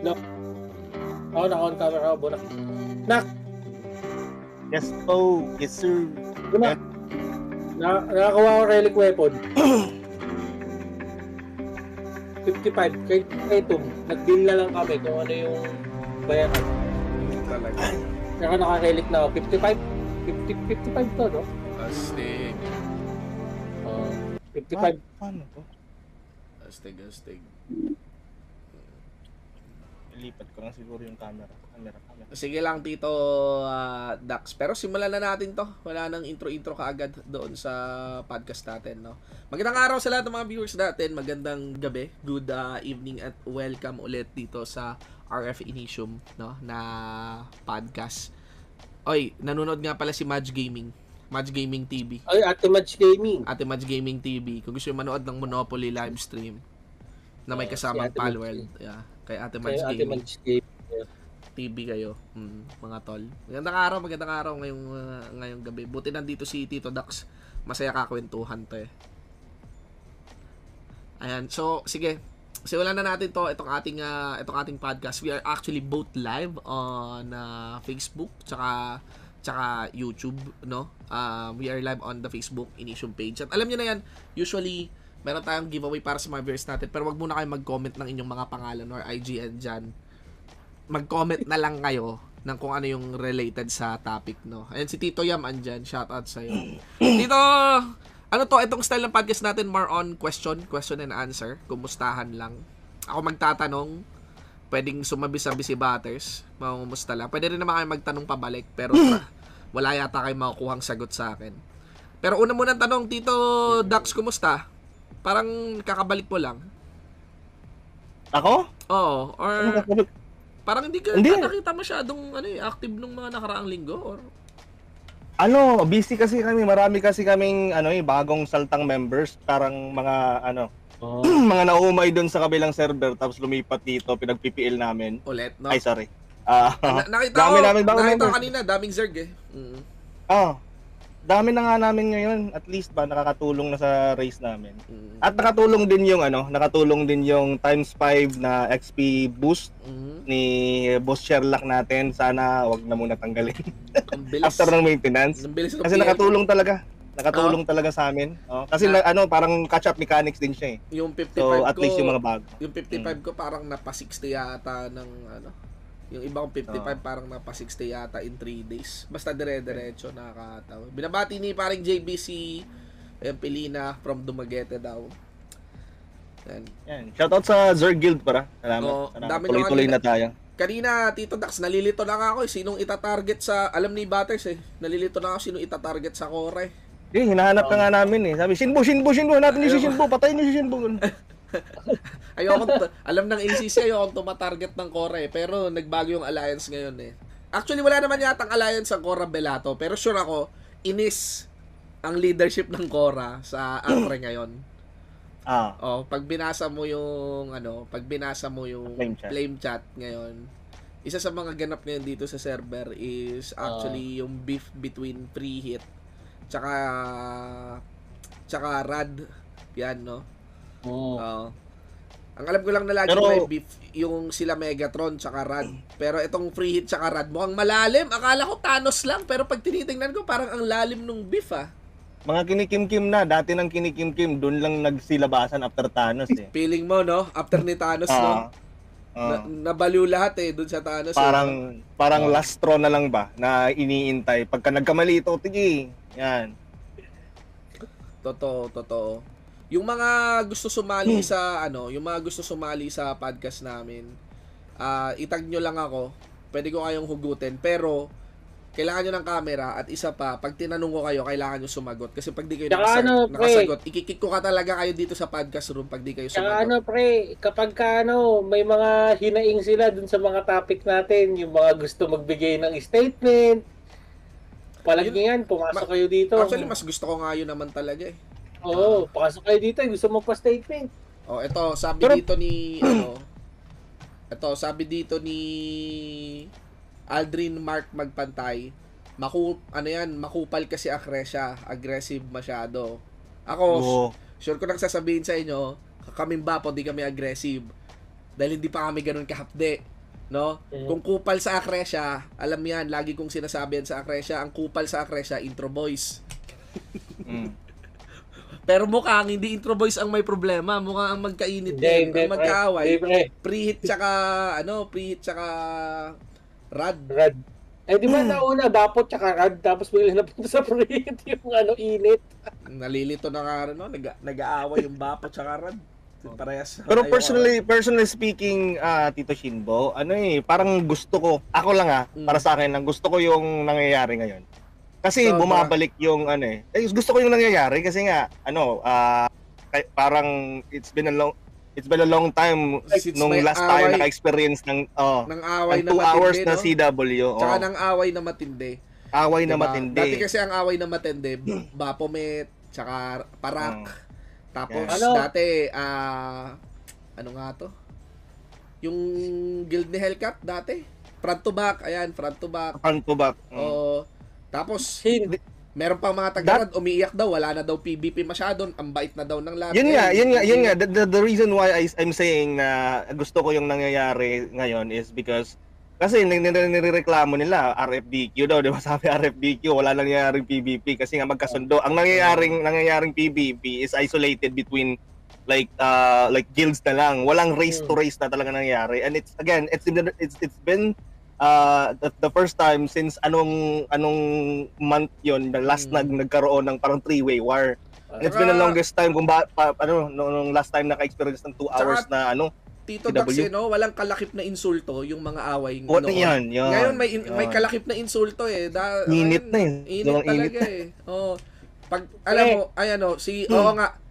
No. Ako naka-on camera ako, Bunak. Nak! Yes, oh, yes sir. Bunak! Nakakawa ko relic weapon. 55, kay Tum. Nag-deal na lang kami kung ano yung bayaran. Talaga. Saka naka-relic na ako. 55? 55 to, no? Astig. 55. Paano to? Astig. Lipat ko lang siguro yung camera. Sige lang, Tito Dax. Pero simulan na natin to. Wala nang intro kaagad doon sa podcast natin, no? Magandang araw sa lahat ng mga viewers natin. Magandang gabi. Good evening at welcome ulit dito sa RF Initium, no? Na podcast. Oy, nanonood nga pala si Madge Gaming. Madge Gaming TV. Ay, Ate Madge Gaming. Ate Madge Gaming TV. Kung gusto nyo manood ng Monopoly live stream na may kasamang si Palworld. Yeah. Kay Ate Madge Ate Gaming. Madge Gaming. TV kayo, mga tol. Magandang araw ngayong gabi. Buti nandito si Tito Dax. Masaya kakwentuhan to eh. Ayan, so sige. Simulan na natin to itong ating podcast. We are actually both live on Facebook tsaka YouTube, no? We are live on the Facebook Initium page. At alam niyo na yan, usually meron tayong giveaway para sa mga viewers natin, pero wag muna kayo mag-comment ng inyong mga pangalan or IGN dyan. Mag-comment na lang kayo ng kung ano yung related sa topic, no? Ayan, si Tito Yam andyan. Shoutout sa'yo. Tito, ano to? Itong style ng podcast natin, more on question and answer. Kumustahan lang. Ako magtatanong. Pwedeng sumabi-sabi si Batters. Mamumusta lang. Pwede rin naman kayo magtanong pabalik. Pero wala yata kayo makukuhang sagot sa akin. Pero una muna tanong, Tito Dax, kumusta? Parang kakabalik mo lang. Ako? Oo. Or parang hindi nakita masyadong active nung mga nakaraang linggo or busy kasi kami, marami kasi kaming bagong saltang members, parang mga mga naumay doon sa kabilang server tapos lumipat dito, pinag-PPL namin. Ulit, no? Ay, sorry. Nakita ko kanina, daming Zerg eh. Dami na nga namin ngayon, at least ba nakakatulong na sa race namin. At nakatulong din yung times 5 na XP boost ni Boss Sherlock natin. Sana wag na muna tanggalin. After ng maintenance. Kasi nakatulong talaga sa amin. Kasi parang catch-up mechanics din siya eh. Yung 55 so, at ko, least yung mga bago. Yung 55 ko parang napa 60 yata ng yung ibang 55 parang napa 60 yata in 3 days. Basta dire-diretso, nakakatawa. Binabati ni paring JBC Pelina from Dumaguete daw. Yan. Shoutout sa Zerg Guild para. Salamat. Tuloy-tuloy na tayo. Kanina, Tito Dax, nalilito na ako eh. Sinong itatarget sa, alam ni Batters eh. Nalilito na ako sinong itatarget sa core. Hinahanap ka nga namin eh. Sabi, Shinbu, hanapin niyo si Shinbu, patayin niyo si Shinbu. Alam ng ACC, ayoko tumatarget ng Cora eh. Pero nagbago yung alliance ngayon eh. Actually, wala naman yatang alliance ang Cora Bellato. Pero sure ako, inis ang leadership ng Cora sa Acre ngayon. Pag binasa mo yung flame chat ngayon, isa sa mga ganap ngayon dito sa server is actually yung beef between Preheat tsaka Rad. Yan, no? Ang alam ko lang na lagi may beef yung sila Megatron tsaka Rad. Pero itong Preheat tsaka Rad mukhang malalim. Akala ko Thanos lang, pero pag tinitingnan ko parang ang lalim nung beef Mga kinikim-kim na, dati nang kinikim-kim, doon lang nagsilabasan after Thanos eh. Feeling mo, no? After ni Thanos, no? Nabaliw lahat eh, doon sa Thanos. Parang last straw na lang ba, na iniintay. Pagka nagkamali ito, tigi. Yan. Totoo. Yung mga gusto sumali yung mga gusto sumali sa podcast namin, itag nyo lang ako. Pwede ko kayong hugutin, pero kailangan nyo ng camera at isa pa, pag tinanong ko kayo, kailangan nyo sumagot. Kasi pag di kayo nakasagot, ikikik ko ka talaga kayo dito sa podcast room pag di kayo sumagot. Kapag may mga hinaing sila dun sa mga topic natin, yung mga gusto magbigay ng statement, palagyan, pumasok kayo dito. Actually, mas gusto ko nga yun naman talaga eh. Pasok kayo dito, gusto mo pa statement. Ito, sabi dito ni Aldrin Mark Magpantay, makupal kasi Akresya, aggressive masyado. Ako, sure ko nang sasabihin sa inyo, kaming Bapo, di kami aggressive. Dahil hindi pa kami ganun kahapde. No? Kung kupal sa Akresya, alam yan, lagi kong sinasabi yan sa Akresya, ang kupal sa Akresya, intro boys. Pero mukhang hindi intro boys ang may problema, mukhang ang magkainit din, ang magkaaway. Preheat tsaka Rad. Di ba nauna Bapot tsaka Rad, tapos bigla napunta sa Preheat yung init. Nalilito na nga nag-aaway yung Bapot tsaka Rad. Parehas. Pero personally speaking, Tito Shinbo, parang gusto ko, ako lang para sa akin lang, gusto ko yung nangyayari ngayon. Kasi bumabalik yung gusto ko yung nangyayari kasi nga parang it's been a long time nung last tayo naka-experience ng away na 2 hours na CW. Tsaka ng away na matindi. Away na matindi. Dati kasi ang away na matindi, Baphomet, tsaka Parak. Tapos dati, ano nga to? Yung guild ni Hellcat dati. Front to back. Tapos, meron pang mga tagarad, umiiyak daw, wala na daw PvP masyado, ang bait na daw ng lahat. Yun nga. The reason why I'm saying na gusto ko yung nangyayari ngayon is because kasi nirereklamo nila RFDQ daw, di ba? Sabi RFDQ, wala nangyayaring PvP kasi nga magkasundo. Ang nangyayaring PvP is isolated between like guilds na lang. Walang race to race na talaga nangyayari. And it's been the first time since anong month yon na last nagkaroon ng parang 3-way war. And it's been the longest time kung nung last time naka-experience ng 2 hours na Tito Dax, walang kalakip na insulto yung mga away noon. Yan. Ngayon may kalakip na insulto eh. Init na eh. Init talaga eh. Pag alam mo,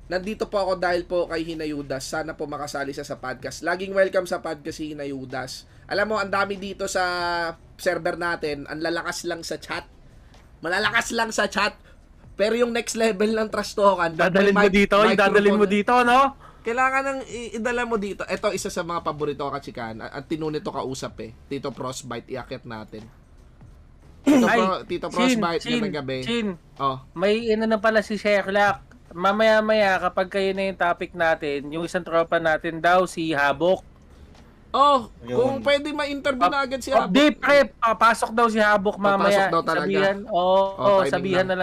nandito po ako dahil po kay Hinayudas. Sana po makasali siya sa podcast. Laging welcome sa podcast si Hinayudas. Alam mo, ang dami dito sa server natin, ang lalakas lang sa chat. Malalakas lang sa chat. Pero yung next level ng trash talkan, dadalhin mo dito, no? Kailangan nang idala mo dito. Ito, isa sa mga paborito ko kachikan. At tinunit to kausap eh. Tito Frostbite, iakyat natin. Tito Frostbite, ganang gabi. May na pala si Sherlock. Mamaya-maya, kapag kayo na yung topic natin, yung isang tropa natin daw, si Habok. Kung pwede ma-interview na agad si Habok. Di, papasok daw si Habok mamaya. Papasok daw talaga. Sabihan na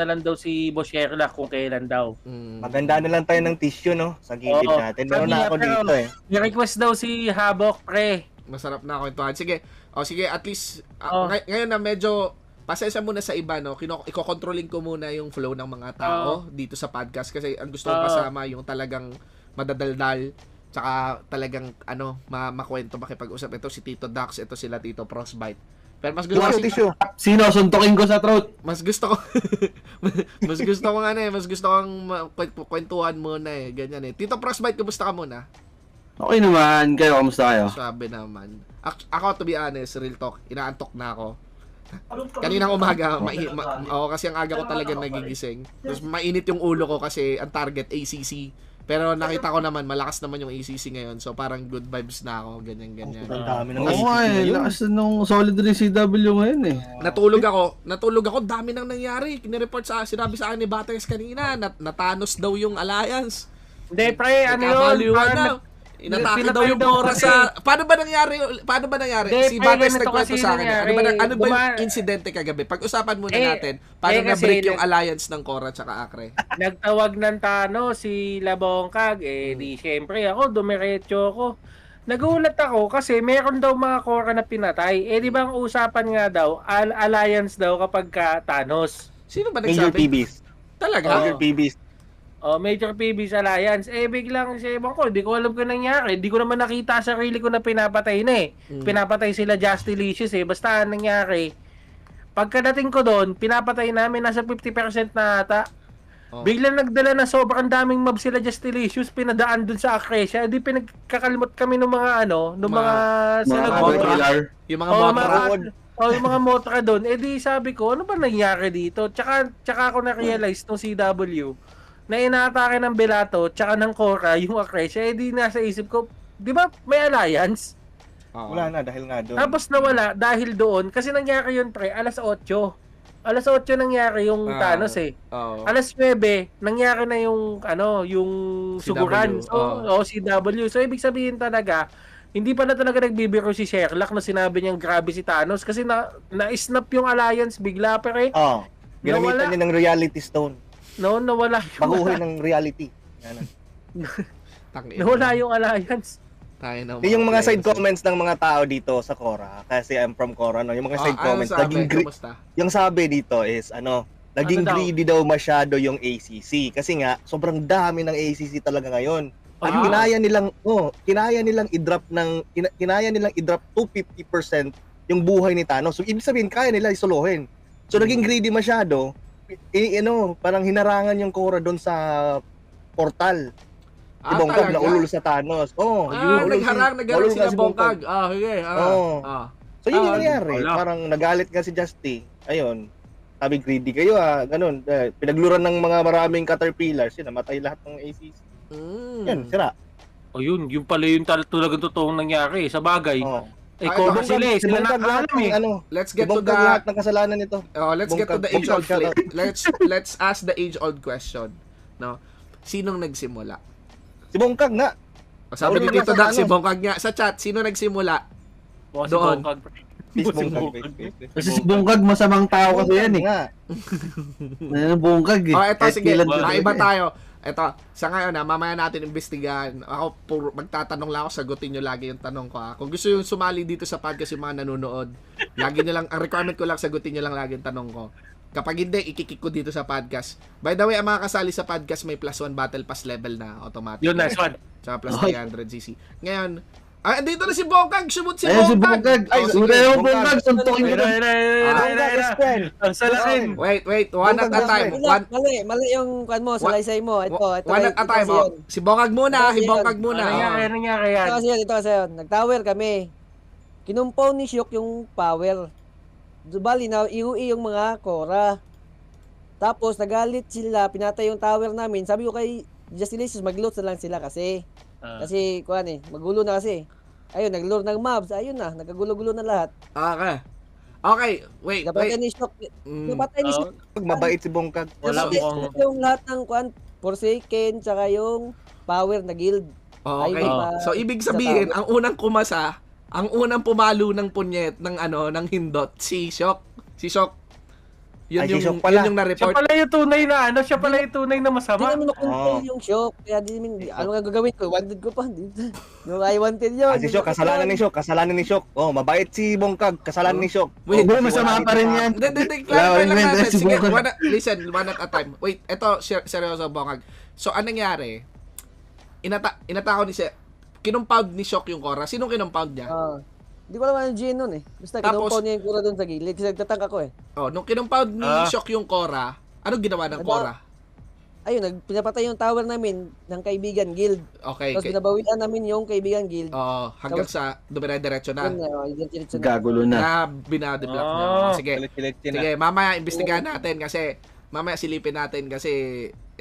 lang daw si Boss Sherlock kung kailan daw. Maganda na lang tayo ng tissue, no? Sa gilid natin. Meron na ako dito eh. I-request daw si Habok, pre. Masarap na kwentuhan. Sige, at least, ngayon na medyo, pasensya muna sa iba, no? Iko-controlling ko muna yung flow ng mga tao dito sa podcast kasi ang gusto ko kasama yung talagang madadaldal. Tsaka talagang makwento makipag-usap. Ito si Tito Dax, ito sila Tito Frostbite. Pero mas gusto ko Tissue. Sino? Suntukin ko sa throat. mas gusto ko mas gusto ko nga mas gusto kong kwentuhan muna ganyan Tito Frostbite, kumusta ka muna? Okay naman. Kayo, kamusta kayo? Sabi naman. Ako, to be honest, real talk, inaantok na ako. Kaninang umaga, kasi ang aga ko talaga nagigising. Tapos mainit yung ulo ko kasi ang target ACC. Pero nakita ko naman, malakas naman yung ACC ngayon. So parang good vibes na ako, ganyan. Ang dami ng Oo nga lakas nung solid rin CW ngayon Natulog ako, dami nang nangyari. Kinireport sinabi sa akin ni Bates kanina, natanos daw yung Alliance. Hindi, pre, ano yun? Inatake daw yung Cora sa... Paano ba nangyari? De, Si Bates ganito nagkwento kasi sa akin. nangyari. Ano ba yung insidente kagabi? Pag-usapan muna natin. Paano na-break yung alliance ng Cora tsaka Acre? Nagtawag ng Tano si Labongkag. Di syempre ako, dumiretso ako. Nagulat ako kasi meron daw mga Cora na pinatay. Di ba ang usapan nga daw, alliance daw kapag Thanos. Sino ba Major nagsabi? PBs. Talaga? Major PBs. Major PB's Alliance. Biglang si Ebon ko, di ko alam kung nangyari. Di ko naman nakita sarili ko na pinapatay na Pinapatay sila Justilicious Basta nangyari. Pagkadating ko doon, pinapatay namin, nasa 50% na ata. Biglang nagdala na sobrang daming mob sila Justilicious, pinadaan doon sa Acrecia. Di pinagkakalimot kami ng mga Yung mga motra. Yung mga motra doon. Di sabi ko, ano ba nangyari dito? Tsaka ako na-realize nung CW na inaatake ng Belato tsaka ng Cora yung Acrecia, di nasa isip ko, di ba may alliance? Wala na dahil nga doon. Tapos nawala dahil doon, kasi nangyari yun pre, alas 8. Alas 8 nangyari yung Thanos Alas 9, nangyari na yung yung suguran. So, CW. So, ibig sabihin talaga, hindi pa na talaga nagbibiro si Sherlock na sinabi niyang grabe si Thanos kasi na-snap yung alliance bigla pre. Ginamitan niya ng reality stone. Nawala yung baguhin ng reality. Nawala yung alliance. Yung mga side comments ng mga tao dito sa Cora, kasi I'm from Cora, yung mga side comments, yung sabi dito is, naging greedy daw masyado yung ACC. Kasi nga, sobrang dami ng ACC talaga ngayon. At kinaya nilang i-drop to 50% yung buhay ni Thanos. So, ibig sabihin, kaya nila isuluhin. So, naging greedy masyado, parang hinarangan yung Cora doon sa portal. Si Bongkag naulol sa Thanos. Nagharang sila Bongkag. So yun yung nangyari. Parang nagalit nga si Justy. Ayun. Sabi greedy kayo ganun. Pinagluran ng mga maraming caterpillars, namatay lahat ng ACC. Yan, sira. Yun pala yung talagang totoong nangyari sa bagay. Cover sila sila nakakalam Let's get to the lahat ng kasalanan nito. Let's get to the age-old let's ask the age-old question. No? Sinong nagsimula? Si Bongkag nga. Sabi ni Tito Dax, si Bongkag nga. Sa chat, sino nagsimula? Doon. Kasi si Bongkag masamang tao kasi yan Bongkag eto sige, naiba tayo. Eto, sa ngayon mamaya natin imbestigahan. Ako, magtatanong lang ako, sagutin nyo lagi yung tanong ko Kung gusto yung sumali dito sa podcast yung mga nanonood, lagi nyo lang, ang requirement ko lang, sagutin nyo lang lagi yung tanong ko. Kapag hindi, ikikik ko dito sa podcast. By the way, ang mga kasali sa podcast may +1 battle pass level na automatic. Yun, nice one. Tsaka plus 300cc. Ngayon, andito na si Bongkag. Sumut si Bongkag. Sige, Bongkag. Suntukin ko na. Ang salakin. Wait. One at a time. Mali yung kwan mo, salaysay mo. Ito, one at a time. Si Bongkag muna. Ano nangyari yan? Ito kasi yun. Nag-tower kami. Kinumpaw ni Shook yung power. Bali na iuwi yung mga Cora. Tapos nagalit sila, pinatay yung tower namin. Sabi ko kay Justilicious, mag-loot na lang sila kasi magulo na kasi. Ayun, nag-lure ng mobs. Ayun na, nagkagulo-gulo na lahat. Okay, wait. Napatay ni Shock. Mabait si Bongkag. Yung lahat ng Forsaken, tsaka yung power na guild. Okay. So ibig sabihin, ang unang kumasa, ang unang pumalo ng punyet ng ng hindot, si Shock. Yun yung na-report. Siya pala yung tunay na siya pala yung tunay na masama. Hindi naman nakontrol yung Shock. Kaya ano nga gagawin ko? Wanted ko pa. No, I wanted yun. Si Shock, kasalanan ni Shock. Mabait si Bongkag, kasalanan ni Shock. Wait, masama pa rin yan. Clarify lang natin. Sige, listen, one at a time. Wait, eto, seryoso Bongkag. So, anong nangyari? Inatako ni Kinumpawd ni Shock yung Cora. Sinong kinumpawd niya? Hindi ko alam ano yung GN nun eh. Basta Tapos- kinumpaw niya yung kura doon sa gilid kasi nagtatangka ko eh. Oh, nung kinumpad ni Shock yung Cora, anong ginawa ng Cora? Ayun, pinapatay yung tower namin ng kaibigan guild. Okay. Tapos binabawian namin yung kaibigan guild. Oh, hanggang sa dumire-diretso na. Yun na, yung diretso na. Gagulo na. Na binadeblock niya. Sige. Kilit-kilit na. Sige, mamaya imbestigahan natin kasi mamaya silipin natin kasi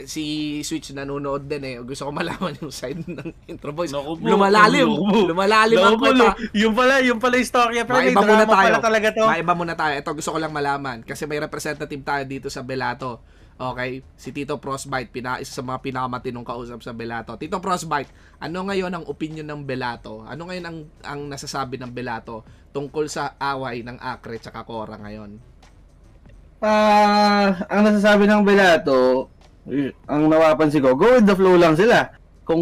si Switch nanonood din eh. Gusto ko malaman yung side ng intro boys. Naku po. Lumalalim. Lumalalim ang kwenta. Yung pala yung istorya pero may Maiba muna drama tayo. pala talaga to. Maiba muna tayo. Ito gusto ko lang malaman kasi may representative tayo dito sa Belato. Okay, si Tito Frostbite, isa sa mga pinakamatinong kausap sa Belato. Tito Frostbite, ano ngayon ang opinion ng Belato? Ano ngayon ang nasasabi ng Belato tungkol sa away ng Acre at Cora ngayon? Ang nasasabi ng Belato, ang napapansin ko, go with the flow lang sila. Kung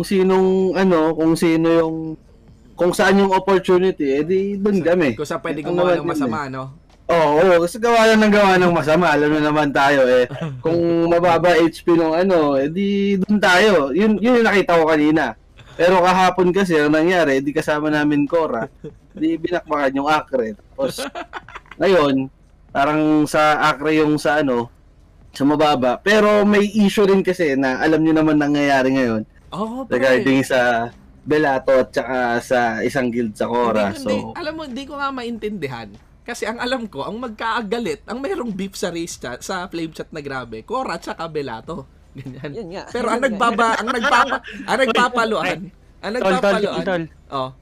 saan yung opportunity, edi doon kami. Kung sa pwede Ang gumawa naman ng yun masama, no? Oo, kasi gawa ng masama. Alam na naman tayo kung mababa HP nung edi doon tayo. Yun yung nakita ko kanina. Pero kahapon kasi ang nangyari, edi kasama namin Cora. Di binakbakan yung Acre. Tapos ngayon, parang sa Acre yung sa mababa. Pero may issue rin kasi na alam niyo naman nangyayari ngayon Oh, regarding sa Belato at saka sa isang guild sa Cora. Alam mo, hindi ko nga maintindihan. Kasi ang alam ko, ang magkaagalit, ang mayroong beef sa race chat, sa flame chat na grabe, Cora at saka Belato. Ganyan. Yun nga. Pero ang nagpapaluan. Tol. Oh.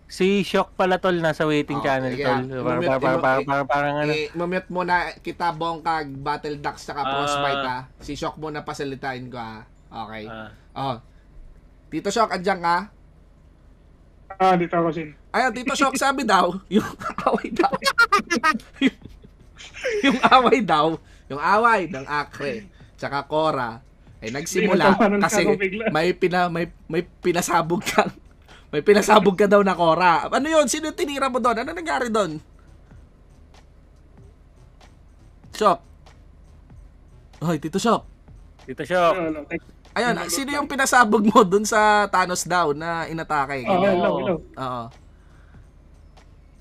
Si Shock pala tol nasa waiting channel tol. Parang ano. Mamute muna kita Bongkag, Battle Ducks, saka Frostbite ha. Si Shock muna pasalitain ko ha. Okay. Oh. Tito Shock, andyan ka? Dito ako sin. Ayun, Tito Shock, sabi daw, yung away daw. yung away ng Acre, tsaka Cora, ay nagsimula kasi may pinasabog kang may pinasabog ka daw na Cora. Ano yun? Sino yung tinira mo doon? Ano nangyari doon? Shock. Hoy, Tito Shock. Tito Shock. Ayun, sino yung pinasabog mo doon sa Thanos daw na inatake? Hello. Oo.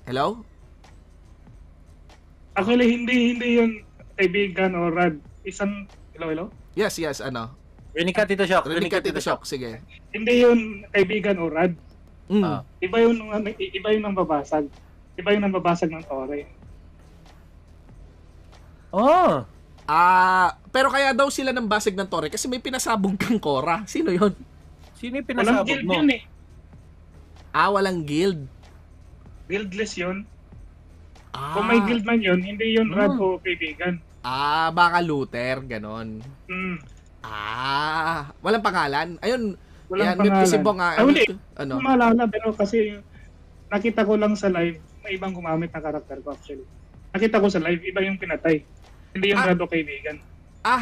Hello? Actually, hindi yun kaibigan o rad. Isang, hello? Yes, ano? Rinig ka Tito Shock. Rinig ka, Tito Shock. Sige. Hindi yun kaibigan o rad. Mm. Iba yung nang babasag. Iba yung nang babasag ng tore. Oh. Pero kaya daw sila nang basag ng tore kasi may pinasabog kang Cora. Sino yun? Sino yung Walang pinasabog guild mo? yun eh. Walang guild. Guildless yun. Kung may guild man yun, hindi yun rad o kaibigan. Baka looter, ganon. Walang pangalan? Ayun, Walang mute ko si pangalan. Bong Hindi. Ano? Hindi maalala, pero kasi nakita ko lang sa live, may ibang gumamit na karakter ko actually. Nakita ko sa live, iba yung pinatay. Hindi yung rad o kaibigan.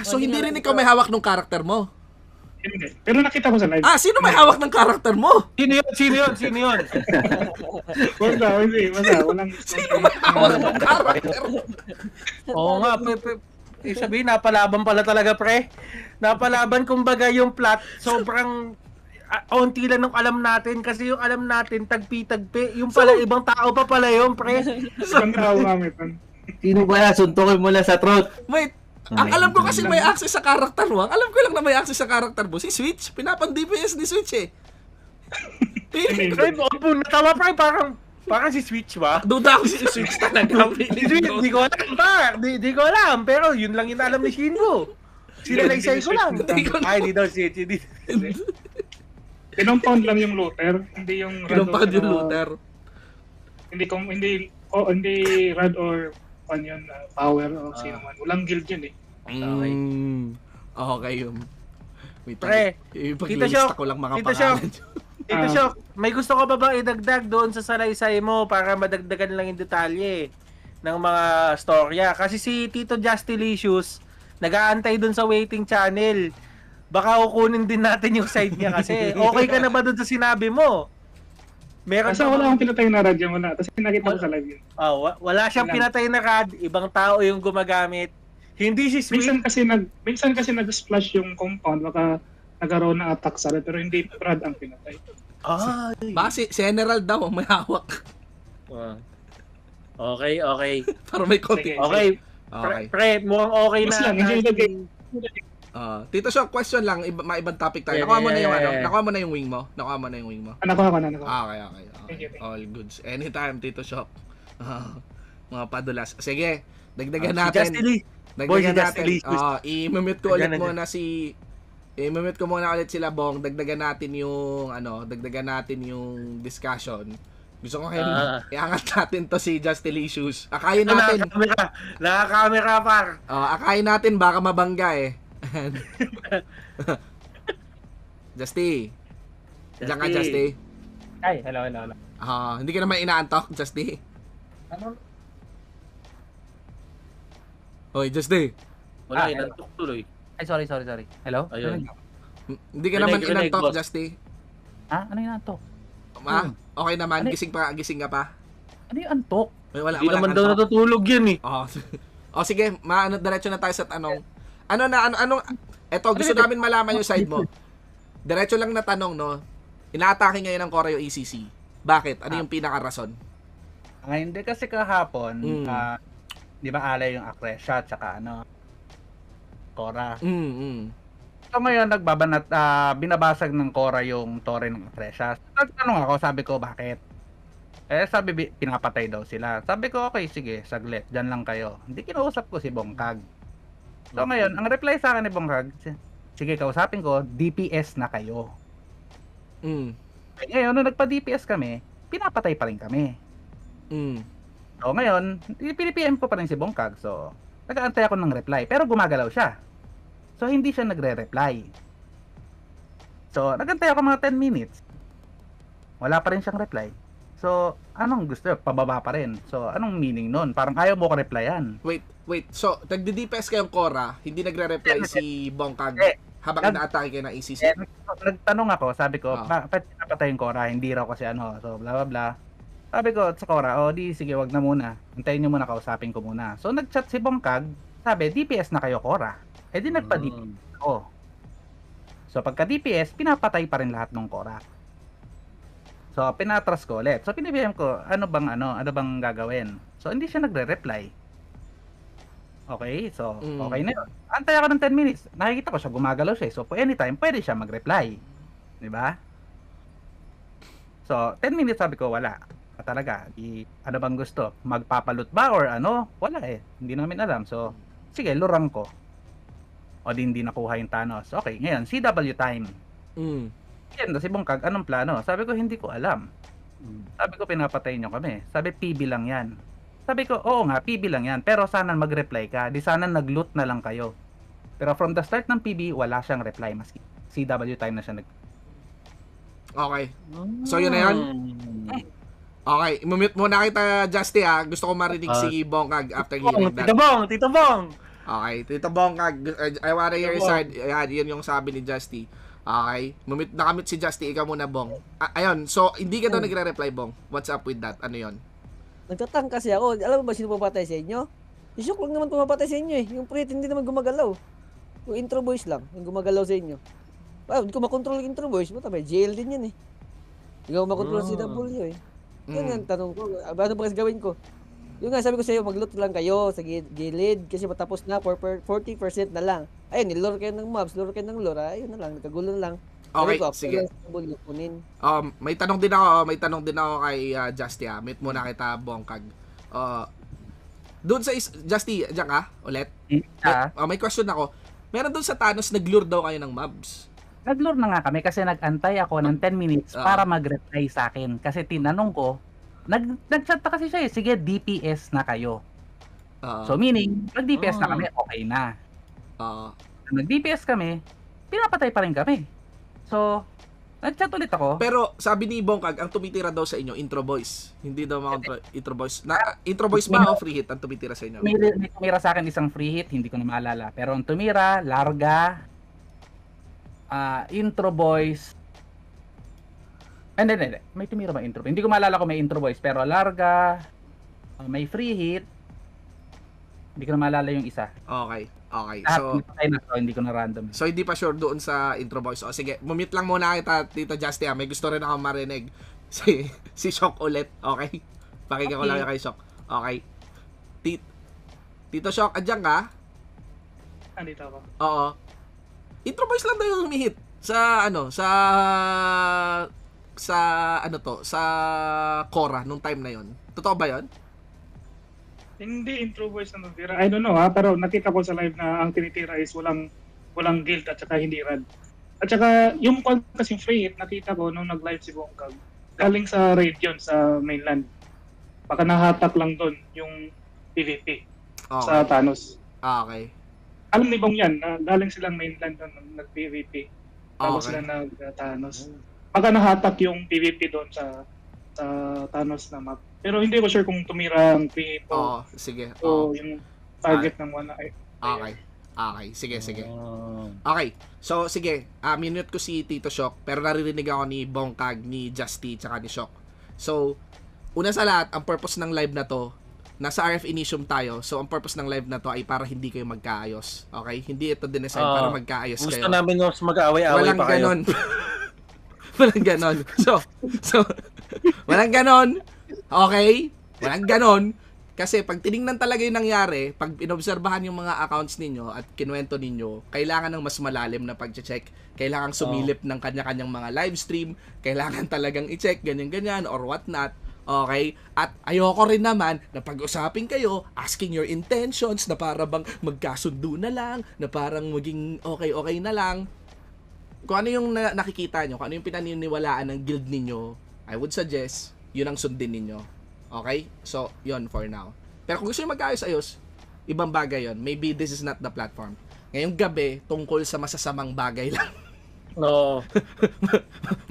So hindi rin ikaw may hawak ng karakter mo? Hindi. Pero nakita ko sa live. Sino may hawak ng karakter mo? Sino yun? Hindi. Walang... Sino may hawak ng karakter? Oo nga, sabihin, napalaban pala talaga, pre. Napalaban, kumbaga, yung plot, sobrang onti lang nung alam natin. Kasi yung alam natin, tagpi-tagpi. Yung pala, ibang tao pa pala yun, pre. Isang tao gamit. Sino ba yan? Suntukin mo lang sa throat. Wait, ang alam ko kasi may access sa karakter mo. Ang alam ko lang na may access sa karakter mo. Si Switch, pinapan-DPS ni Switch eh. Pre, natawa, pre, parang si Switch ba? Duda ako si Switch talaga. Hindi ko alam pa. Di ko alam. Pero yun lang yung alam ni Shingo. Sinalaysay ko lang. Ay, di daw Switch. Pinompound lang yung looter. Hindi yung rad Pinompound yung looter. Hindi rad or yun, power o sino man. Walang guild yun eh. Okay yun. Pre, Tito Shock, ko lang mga Tito Shock, may gusto ko ba bang idagdag doon sa salaysay mo para madagdagan lang yung detalye ng mga storya? Kasi si Tito Justilicious, nag-aantay doon sa waiting channel. Baka kukunin din natin yung side niya kasi. Okay ka na ba doon sa sinabi mo? Meron Kasi wala akong pinatay na rad yan, wala. Kasi nakita ko sa live yun. Wala siyang pinatay na rad, ibang tao yung gumagamit. Hindi si Sweet. Minsan kasi nag-splash yung compound, baka nagkaroon ng attack sa rad, pero hindi rad ang pinatay. Baka si General daw ang may hawak. Okay. Para may konti. Sige. Okay. Okay. Pre, mukhang okay Mas na. lang, enjoy the game. Tito Shock, question lang, maibang topic tayo. Yeah, Nakuha mo na yeah, yung yeah. nakuha mo na yung wing mo? Nakuha mo na yung wing mo? Nakuha ko na. Okay. Thank you. All goods. Anytime, Tito Shock. Mga padulas. Sige, dagdagan Si natin. Justin Lee. Boy, si Dagdagan Justin natin. Lee. I-mute ko ulit Dagdagan muna i-mute ko muna ulit sila, Bong. Dagdagan natin yung discussion. Gusto ko kayo iangat natin to si Justin Lee Shoes. Akayin natin. Naka-camera, par. Akayin natin, baka mabangga eh. Justy. Diyan ka, Justy. Ay, hello. Hindi ka naman inaantok, Justy. Ano? Hoy, Justy. Wala, hello. inantok tuloy. Ay, sorry. Hello? Ayun. Hindi ka naman Rinig, inantok, boss. Justy. Ano yung antok? Okay naman, Ano? gising ka pa. Ano yung antok? Hindi naman daw natutulog yan eh. Sige, diretso na tayo sa tanong. Eto, gusto namin malaman yung side mo. Diretso lang na tanong, no? Inaatake ngayon ng Koryo ACC. Bakit? Ano yung pinaka-rason? Hindi kasi kahapon, di ba alay yung Akresha tsaka Cora. So ngayon binabasag ng Cora yung tore ng Akresha. Nagtanong ako, sabi ko bakit? Sabi pinapatay daw sila. Sabi ko okay, sige, saglit, dyan lang kayo. Hindi kinausap ko si Bongkag. So ngayon, ang reply sa akin ni Bongkag, sige, kausapin ko, DPS na kayo. Ngayon, nung nagpa-DPS kami, pinapatay pa rin kami. So ngayon, pinipm ko pa rin si Bongkag. So, nag-aantay ako ng reply. Pero gumagalaw siya. So, hindi siya nagre-reply. So, nag-aantay ako mga 10 minutes. Wala pa rin siyang reply. So, anong gusto? Pababa pa rin. So, anong meaning nun? Parang ayaw mo ko replyan. Wait. So, nagdi-DPS kayong Cora, hindi nagre-reply si Bongkag habang inaatake kayo ng ACC? Nagtanong ako, sabi ko, bakit pinapatay yung Cora? Hindi raw kasi So, bla bla bla. Sabi ko sa Cora, di sige, wag na muna. Antayin nyo muna, kausapin ko muna. So, nag-chat si Bongkag, sabi, DPS na kayo, Cora. Di nagpa-DPS ako. So, pagka-DPS, pinapatay pa rin lahat ng Cora. So, pinatras ko ulit. So, pinibigyan ko, ano bang gagawin? So, hindi siya nagre-reply. Okay, so, okay na yun. Antay ako ng 10 minutes. Nakikita ko siya, gumagalaw siya. So, anytime, pwede siya mag-reply. Diba? So, 10 minutes sabi ko, wala. Talaga, ano bang gusto? Magpapalot ba or ano? Wala eh. Hindi namin alam. So, sige, lurang ko. O hindi nakuha yung Thanos. Okay, ngayon, CW time. Yan, si Bongkag, anong plano? Sabi ko, hindi ko alam. Sabi ko, pinapatay nyo kami. Sabi, PB lang yan. Sabi ko, oo nga, PB lang yan. Pero sana mag-reply ka. Di sana nag-loot na lang kayo. Pero from the start ng PB, wala siyang reply. Maski CW time na siya Okay. So, yun na yun? Okay, imumute muna kita, Justy, ha. Gusto ko marinig si Bongkag after hearing that. Tito Bong! Okay, Tito Bongkag, I wanna hear your side. Ayan, yun yung sabi ni Justy. Okay, nakamute si Justy, ikaw muna, Bong. Ayun, so, hindi ka daw nagre-reply, Bong. What's up with that? Ano yun? Nagtatang kasi ako. Alam mo ba sino pumapatay sa inyo? Si Shock lang naman pumapatay sa inyo eh. Yung Prit hindi naman gumagalaw. Yung intro voice lang, yung gumagalaw sa inyo. Hindi ko makontrol yung intro voice. Bata, may jail din yan eh. Hindi ko makontrol si W eh. Yan ang tanong ko. Ano ba kasi gawin ko? Yung nga sabi ko sa iyo, mag-loot lang kayo sa gilid kasi matapos na 40% na lang. Ayun, nilore kayo ng mobs, lure kayo ng lore. Ayun na lang, nagkagulo na lang. Okay, ko, sige. Kunin. May tanong din ako kay Justy, ha. Meet muna kita, Bongkag. Doon sa Justy, diyan ka ulit? May question ako. Meron doon sa Thanos, nag-lure daw kayo ng mobs. Nag-lure na nga kami kasi nag-antay ako ng 10 minutes para mag-reply sa akin. Kasi tinanong ko, nag-chat pa kasi siya eh, sige, DPS na kayo. So meaning, nag-DPS na kami, okay na. Nag-DPS kami, pinapatay pa rin kami. So, nag-chat ulit ako. Pero sabi ni Bongkag, ang tumitira daw sa inyo, intro voice. Hindi daw mga intro voice. Intro voice ba o free hit ang tumitira sa inyo? May tumira sa akin isang free hit, hindi ko na maalala. Pero ang tumira, larga, intro voice. Hindi. May tumira ba intro? Hindi ko maalala kung may intro voice. Pero larga, may free hit. Hindi ko na maalala yung isa. Okay. So, hindi ko na random. So, hindi pa sure doon sa intro voice. O, sige. Mumute lang muna kita, Tito Justy. May gusto rin ako marinig. Si Shock ulit. Okay? Pakinggan ko lang kay Shock. Okay. Tito Shock, andyan ka? Andito ako. Oo. Intro voice lang tayo humihit sa sa Cora nung time na yon. Totoo ba yon? Hindi intro voice na natira. I don't know pero nakita ko sa live na ang tinitira is walang guild at saka hindi rad. At saka yung kasi free hit, nakita ko nung nag-live si Bongkag, galing sa raid yun sa mainland. Baka nahatak lang doon yung PvP sa Thanos. Okay. Alam ni Bong yan, na galing silang mainland doon nag-PvP. Tapos Okay. sila nag-Thanos. Baka nahatak yung PvP doon sa Thanos na map. Pero hindi ko sure kung tumira ang PvP Oo, sige. o yung target ng one ay. Okay. Okay, sige. Okay, so sige, minute ko si Tito Shock, pero naririnig ako ni Bongkag, ni Justy, tsaka ni Shock. So, una sa lahat, ang purpose ng live na to, nasa RF Initium tayo, so ang purpose ng live na to ay para hindi kayo magkaayos. Okay? Hindi ito dinesign para magkaayos kayo. Gusto namin mas mag-away-away Walang pa kayo. ganon. Walang ganon. So, walang ganon. Okay? Walang ganon. Kasi pag tinignan talaga yung nangyari, pag inobserbahan yung mga accounts ninyo at kinuwento ninyo, kailangan ng mas malalim na pag-check. Kailangan sumilip ng kanya-kanyang mga live stream. Kailangan talagang i-check, ganyan-ganyan, or whatnot. Okay? At ayoko rin naman na pag-usapin kayo, asking your intentions, na para bang magkasundo na lang, na parang maging okay-okay na lang. Kung ano yung nakikita nyo, kung ano yung pinaniniwalaan ng guild ninyo, I would suggest, yun ang sundin ninyo. Okay? So, yun for now. Pero kung gusto nyo magkaayos-ayos, ibang bagay yun. Maybe this is not the platform. Ngayong gabi, tungkol sa masasamang bagay lang. No.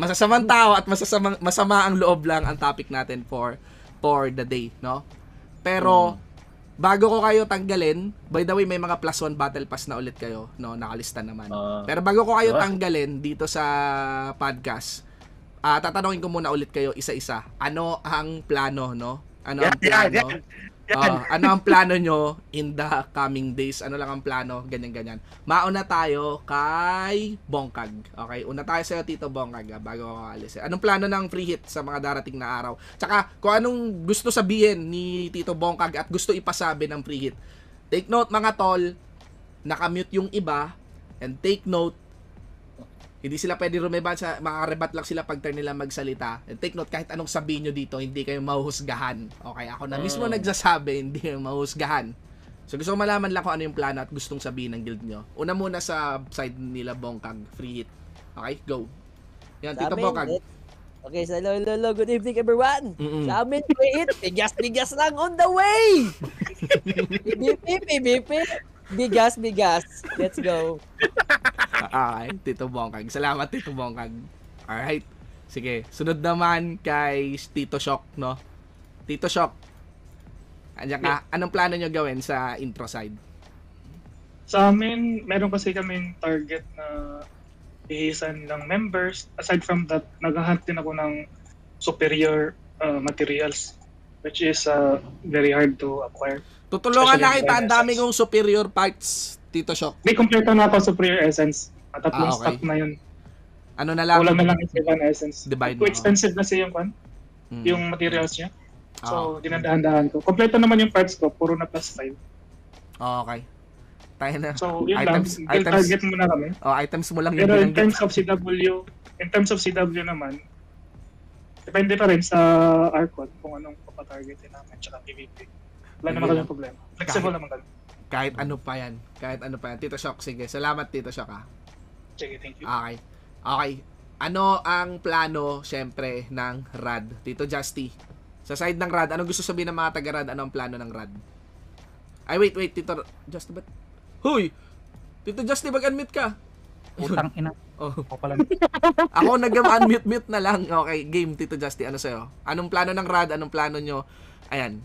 Masasamang tao at masama ang loob lang ang topic natin for the day, no? Pero, bago ko kayo tanggalin, by the way, may mga plus 1 battle pass na ulit kayo, no? Nakalista naman. Pero bago ko kayo tanggalin dito sa podcast, tatanungin ko muna ulit kayo isa-isa. Ano ang plano, no? Ano ang plano? Ano ang plano nyo in the coming days? Ano lang ang plano? Ganyan-ganyan. Mauna tayo kay Bongkag. Okay? Una tayo sa'yo, Tito Bongkag, bago ako alis. Anong plano ng free hit sa mga darating na araw? Tsaka, kung anong gusto sabihin ni Tito Bongkag at gusto ipasabi ng free hit. Take note, mga tol, nakamute yung iba, and take note, hindi sila pwede rumeban sa makarebat lang sila pag turn nila magsalita. And take note, kahit anong sabihin nyo dito, hindi kayo mahuhusgahan. Okay, ako na mismo nagsasabi, hindi kayo mahuhusgahan. So gusto ko malaman lang kung ano yung plano at gustong sabihin ng guild nyo. Una muna sa side nila Bongkag, free hit. Okay, go. Yan, Tito Bongkag. Okay, so hello, good evening everyone. Sa amin, free hit, bigas lang on the way. PVP. Bigas. Let's go. Okay, Tito Bongkag. Salamat, Tito Bongkag. Alright. Sige, sunod naman kay Tito Shock, no? Tito Shock. Andiyan ka. Anong plano nyo gawin sa intro side? Sa amin, meron kasi kaming target na ihisan ng members. Aside from that, naghahunt din ako ng superior materials, which is very hard to acquire. Tutulungan na Especially kita. Ang dami essence. kong superior parts, Tito Shock. May kompleto na ako superior essence. Tatlong okay. stock na yun. Ano na lang? Kulang na lang is one essence. Divide Too mo. expensive kasi yung materials niya. So, dinadahan-dahan ko. Kompleto naman yung parts ko. Puro na plus 5. Okay. Tayo na. So, yun lang. Build target muna kami. Items mo lang yung Pero in binanggit. terms of CW naman, depende pa rin sa Arcon kung anong papatargetin namin tsaka PvP. Wala naman kami problema. Flexible naman kami. Kahit ano pa yan. Tito Shock, sige. Salamat, Tito Shock, ha. Sige, thank you. Okay. Ano ang plano, syempre, ng RAD? Tito Justy. Sa side ng RAD, anong gusto sabihin ng mga taga-RAD? Ano ang plano ng RAD? Ay, wait. Tito Justy, ba't? Huy! Tito Justy, mag-unmute ka. Utang ina. Oh. Ako pala. Ako nag-unmute na lang. Okay, game, Tito Justy. Ano sa'yo? Anong plano ng RAD? Anong plano nyo? Ayan.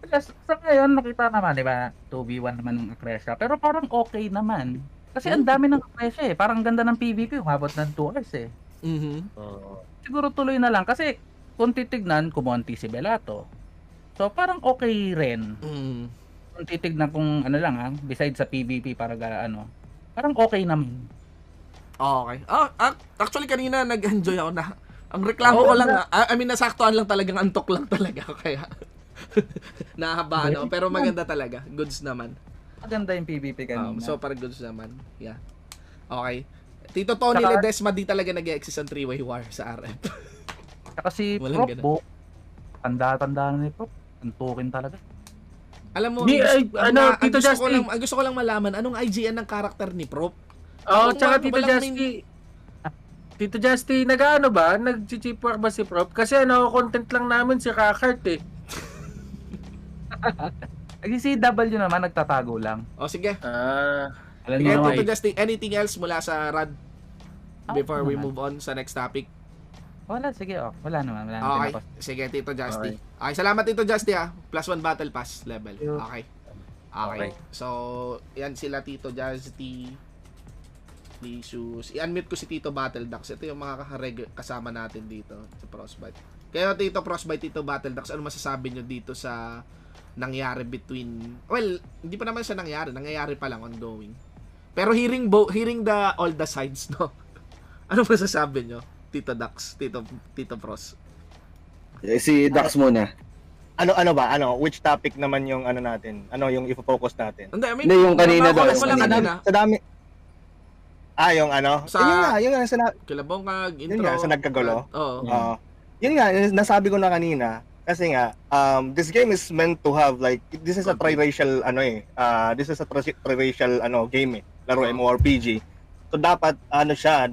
Sa ngayon, nakita naman, di ba, 2v1 naman ng Akresha. Pero parang okay naman. Kasi ang dami ng Akresha eh. Parang ganda ng PvP, umabot ng 2 hours eh. Siguro tuloy na lang. Kasi kung titignan, kumonti si Belato. So parang okay rin. Kung titignan kung ano lang besides sa PvP para parang okay naman. Okay. Actually kanina nag-enjoy ako na. Ang reklamo ko lang, I mean nasaktuhan lang talagang antok lang talaga kaya Nahaba, no? Pero maganda talaga. Goods naman. Maganda yung PvP kanina. So, para goods naman. Yeah. Okay. Tito Tony Saka- Ledesma di talaga nag-exist ang 3-way war sa RF. Saka si Walang Prop, ganun. tanda-tanda na ni Prop. Ang tukin talaga. Alam mo, Di, ay, ang Tito Justin. gusto ko lang malaman, anong IGN ng karakter ni Prop? Oh, Ako, tsaka walang Tito Justy, nag-ano ba? Nag-cheap work ba si Prop? Kasi content lang namin si Kakart eh. Si CW naman, nagtatago lang. O, sige. Alam Sige, niyo naman, Tito Justin, anything else mula sa Rad? Before we naman. move on sa next topic. Wala, sige, wala naman. Wala naman Okay. tinapos. Sige, Tito Justy. Okay, salamat Tito Justy ha. +1 battle pass level. Yo. Okay. Okay. So, yan sila Tito Justy. Licious. I-unmute ko si Tito Battle Ducks. Ito yung mga kasama natin dito sa Frostbite. Kaya Tito Frostbite, Tito Battle Ducks, ano masasabi nyo dito sa nangyari between... Well, hindi pa naman siya nangyari. Nangyayari pa lang, ongoing. Pero hearing all the sides, no? Ano masasabi nyo? Tito Ducks, Tito Frost. Si Dax muna. Ano ba? Which topic naman yung natin? Ano yung i-focus natin? Hindi, I mean, Hindi, yung kanina daw. comment mo lang kanina. Sa dami. Yung Sa- yun nga sa Kilabongkag, yun intro. nga, sa nagkagulo. Oo. Yun nga, nasabi ko na kanina, kasi nga, this game is meant to have like, this is a tri-racial, this is a tri-racial, game laro MMORPG. So dapat,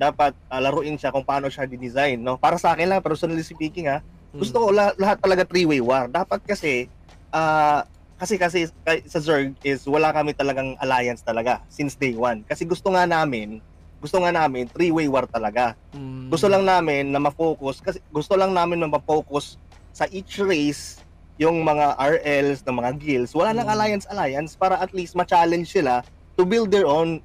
dapat laruin siya kung paano siya di-design, no? Para sa akin lang, personally speaking gusto ko lahat talaga three-way war. Dapat kasi, kasi sa Zerg is wala kami talagang alliance talaga since day one. Kasi gusto nga namin three-way war talaga. Gusto lang namin na ma-focus kasi gusto lang namin na ma-focus sa each race yung mga RLs ng mga guilds. Wala nang alliance para at least ma-challenge sila to build their own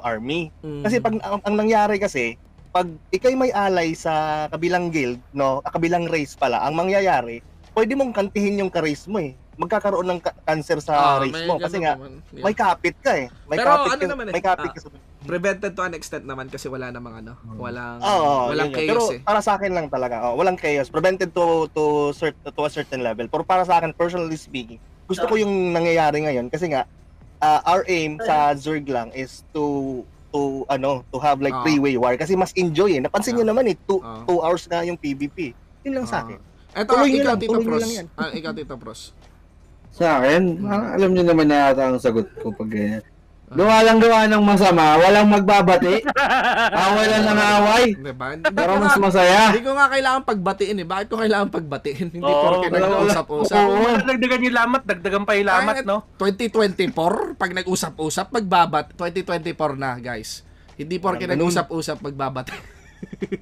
army. Kasi pag ang nangyari kasi pag ikay may ally sa kabilang guild, no, kabilang race pala, ang mangyayari, pwede mong kantihin yung ka-race mo eh. Magkakaroon ng cancer sa race mo kasi nga may kapit ka eh. May Pero kapit naman may kapit ka sa prevented to an extent naman kasi wala namang walang yun. chaos Pero para sa akin lang talaga, walang chaos. Prevented to a certain level. Pero para sa akin, personally speaking, gusto ko yung nangyayari ngayon kasi nga our aim sa Zerg lang is to have like three-way war kasi mas enjoy eh. Napansin niyo naman 2 hours na yung PvP. Yun lang sa akin. Eto, Tuloy ikaw lang, Tito tuloy Pros. lang yan. Ikaw Tito Pros. Sa akin, alam niyo naman na yata ang sagot ko pag ganyan. Gawa ng masama, walang magbabati. Awalan ng away. Diba? Para mas masaya. Hindi ko nga kailangan pagbatiin eh. Bakit ko kailangan pagbatiin? Hindi porke wala. nag-usap-usap. Dagdagan yung lamat, dagdagan pa yung lamat, no? 2024, pag nag-usap-usap, 2024 na, guys. Hindi porke nag-usap-usap, magbabati.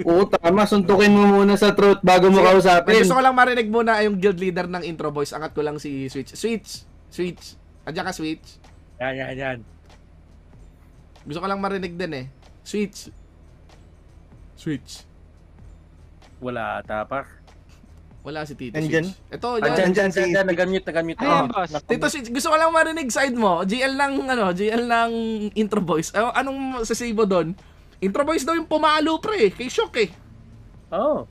Oo, tama. Suntukin mo muna sa throat bago mo kausapin. Gusto ko lang marinig muna yung guild leader ng intro boys. Angat ko lang si Switch. Switch. Andiyan ka, Switch. Yan. Gusto ko lang marinig din eh. Switch. Wala, tapar. Wala si Tito Nandyan? Switch. Ito, Andyan si Nag-mute. Ayan, boss. Tito Switch, gusto ko lang marinig side mo. GL ng intro boys. Anong sasibo doon? Intro boys daw yung pumalo pre. Kay Shock eh. Oh.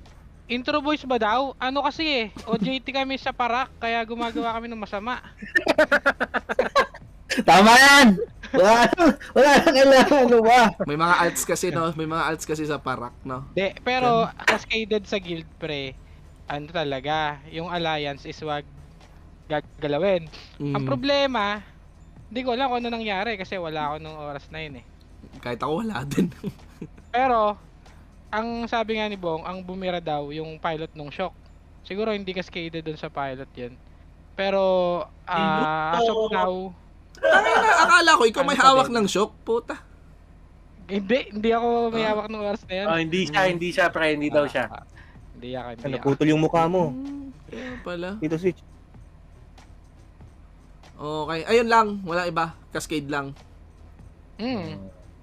Intro voice ba daw? Ano kasi OJT kami sa parak, kaya gumagawa kami ng masama. Tama yan! Wala na kailangan, ano ba? May mga alts kasi no, may mga alts kasi sa parak no. Pero cascaded sa guild pre, ano talaga, yung alliance is wag gagalawin. Ang problema, hindi ko alam kung ano nangyari kasi wala ako nung oras na yun eh. Kahit ako wala din. Pero, ang sabi nga ni Bong, ang bumira daw yung pilot nung Shock. Siguro hindi cascaded dun sa pilot yun. Pero, as of now, Akala ko ikaw may hawak ng Shock, puta. hindi ako may hawak ng oras na yun. Hindi siya, pre. Hindi daw siya. Hindi ako. Naputol yung mukha mo. Kaya pala. Dito Switch. Okay, ayun lang, wala iba, cascade lang.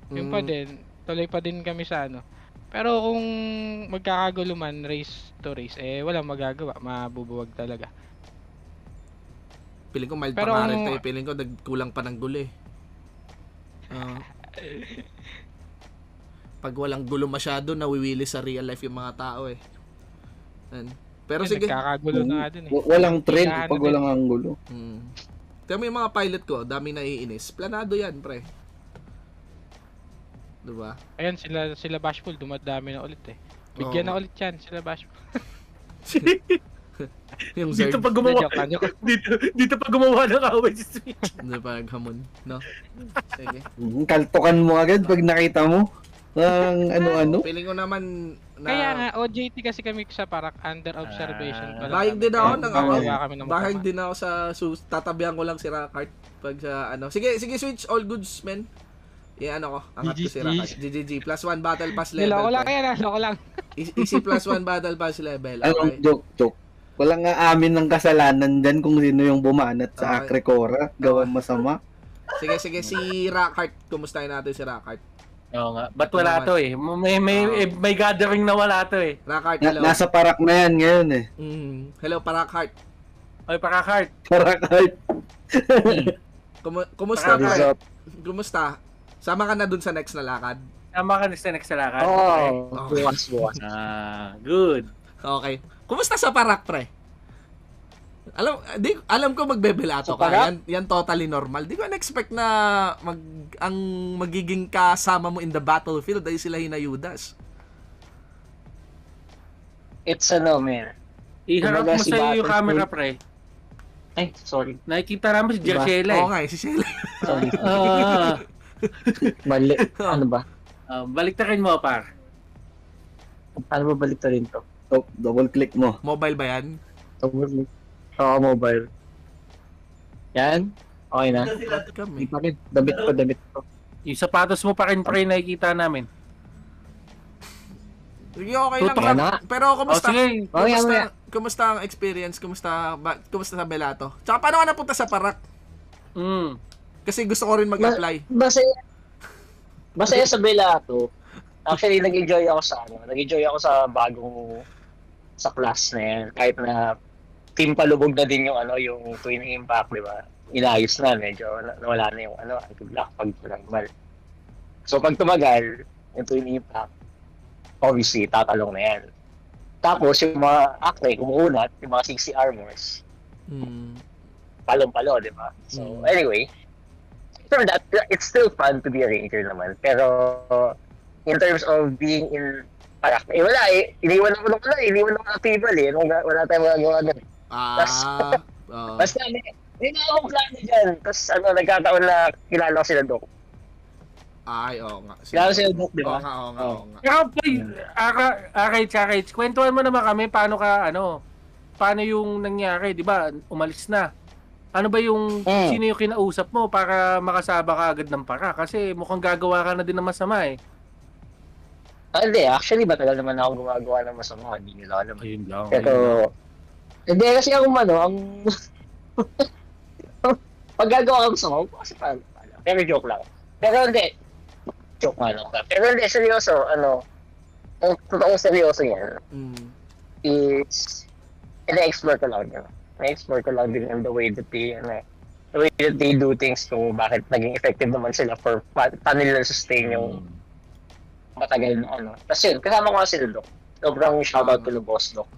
Yun pa din. Tuloy pa din kami sa ano. Pero kung magkakagulo man race to race, walang magagawa. Mabubuwag talaga. Piling ko mild Pero pa nga rin tayo. Piling ko nagkulang pa ng gulo eh. Pag walang gulo masyado, nawiwili sa real life yung mga tao eh. Pero sige. Nagkakagulo na nga dun eh. Walang trend Kailangan pag na walang anggulo. Kaya yung mga pilot ko, dami naiinis. Planado yan, pre. Diba? Ayun, sila Bashful, dumadami na ulit eh. Bigyan na ulit yan, sila Bashful. Yung Dito Zerg. pa gumawa. Dito pa gumawa ng away si Switch. Hindi pa naghamon, no? Sige. Kaltukan mo agad pag nakita mo. Ang ano-ano. Feeling ko naman na... Kaya nga, OJT kasi kami sa parang under observation pala. Bahing din ako ng ako. Kami ng Bahing masama. din ako sa tatabihan ko lang si Rakart pag sa ano. Sige, Switch, all goods, men. Ano ko, angat ko si Rakart. GGG, +1 battle pass level. Niloko lang pre. yan, niloko lang. Easy +1 battle pass level. Anong Okay. joke. Walang nga amin ng kasalanan dyan kung sino yung bumanat sa Okay. Acrecora. Gawang masama. Sige, si Rakart. Kumustahin natin si Rakart. Oo nga. Ba't wala to eh? May gathering na wala to eh. Rakart, hello. Nasa parak na yan ngayon eh. Hello, Parakart. Oy, Parakart. Parakart. Kumusta, Parakart. Kart? Kumusta? Sama ka na dun sa next na lakad? Tama ka next na lakad. Bukas. Good. Okay. Kumusta sa Parak, pre? Alam ko magbebelato ka. Yan totally normal. Di ko na-expect na ang magiging kasama mo in the battlefield ay sila Hinayudas. It's man. Iharap mo Kumbaga si sa'yo yung Battlefield. camera, pre. Ay, sorry. Nakikita namin si Diba? Jershela eh. Oo nga, si Shella. Sorry. Mali. Ano ba? Baliktarin mo, par. Ano ba balik rin to? Double click mo. Mobile ba yan? Oo, mobile. Yan. Okay na. Kami. Di pa rin. Damit ko. Yung sapatos mo pa rin, pre, nakikita namin. Sige, okay lang. Tutok na. Pero kumusta? sige. Kumusta ang experience? Kumusta sa Belato? Tsaka paano ka napunta sa Parak? Kasi gusto ko rin mag-apply. Masaya sa Belato. Actually, nag-enjoy ako sa sa class na yan. Kahit na team palubog na din yung Twin Impact, di ba? Inayos na, medyo nawala na yung good luck pag normal. So pag tumagal, yung Twin Impact, obviously, tatalong na yan. Tapos yung mga acte, kumukunat, yung mga 60 armors, palong-palo, di ba? So anyway, it's still fun to be a ranger naman. Pero in terms of being in Parak, wala eh. Iniwan ako actival eh. Wala tayong magagawa doon. Basta may mga akong plano dyan. Tapos nagkataon na kilala ko sila Doc. Ay, oo nga. Kilala ko sila Doc, di ba? Oo nga. Ikaw, Arich, kwentuhan mo naman kami paano yung nangyari, di ba? Umalis na. Ano ba yung, sino yung kinausap mo para makasaba ka agad ng para? Kasi mukhang gagawa ka na din ng masama eh. Hindi, actually, matagal naman ako gumagawa ng masama. Hindi nila alam. Ayun lang. Pero, hindi kasi ako pag gagawa ko masama, kasi paano. Pero joke lang. Pero hindi, joke nga lang. Pero hindi, seryoso, ang totoong seryoso yan is, ina-explore ko lang yun. Na-explore ko lang din in the way that they do things kung bakit naging effective naman sila for paano nila sustain yung matagal na Kasi yun, kasama ko nga sila Doc. Sobrang shoutout ko ng boss Doc.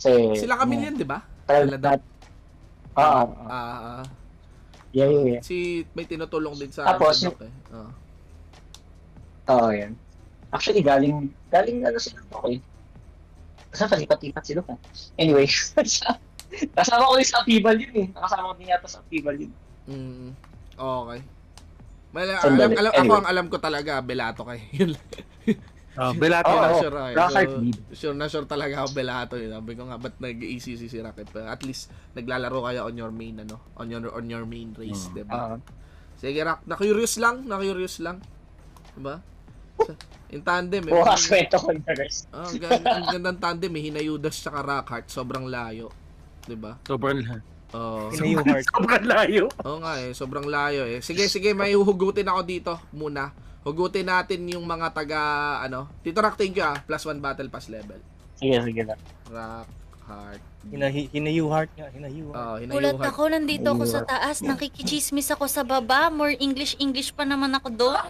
Sila Camille yan, di ba? Yeah. May tinutulong din sa Tapos, Doc eh. yan. Actually, galing sila Doc eh. Kasi palipat-lipat sila ka. Anyway, kasama ko din sa Apibal yun eh. Nakasama ko din yata sa Apibal yun. Okay. Well, Anyway. alam ko talaga, Belato kayo. Yun. Belato. Sure talaga ako Belato. Sabi ko nga, ba't nag-ECC si Rocket? At least, naglalaro kayo on your main, on your main race, diba? Sige, Rock, na-curious lang. Diba? In tandem, eh. Bukas kwento ko yung rest. Ang gandang tandem, eh. Hinayudas tsaka Rockheart, sobrang layo. Diba? Sobrang layo. Oo nga eh, sobrang layo eh. Sige, may huhugutin ako dito muna. Hugutin natin yung mga taga, Tito Rock, thank you +1 battle pass level. Sige lang. Rock, Heart. Hinayu heart nga, hinayu heart. Oh, hinayu Gulat heart. ako, nandito ako sa taas, nakikichismis ako sa baba, more English pa naman ako doon.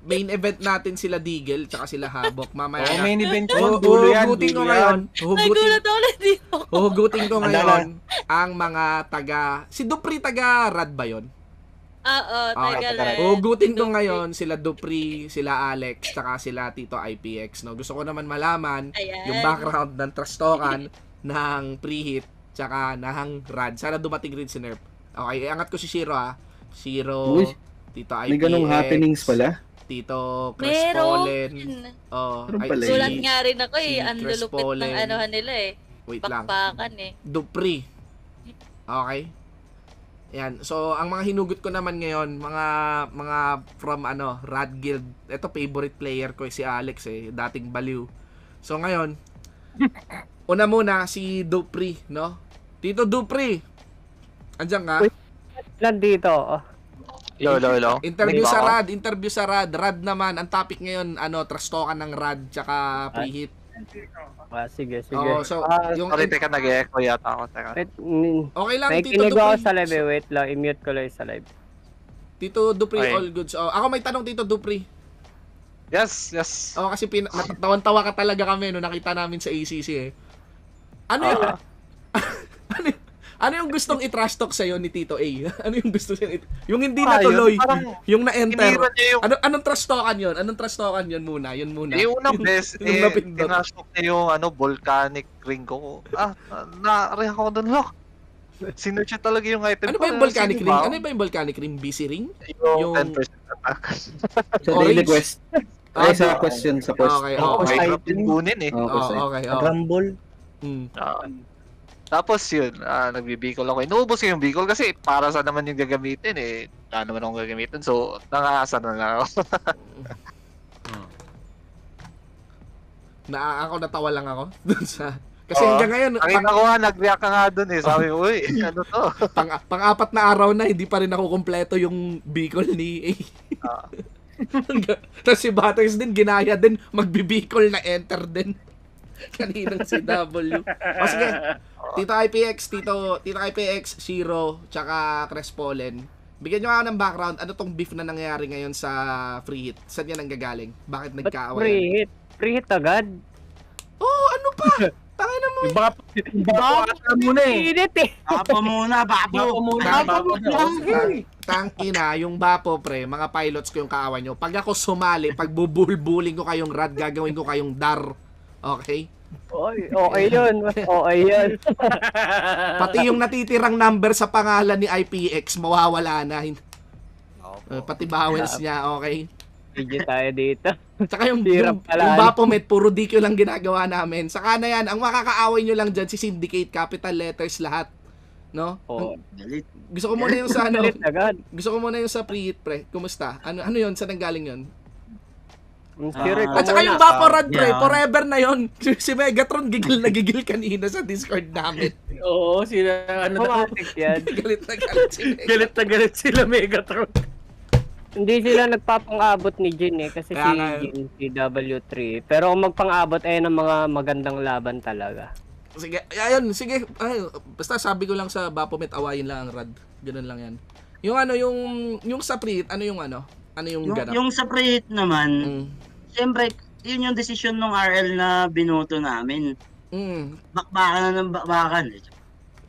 Main event natin sila Deagle tsaka sila Habok. Mamaya. Oh, main event ko, dulo yan. Huhugutin ko ngayon. Nagulat ako nandito. Huhugutin ko ngayon ang mga taga... Si Dupri taga Rad ba yun? Oo, tagalan. Huhugutin ko ngayon sila Dupri, sila Alex, tsaka sila Tito IPX. No? Gusto ko naman malaman yung background ng trastokan ng preheat tsaka ng Rad. Sana dumating rin si Nerf. Okay, iangat ko si Shiro ha. Shiro, Uy, Tito IPX. may ganong happenings pala. Tito Crespolen. Oh, Sulat nga rin ako eh. si Ang lulupit Crespolen. ng anuhan nila eh. Wait lang. Pakpakan eh. Dupri. Okay. Yan. So, ang mga hinugot ko naman ngayon, mga from Rad Guild. Ito favorite player ko si Alex eh, dating baliw. So ngayon, una muna si Dupri, no? Tito Dupri. Andiyan ka? Nandito. Hello. Interview sa Rad. Rad naman, ang topic ngayon, trastokan ng Rad tsaka preheat. Sige. Oh, so, yung Sorry, teka, nag-echo yata ako. Teka. Wait, okay lang, may Tito kinig ako Dupri. sa live. Wait lang, i-mute ko lang sa live. Tito Dupri, Okay. all goods. Oh, ako may tanong, Tito Dupri. Yes. Oh, kasi natawan-tawa ka talaga kami no nakita namin sa ACC eh. Ano yung ano yung gustong i-trash talk sa'yo ni Tito A? Ano yung gusto niya? Yung hindi natuloy, yung na-enter. Anong trash talkan yun? Anong trash talkan yun muna? Yun muna. Yung unang best, Yung napindot. tinasok niya yung volcanic ring ko. Na-react ako doon, look. Sinerch talaga yung item Ano ko. ba yung volcanic ring? Ano ba yung volcanic ring? BC ring? Yung 10% attack. Sa daily Orange? quest. Ay, sa question, sa quest. Okay. May drop din kunin eh. Okay. Rumble. Tapos yun, nagbibicol ako. Inuubos ko yung bicol kasi para sa naman yung gagamitin eh. Wala naman akong gagamitin. So, nangaasa na lang ako. Ako natawa lang ako dun sa... Kasi hanggang ngayon... Nakita ko nga, nag-react ka nga dun eh. Sabi ko, uy, ano to? Pang-apat na araw na, hindi pa rin ako kumpleto yung bicol ni A. Tapos si Butters din, ginaya din, magbibicol na enter din. Kaninang si W. O sige, Tito IPX, Shiro, tsaka Crespolen. Bigyan nyo ako ng background, ano tong beef na nangyayari ngayon sa free hit? Saan yan nanggagaling? Bakit nagkaaway? Free hit agad? Oh, ano pa? Tangin na mo. Bapo muna eh. Init eh. Bapo muna. Tangina, yung Bapo pre, mga pilots ko yung kaaway nyo. Pag ako sumali, pag bubulbuling ko kayong Rad, gagawin ko kayong Dar. Okay? Okay yun. Okay yun. Pati yung natitirang number sa pangalan ni IPX, mawawala na. Pati bowels niya, okay? Sige tayo dito. Tsaka yung Bapomet, puro DQ lang ginagawa namin. Saka na yan, ang makakaaway nyo lang dyan, si Syndicate, capital letters lahat. No? Gusto ko muna yung sa gusto ko muna yung sa pre-hit pre. Kumusta? Ano yun? Saan nanggaling yun? At saka yung Vapo Rad pre, forever na yon. Si Megatron gigil na gigil kanina sa Discord namin. Oo, sila yan. Galit na galit si Megatron. Galit na galit sila Megatron. Hindi sila nagpapang-abot ni Jin eh, kasi si Jin, si W3. Pero kung magpang-abot ay ng mga magandang laban talaga. Sige, ayun, sige. Basta sabi ko lang sa Bapomet, awayin lang ang Rad. Ganun lang yan. Yung sa pre-hit, ano yung ganap? Yung sa pre-hit naman, siyempre, yun yung desisyon ng RL na binoto namin. Bakbakan na ng bakbakan.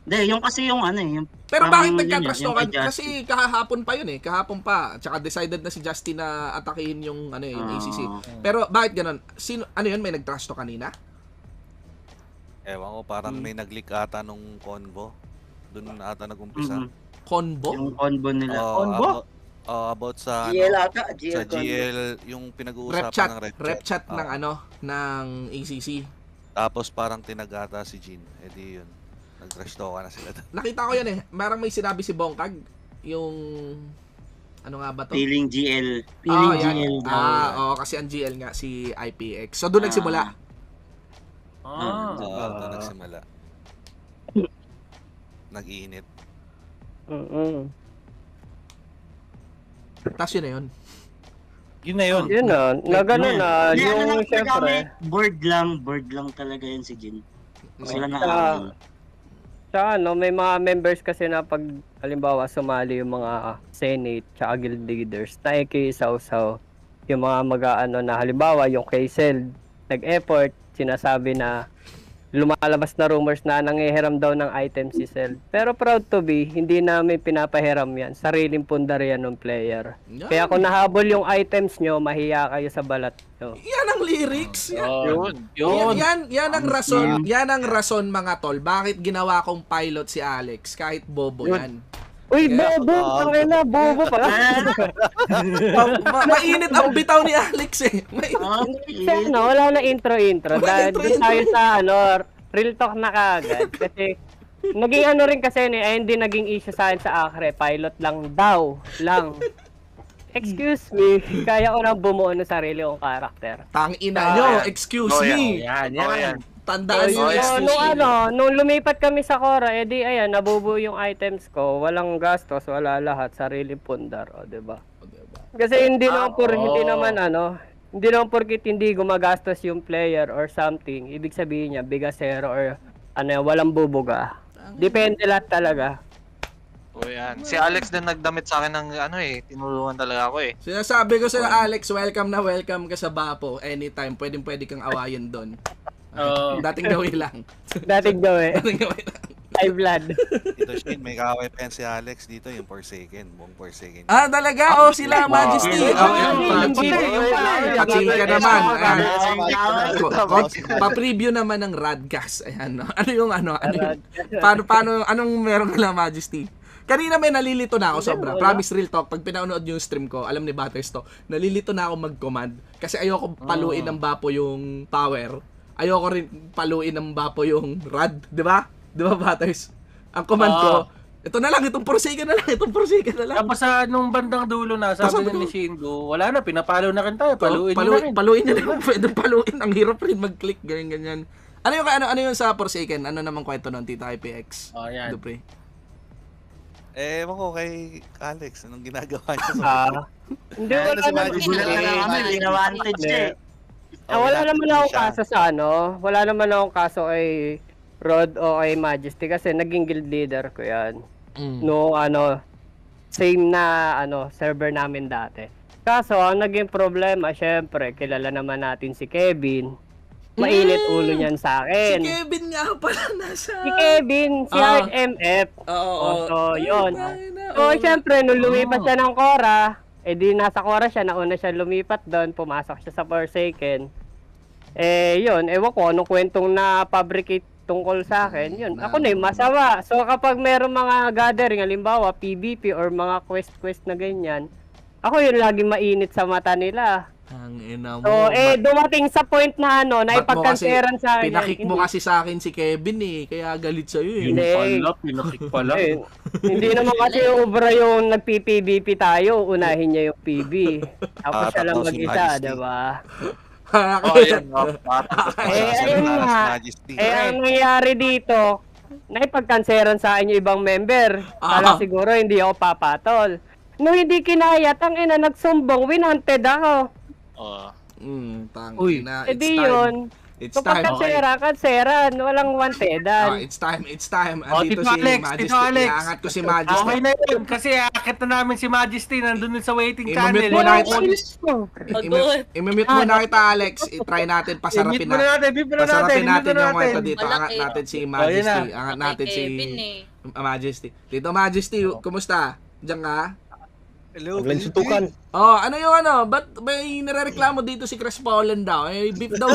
Hindi, yung kasi yung yung... Pero bakit nagka-trastokan? Kasi kahapon pa yun eh. Kahapon pa. Tsaka decided na si Justin na atakihin yung yung ACC. Pero bakit ganun? Ano yun? May nag-trasto kanina? Ewan ko, parang may nag-leak ata nung convo. Doon na ata nag-umpisa. Convo? Yung convo nila. Convo? About sa GL ata, sa GL, yung pinag-uusapan ng rep chat ng ACC. Tapos parang tinagata si Jin. Edi yun. Nag-trash talk na sila. Nakita ko yan eh. Marang may sinabi si Bongkag. Yung... Ano nga ba to? Feeling GL. GL. Kasi ang GL nga si IPX. So doon nagsimula. Doon nagsimula. Nag-iinit. Tapos yun na yun. Yun na yun. Yun na. Nagano na. Yung syempre. Board lang talaga yun si Jin. Sila na Sa ano, may mga members kasi na pag halimbawa sumali yung mga Senate tsaka guild leaders na ikisaw-saw yung mga mag-aano na halimbawa yung K-Cell nag-effort, sinasabi na lumalabas na rumors na nangihiram daw ng item si Cell. Pero proud to be, hindi namin pinapahiram yan. Sariling pundar yan ng player. Yan. Kaya kung nahabol yung items nyo, mahiya kayo sa balat nyo. Yan ang lyrics. Yun. Yan ang rason. Yan ang rason mga tol. Bakit ginawa kong pilot si Alex kahit bobo yan. Uy, bobo! Tangina, bobo pala. Mainit ang bitaw ni Alex eh. No, wala na intro-intro. Dahil doon tayo sa real talk na kagad. Kasi naging ano rin kasi hindi naging issue sa akin sa Acre. Pilot lang daw. Excuse me, kaya ko nang bumuo ng sarili kong karakter. Tangina nyo, excuse me. Yan. Tandaan nyo, excuse me. Nung lumipat kami sa Cora, ayan, nabubuo yung items ko. Walang gastos, wala lahat. Sariling pundar, diba? Kasi hindi naman porkit hindi gumagastos yung player or something, ibig sabihin niya, bigasero or walang bubuga. Depende lahat talaga. O yan. Si Alex din nagdamit sa akin ng tinulungan talaga ako eh. Sinasabi ko sa Alex, welcome ka sa Bapo. Anytime, pwede kang awayin doon. Dating gawin lang. Dating gawin. High blood. Ito Shin, may kaaway pa yan si Alex dito, yung Forsaken. Buong Forsaken. Talaga? Sila Majesty. Paching ka naman. Pa-preview naman ng Radcast. Ayan, no? Ano yung anong meron nila Majesty? Kanina may nalilito na ako sobra. Promise real talk, pag pinanood yung stream ko, alam ni Butters to, nalilito na ako mag-command. Kasi ayoko paluin ng Bapo yung power. Ayoko rin paluin ng Bapo yung rad. Di ba? Di ba, Butters? Ang command ko, ito na lang, itong Forsaken na lang. Tapos nung bandang dulo na, sabi ni Shingo, wala na, pinapalo na rin tayo. Paluin na rin. Pwede paluin. Ang hirap rin mag-click, ganyan. Ano yung sa Forsaken? Ano namang kwento nun, Tita IPX? Yan. Dupre. Ewan ko kay Alex, anong ginagawa niya? Hindi, wala naman akong kaso sa wala naman akong kaso kay Rod o kay Majesty kasi naging guild leader ko yan. No, same na server namin dati. Kaso, ang naging problema, syempre, kilala naman natin si Kevin. Mainit ulo niyan sa akin. Si Kevin nga pala nasa... Si Kevin, si Hard MF. So, yun. So, syempre, nung lumipat siya ng Cora, di nasa Cora siya, nauna siya lumipat doon, pumasok siya sa Forsaken. Yun, ewan ko, anong kwentong na-fabricate tungkol sa akin, yun. Ako na yung masama. So, kapag meron mga gathering, halimbawa, PvP or mga quest na ganyan, ako yun lagi mainit sa mata nila. Ang ina mo. So, dumating sa point na na ipagkanseran sa akin. Pinakik mo kasi sa akin si Kevin kaya galit sa'yo Pinakik pala. Hindi naman kasi obra yung nagpi-PvP tayo, unahin niya yung PV. Tapos siya lang mag-isa, diba? Ayun nga. Ang nangyari dito, naipagkanseran sa akin yung ibang member. Kala siguro hindi ako papatol. Nung hindi kinaya, tangina, nagsumbong, winanted ako. Tangina. Yun. It's time. Kanseran. Walang wantedan. It's time. Andito si Majesty. Iangat ko si Majesty. Okay na yun. Kasi akit na namin si Majesty. Nandun sa waiting channel. I-mute muna kita, Alex. I-try natin. Pasarapin natin yung kwento dito. Angat natin si Majesty. Angat natin si Majesty. Dito, Majesty. Kumusta? Diyan ka? Hello. Sutukan. Ano yung ba't may nirereklamo dito si Chris Paulan daw? Beef daw.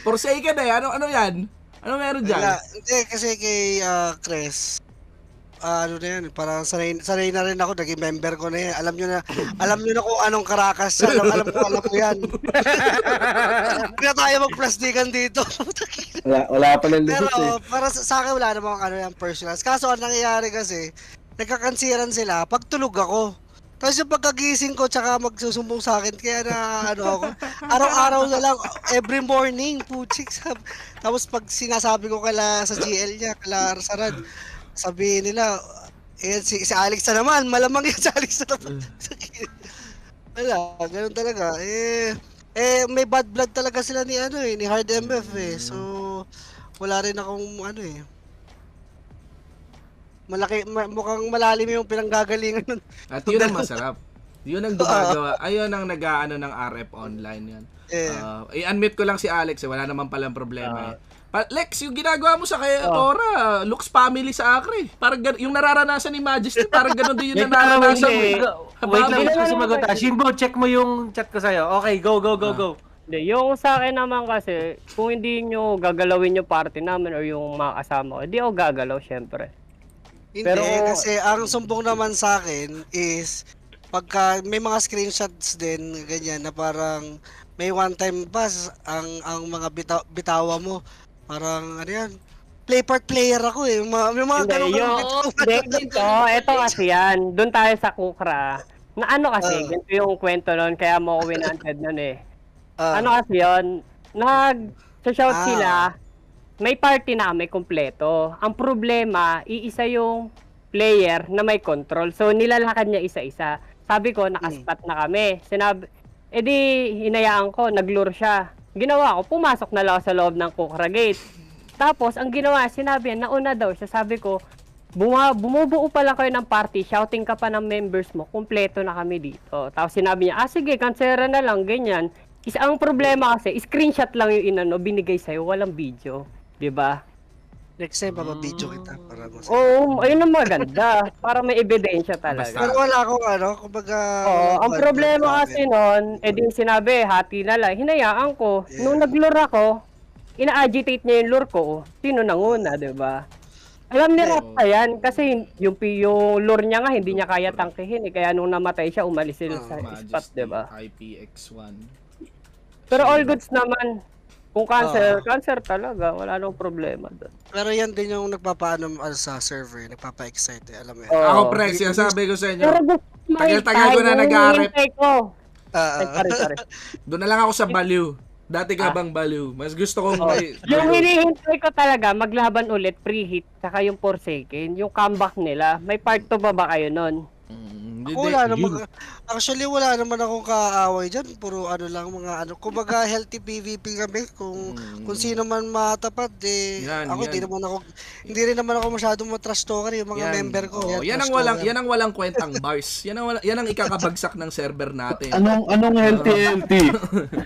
Forsaken ano yan? Ano meron dyan? Hindi, kasi kay Chris, ano na yan, parang sanay na rin ako, naging member ko na yan. Alam nyo na kung anong Caracas yan. Alam ko yan. Hindi na tayo mag-plastikan dito. wala pa ng lusot Pero para sa akin, wala namang personal. Kaso ang nangyayari kasi, nagkakansiran sila, pag tulog ako. Tapos yung pagkagising ko, tsaka magsusumbong sa akin, kaya na ako, araw-araw na lang, every morning, puchiks. Tapos pag sinasabi ko sa GL niya, kala Sarad, sabihin nila, si Alex na naman, malamang yan si Alex na naman. Wala, ganun talaga. may bad blood talaga sila ni ni Hard MF So wala rin akong mukhang malalim yung pinanggagalingan nun. At yun ang masarap. Yun ang gumagawa. Ayun ang nag-aano ng RF online yan. I-unmute ko lang si Alex wala naman palang problema Lex, yung ginagawa mo sa kay Cora, Lux family sa Acre. Parang yung nararanasan ni Majesty, parang gano'n din yung nararanasan mo. Wait lang, gusto ko sumagot. Shimbo, check mo yung chat ko sa'yo. Okay, go. Hindi, yung sa akin naman kasi, kung hindi nyo gagalawin yung party namin or yung mga kasama ko, hindi ako gagalaw, syempre. Hindi, kasi ang sumbong naman sa akin is, pagka may mga screenshots din, ganyan, na parang may one-time pass ang mga bitawa mo. Parang, play part player ako may mga ganun. Ito kasi yan. Doon tayo sa Kukra. Na kasi, ganito yung kwento nun, kaya mo ko winanted nun kasi yun, nag-shout sila, may party na may kompleto. Ang problema, iisa yung player na may control. So, nilalakad niya isa-isa. Sabi ko, nakaspat na kami. Di, hinayaan ko, nag-lure siya. Ginawa ko, pumasok na lang sa loob ng Kukra Gate. Tapos, ang ginawa, sinabi, nauna daw siya. Sabi ko, bumubuo pa lang kayo ng party, shouting ka pa ng members mo, kumpleto na kami dito. Tapos sinabi niya, sige, cancera na lang, ganyan. Ang problema kasi, screenshot lang yung binigay sa'yo, walang video. Diba? Next time, video kita. Ayun ang maganda. Para may ebidensya talaga. Pero wala akong kumbaga... ang problema kasi nun, din sinabi, hati na lang. Hinayaan ko. Nung nag-lure ako, ina-agitate niya yung lure ko. Sino nanguna, diba? Alam ni Rata yan. Kasi yung lure niya nga, hindi niya kaya tangkihin. Kaya nung namatay siya, umalis sila sa spot, diba? IPX1. Pero all goods naman. Kung cancer talaga, wala nang problema doon. Pero yan din yung nagpapaano sa server, nagpapa-excite alam mo yan. Ako pre, sabi ko sa inyo. Tagal-tagal ko na nag-aarep. Doon na lang ako sa Baliw. Dati ka bang Baliw? Mas gusto kong yung hinihintay ko talaga, maglaban ulit, preheat, saka yung Forsaken, yung comeback nila. May part 2 ba kayo nun? Wala naman. Actually, wala naman akong kaaway dyan. Puro lang mga kumbaga healthy PvP kami. Kung sino man matapat, ako hindi rin naman ako masyadong matrash talker yung mga member ko. Yan ang walang kwentang bars. Yan ang ikakabagsak ng server natin. Anong healthy?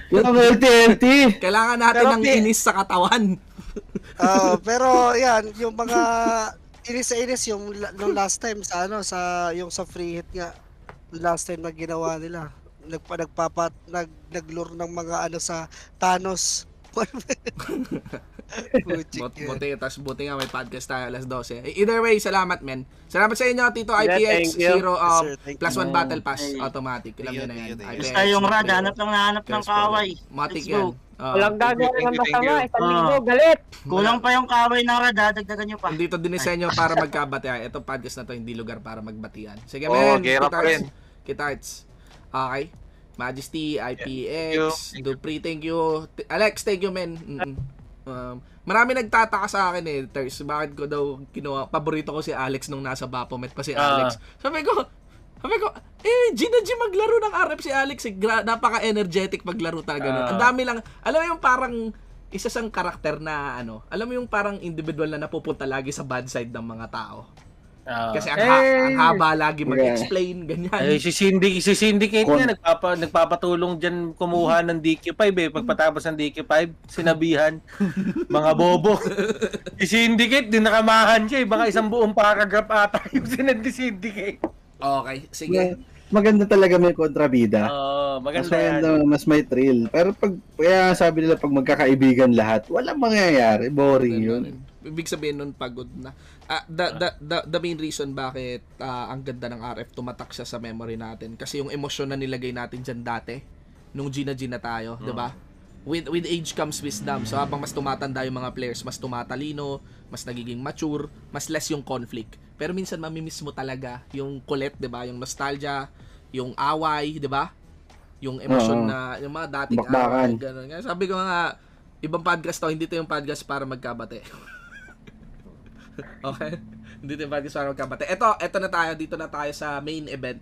Anong healthy? Kailangan natin ng inis sa katawan. Pero yan, yung mga inis yung last time sa yung sa free hit nga last time na ginawa nila naglure ng mga sa Thanos. Buti nga may podcast tayo alas 12. Either way, salamat men. Salamat sa inyo Tito IPX 0 +1 battle pass automatic. Alam niyo na yan. Basta yung Rad, hanap ng kaaway. Matik yan. Walang gagawin ng masama, 1,000 galit. Kulang pa yung kaaway ng Rad, dagdagan nyo pa. Dito dinisenyo para magkabatian. Itong podcast na to hindi lugar para magbatian. Sige men, Kitarts. Okay. Majesty, IPX, Dupri, thank you. Alex, thank you men. Marami nagtataka sa akin Ters, bakit ko daw paborito ko si Alex nung nasa Baphomet pa si Alex. Sabi ko, Gina G maglaro ng RF si Alex. Napaka-energetic maglaro talaga. Ang dami lang, alam mo yung parang isa sang karakter na alam mo yung parang individual na napupunta lagi sa bad side ng mga tao. Kasi ang haba lagi mag-explain, ganyan. Si Syndicate nga, nagpapatulong dyan kumuha ng DQ5 Pagpatapos ng DQ5, sinabihan, mga bobo. Si Syndicate, din nakamahan siya Baka isang buong paragraph ata yung sinad ni Syndicate. Okay, sige. Maganda talaga may kontrabida. Maganda mas may thrill. Pero kaya sabi nila pag magkakaibigan lahat, walang mangyayari. Boring yun. Ibig sabihin nun pagod na. The main reason bakit ang ganda ng RF tumatak siya sa memory natin kasi yung emosyon na nilagay natin dyan dati nung Gina tayo, 'di ba? With age comes wisdom. So habang mas tumatanda yung mga players, mas tumatalino, mas nagiging mature, mas less yung conflict. Pero minsan mamimiss mo talaga yung kulit, 'di ba? Yung nostalgia, yung away, 'di ba? Yung emosyon na yung mga dating away, ganun. Sabi ko nga, ibang podcast to, hindi to yung podcast para magkabate. Okay? Hindi tayo bagay sa magkabate. Ito na tayo. Dito na tayo sa main event.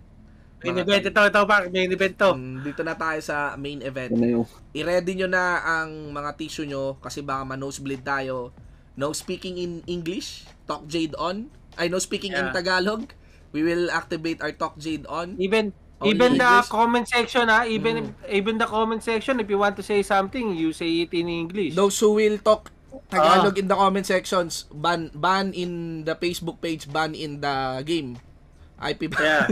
Main event ito pa, main event to. Dito na tayo sa main event. Ano yung... I-ready nyo na ang mga tissue nyo kasi baka ma-nosebleed tayo. No speaking in English, talk Jade on. No speaking in Tagalog. We will activate our talk Jade on. Even Only the English. comment section, even the comment section, if you want to say something, you say it in English. Those who will talk Tagalog in the comment sections, ban in the Facebook page, ban in the game. IP ban. Yeah.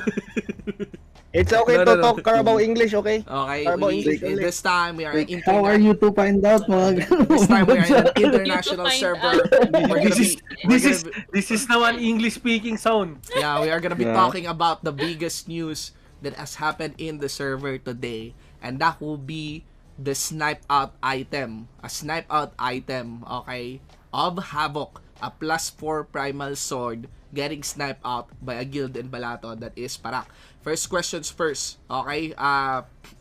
It's okay to talk Carabao English, okay? Okay, Carabao English only. this time we are How are you to find out, mga This time we are in an international server. This is now an English speaking zone. Yeah, we are gonna be talking about the biggest news that has happened in the server today, and that will be the snipe out item. A snipe out item, okay, of Havoc, a +4 primal sword getting sniped out by a guild in Balato, that is Parak. First questions first, okay?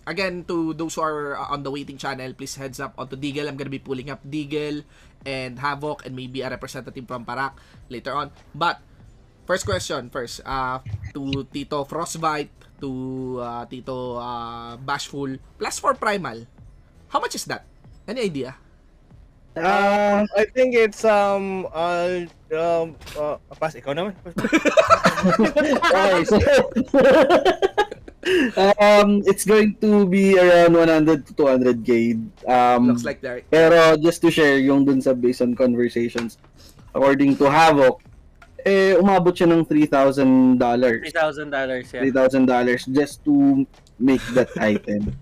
Again, to those who are on the waiting channel, please heads up onto Deagle. I'm gonna be pulling up Deagle and Havoc and maybe a representative from Parak later on. But first question first, to Tito Frostbite, to Tito Bashful, +4 primal. How much is that? Any idea? I think it's Pas, ikaw naman. Okay, so it's going to be around 100 to 200 gauge. Looks like that. Pero just to share yung dun sa based on conversations, according to Havoc, umabot siya ng $3,000. $3,000, yeah. $3,000 just to make that item.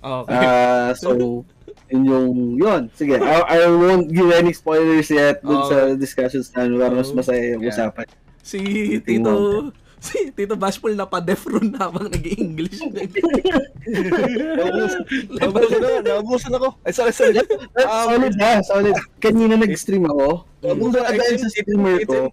Okay. So yun. Sige, I won't give any spoilers yet dun sa discussions namin para mas masaya yung usapan. Si Tito Bashful na pa-defron na habang nag-i-English. Naubusan ako. Ay, sorry. Solid. Kanina nag-stream ako. Dumadaan sa streamer ko.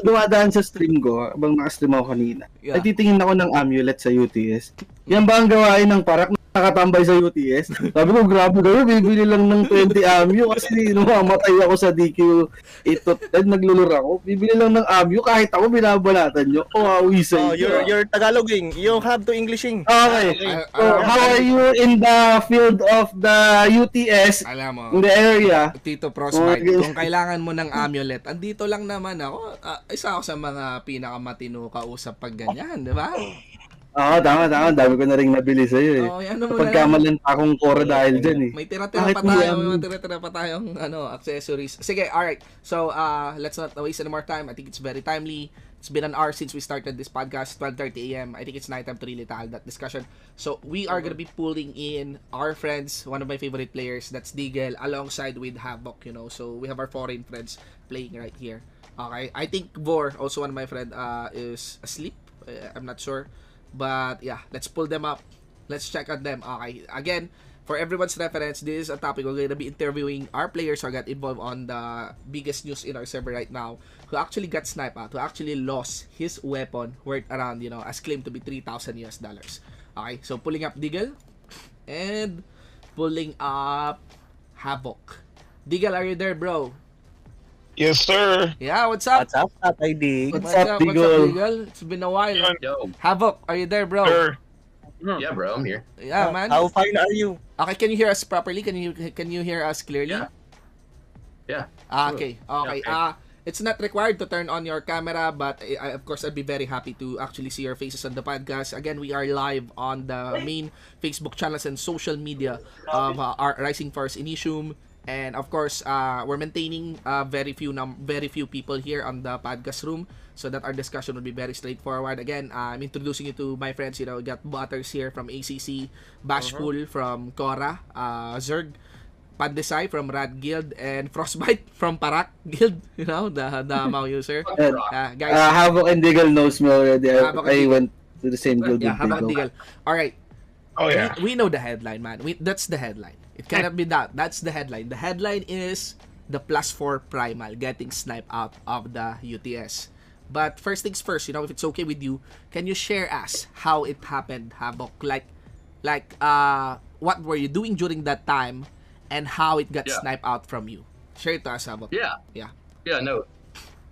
Dumadaan sa stream ko, habang naka-stream ako kanina. Nagtitingin ako ng amulet sa UTS. Yan ba ang gawain ng Parak? Nakatambay sa UTS. Sabi ko, grabe kayo, bibili lang ng 20 ammo kasi mamatay ako sa DQ 8-10, naglulur ako. Bibili lang ng ammo kahit ako binabalatan nyo. Kawawi sa You're Tagaloging. You have to Englishing. Okay. So, how are you in the field of the UTS in the area? Tito Frostbite, kung kailangan mo ng amulet, andito lang naman ako. Isa ako sa mga pinakamatino kausap pag ganyan, di ba? Oo, tama. Dami ko na rin nabili sa'yo eh. Pagkamalan pa akong core dahil dyan eh. May tira-tira pa tayong accessories. Sige, alright. So, let's not waste any more time. I think it's very timely. It's been an hour since we started this podcast, 12:30 a.m. I think it's night time to really tackle that discussion. So, we are gonna be pulling in our friends, one of my favorite players, that's Deagle, alongside with Havoc, you know. So, we have our foreign friends playing right here. Okay, I think Vor, also one of my friend, is asleep. I'm not sure. But yeah, let's pull them up. Let's check on them. Okay, again, for everyone's reference, this is a topic we're gonna be interviewing our players who got involved on the biggest news in our server right now, who actually got sniped out, who actually lost his weapon worth around, as claimed to be $3,000 US. Okay, so pulling up Deagle and pulling up Havoc. Deagle, are you there, bro? Yes, sir. Yeah, what's up? What's up, Tatay Dig? What's up, Deagle? It's been a while. Yo. Havoc, are you there, bro? Sir. Yeah, bro, I'm here. Yeah, man. How fine are you? Okay, can you hear us properly? Can you hear us clearly? Yeah. Okay. It's not required to turn on your camera, but of course I'd be very happy to actually see your faces on the podcast. Again, we are live on the main Facebook channels and social media of our Rising Force Initium. And of course, we're maintaining very few people here on the podcast room, so that our discussion will be very straightforward. Again, I'm introducing you to my friends. We got Butters here from ACC, Bashful from Cora, Zerg, Pandesai from Rad Guild, and Frostbite from Parak Guild. The Mao user. Guys, Havoc and Deagle knows me already. I went to the same guild with Havoc and Deagle. All right. Oh yeah. We know the headline, man. That's the headline. It cannot be that. That's the headline. The headline is the +4 primal getting sniped out of the UTS. But first things first, if it's okay with you, can you share us how it happened, Havoc? Like, what were you doing during that time, and how it got sniped out from you? Share it to us, Havoc. Yeah, no.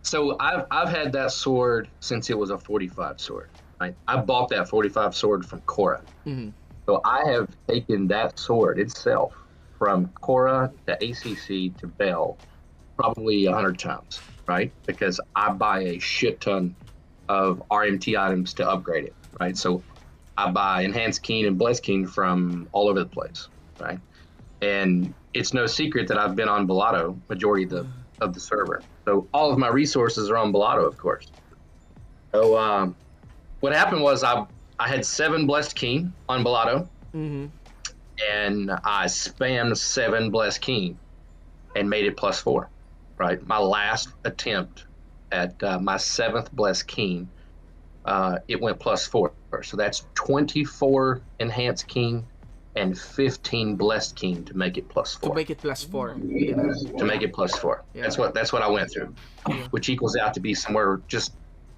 So I've had that sword since it was a 45 sword. right? I bought that 45 sword from Korra. So I have taken that sword itself from Korra to ACC to Bell probably 100 times, right? Because I buy a shit ton of RMT items to upgrade it, right? So I buy Enhanced Keen and Blessed Keen from all over the place, right? And it's no secret that I've been on Bellotto majority of the server. So all of my resources are on Bellotto, of course. So what happened was I had 7 Blessed Keen on Bellotto, and I spammed 7 Blessed Keen and made it +4, right? My last attempt at my 7th Blessed Keen, it went +4. So that's 24 Enhanced Keen and 15 Blessed Keen to make it +4. To make it +4. To make it +4. Yeah. That's what I went through, which equals out to be somewhere just,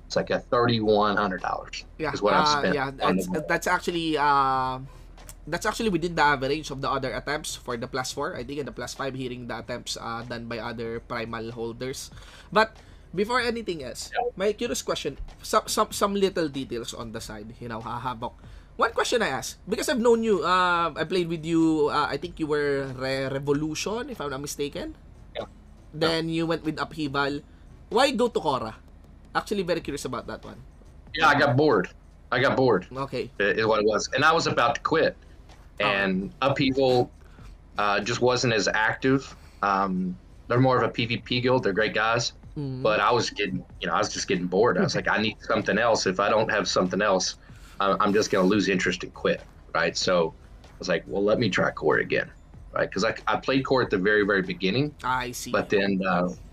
it's like a $3,100 is what I've spent. Yeah, that's actually within the average of the other attempts for the +4. I think in the +5 hearing the attempts done by other primal holders. But before anything else, my curious question, some little details on the side, Havoc. One question I asked, because I've known you, I played with you, I think you were Revolution, if I'm not mistaken. Yeah. Then you went with Upheaval. Why go to Korra? Actually, very curious about that one. Yeah, I got bored. Okay. Is what it was. And I was about to quit. And Upheaval just wasn't as active. They're more of a PvP guild. They're great guys. But I was just getting bored. I was like, I need something else. If I don't have something else, I'm just going to lose interest and quit, right? So I was like, well, let me try Core again, right? Because I played Core at the very, very beginning. I see. But then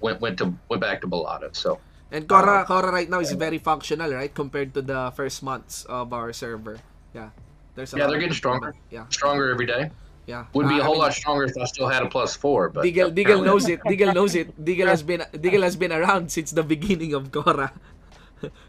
went back to Bellotto. So. And Korra right now is very functional, right? Compared to the first months of our server. Yeah. They're getting stronger. Yeah. Stronger every day. Yeah. Would be a whole lot stronger if I still had a +4. But Diggle knows it. Diggle knows it. Diggle has been around since the beginning of Korra.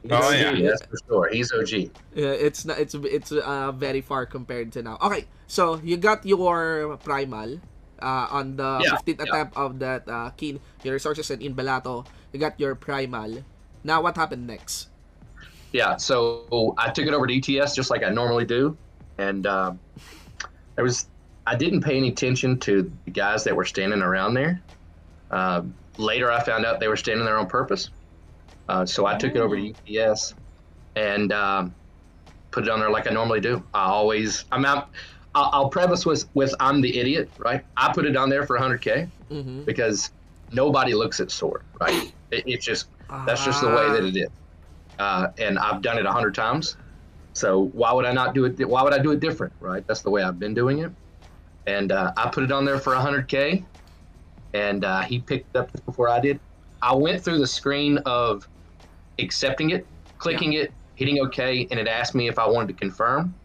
That's for sure. He's OG. Yeah, it's very far compared to now. Okay, so you got your primal on the 15th attempt of that Keen, your resources, and in Bellato, you got your primal. Now what happened next? Yeah, so I took it over to ETS just like I normally do, and I didn't pay any attention to the guys that were standing around there. Later, I found out they were standing there on purpose. So I took it over to ETS and put it on there like I normally do. I'll preface with I'm the idiot, right? I put it on there for 100K because nobody looks at sword, right? It's just that's just the way that it is. And I've done it 100 times. So why would I not do it? Why would I do it different, right? That's the way I've been doing it. And I put it on there for 100K, and he picked it up just before I did. I went through the screen of accepting it, clicking it, hitting OK, and it asked me if I wanted to confirm.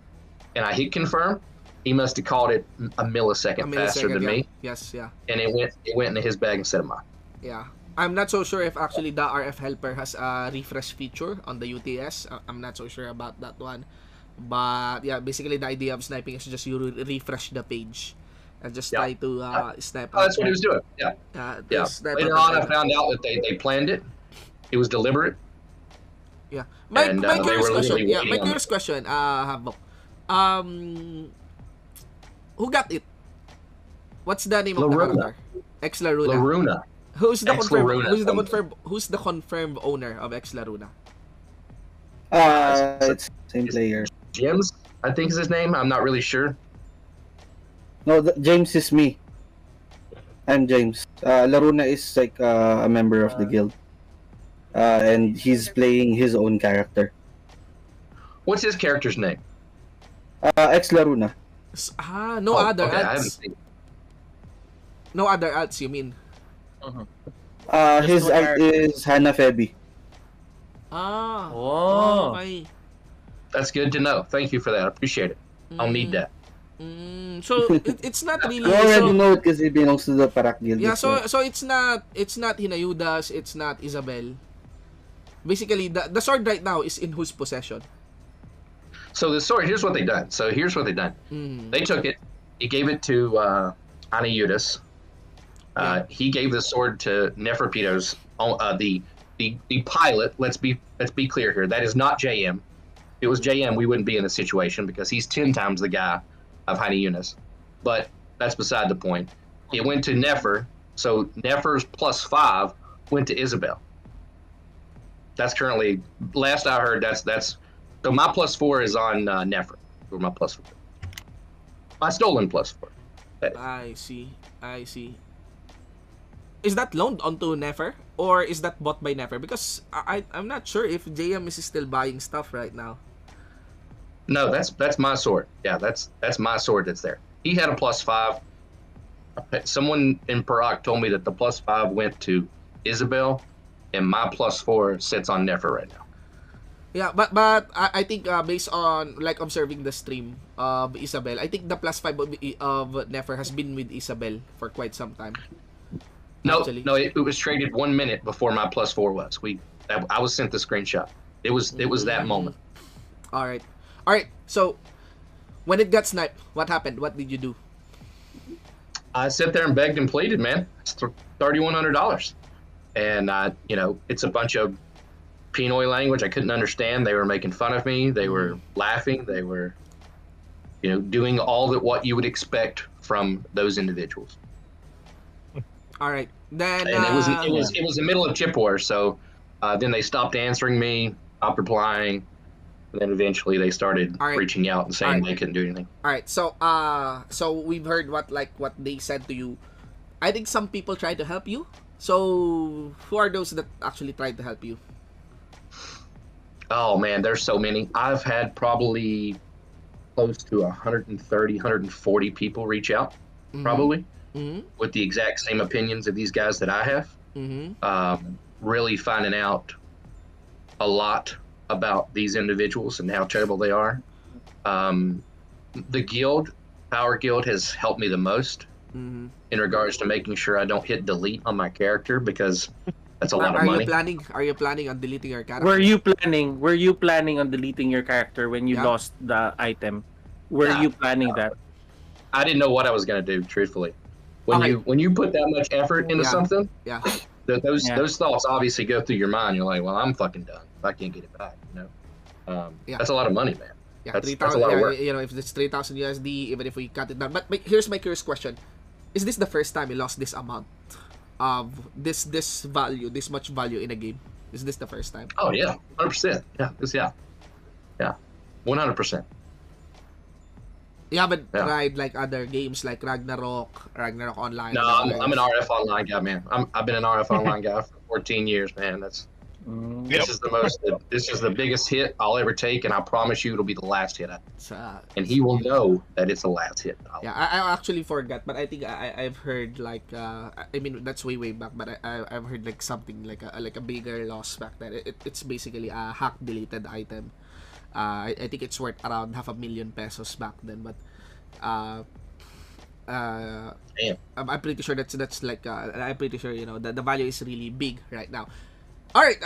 And I hit confirm. He must have called it a millisecond faster than me. Yes, yeah. And it went into his bag instead of mine. Yeah. I'm not so sure if actually the RF helper has a refresh feature on the UTS. I'm not so sure about that one. But yeah, basically the idea of sniping is just you refresh the page and just try to snipe. Oh, that's what he was doing. Yeah. Later on, I found out that they planned it. It was deliberate. Yeah. My curious question, Havoc. Who got it? What's the name of the character? Ex Laruna. Laruna. Who's the confirmed owner of Ex Laruna? It's same player. James, I think is his name. I'm not really sure. No, James is me. I'm James. Laruna is like a member of the guild. And he's playing his own character. What's his character's name? Ex Laruna. No other ads. No other ads, you mean? His art is Hannah Feby. Okay. That's good to know. Thank you for that. I appreciate it. I'll need that. So it's not really. You already know it because he belongs to the Parak Guild. Yeah, so it's not Hinayudas, it's not Isabel. Basically, the sword right now is in whose possession? So the sword, here's what they done. They took it. He gave it to Anayudas. He gave the sword to Neferpitos, the pilot. Let's be clear here. That is not JM. it was JM, we wouldn't be in this situation because he's 10 times the guy of Heine Eunice. But that's beside the point. It went to Nefer, so Nefer's +5 went to Isabel. That's currently, last I heard, that's so my +4 is on Nefer, or my +4. My stolen +4. I see. Is that loaned onto Nefer, or is that bought by Nefer? Because I'm not sure if JM is still buying stuff right now. No, that's my sword. Yeah, that's my sword that's there. He had a +5. Someone in Perak told me that the +5 went to Isabel, and my +4 sits on Nefer right now. Yeah, but I think based on like observing the stream of Isabel, I think the +5 of Nefer has been with Isabel for quite some time. No, it was traded 1 minute before my +4 was. I was sent the screenshot. It was that moment. All right. So when it got sniped, what happened? What did you do? I sat there and begged and pleaded, man. It's $3,100, and it's a bunch of Pinoy language I couldn't understand. They were making fun of me. They were laughing. They were, doing all that what you would expect from those individuals. All right, then. And it was the middle of chip war, so then they stopped answering me, stopped replying, and then eventually they started reaching out and saying they couldn't do anything. All right, so we've heard what they said to you. I think some people tried to help you. So who are those that actually tried to help you? Oh man, there's so many. I've had probably close to 130, 140 people reach out, probably, with the exact same opinions of these guys that I have. Really finding out a lot about these individuals and how terrible they are. The guild, Power Guild, has helped me the most in regards to making sure I don't hit delete on my character, because that's a lot of money. Are you planning on deleting your character? Were you planning on deleting your character when you lost the item? Were you planning that? I didn't know what I was going to do, truthfully. When you put that much effort into something, those thoughts obviously go through your mind. You're like, well, I'm fucking done. I can't get it back. That's a lot of money, man. Yeah, that's a lot of work. If it's 3,000 USD, even if we cut it down. But here's my curious question: is this the first time you lost this amount of this value, this much value in a game? Is this the first time? Oh yeah, 100%. Yeah, 100%. You haven't tried like other games like Ragnarok Online? No, I'm an RF Online guy, man. I've been an RF Online guy for 14 years, man. This is the biggest hit I'll ever take, and I promise you it'll be the last hit. And he will know that it's the last hit. Yeah, I actually forgot, but I think I've heard like I mean that's way back, but I've heard like something like a bigger loss back then. It's basically a hack deleted item. I think it's worth around 500,000 pesos back then, but I'm pretty sure that's like I'm pretty sure the value is really big right now. All right,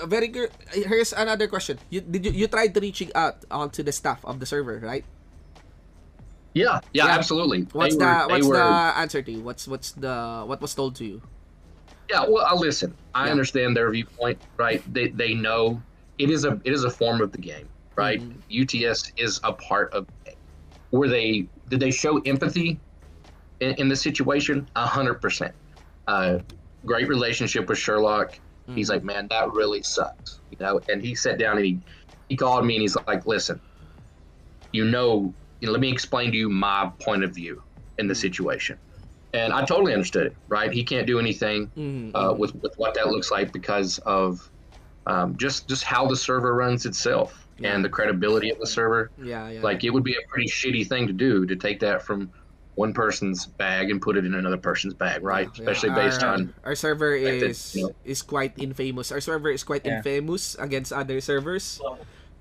very good. Here's another question. You tried to reaching out onto the staff of the server, right? Yeah, absolutely. What's the answer to you? What was told to you? Yeah, well, listen. I understand their viewpoint, right? They know it is a form of the game, right? UTS is a part of the game. Did they show empathy in the situation? 100%. Great relationship with Sherlock. He's like, man, that really sucks, And he sat down and he called me and he's like, listen, let me explain to you my point of view in the situation. And I totally understood it, right? He can't do anything with what that looks like because of just how the server runs itself and the credibility of the server. Like it would be a pretty shitty thing to do, to take that from one person's bag and put it in another person's bag, right? Especially based on our server is quite infamous. Our server is quite infamous against other servers.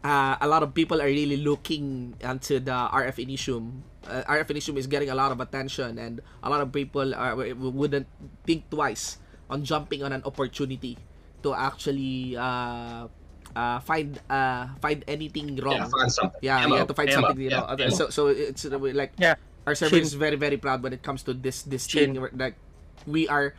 A lot of people are really looking into the RF Initium. RF Initium is getting a lot of attention, and a lot of people wouldn't think twice on jumping on an opportunity to actually find anything wrong. Find something. To find something. So it's like our server is very, very proud when it comes to this thing. Like we are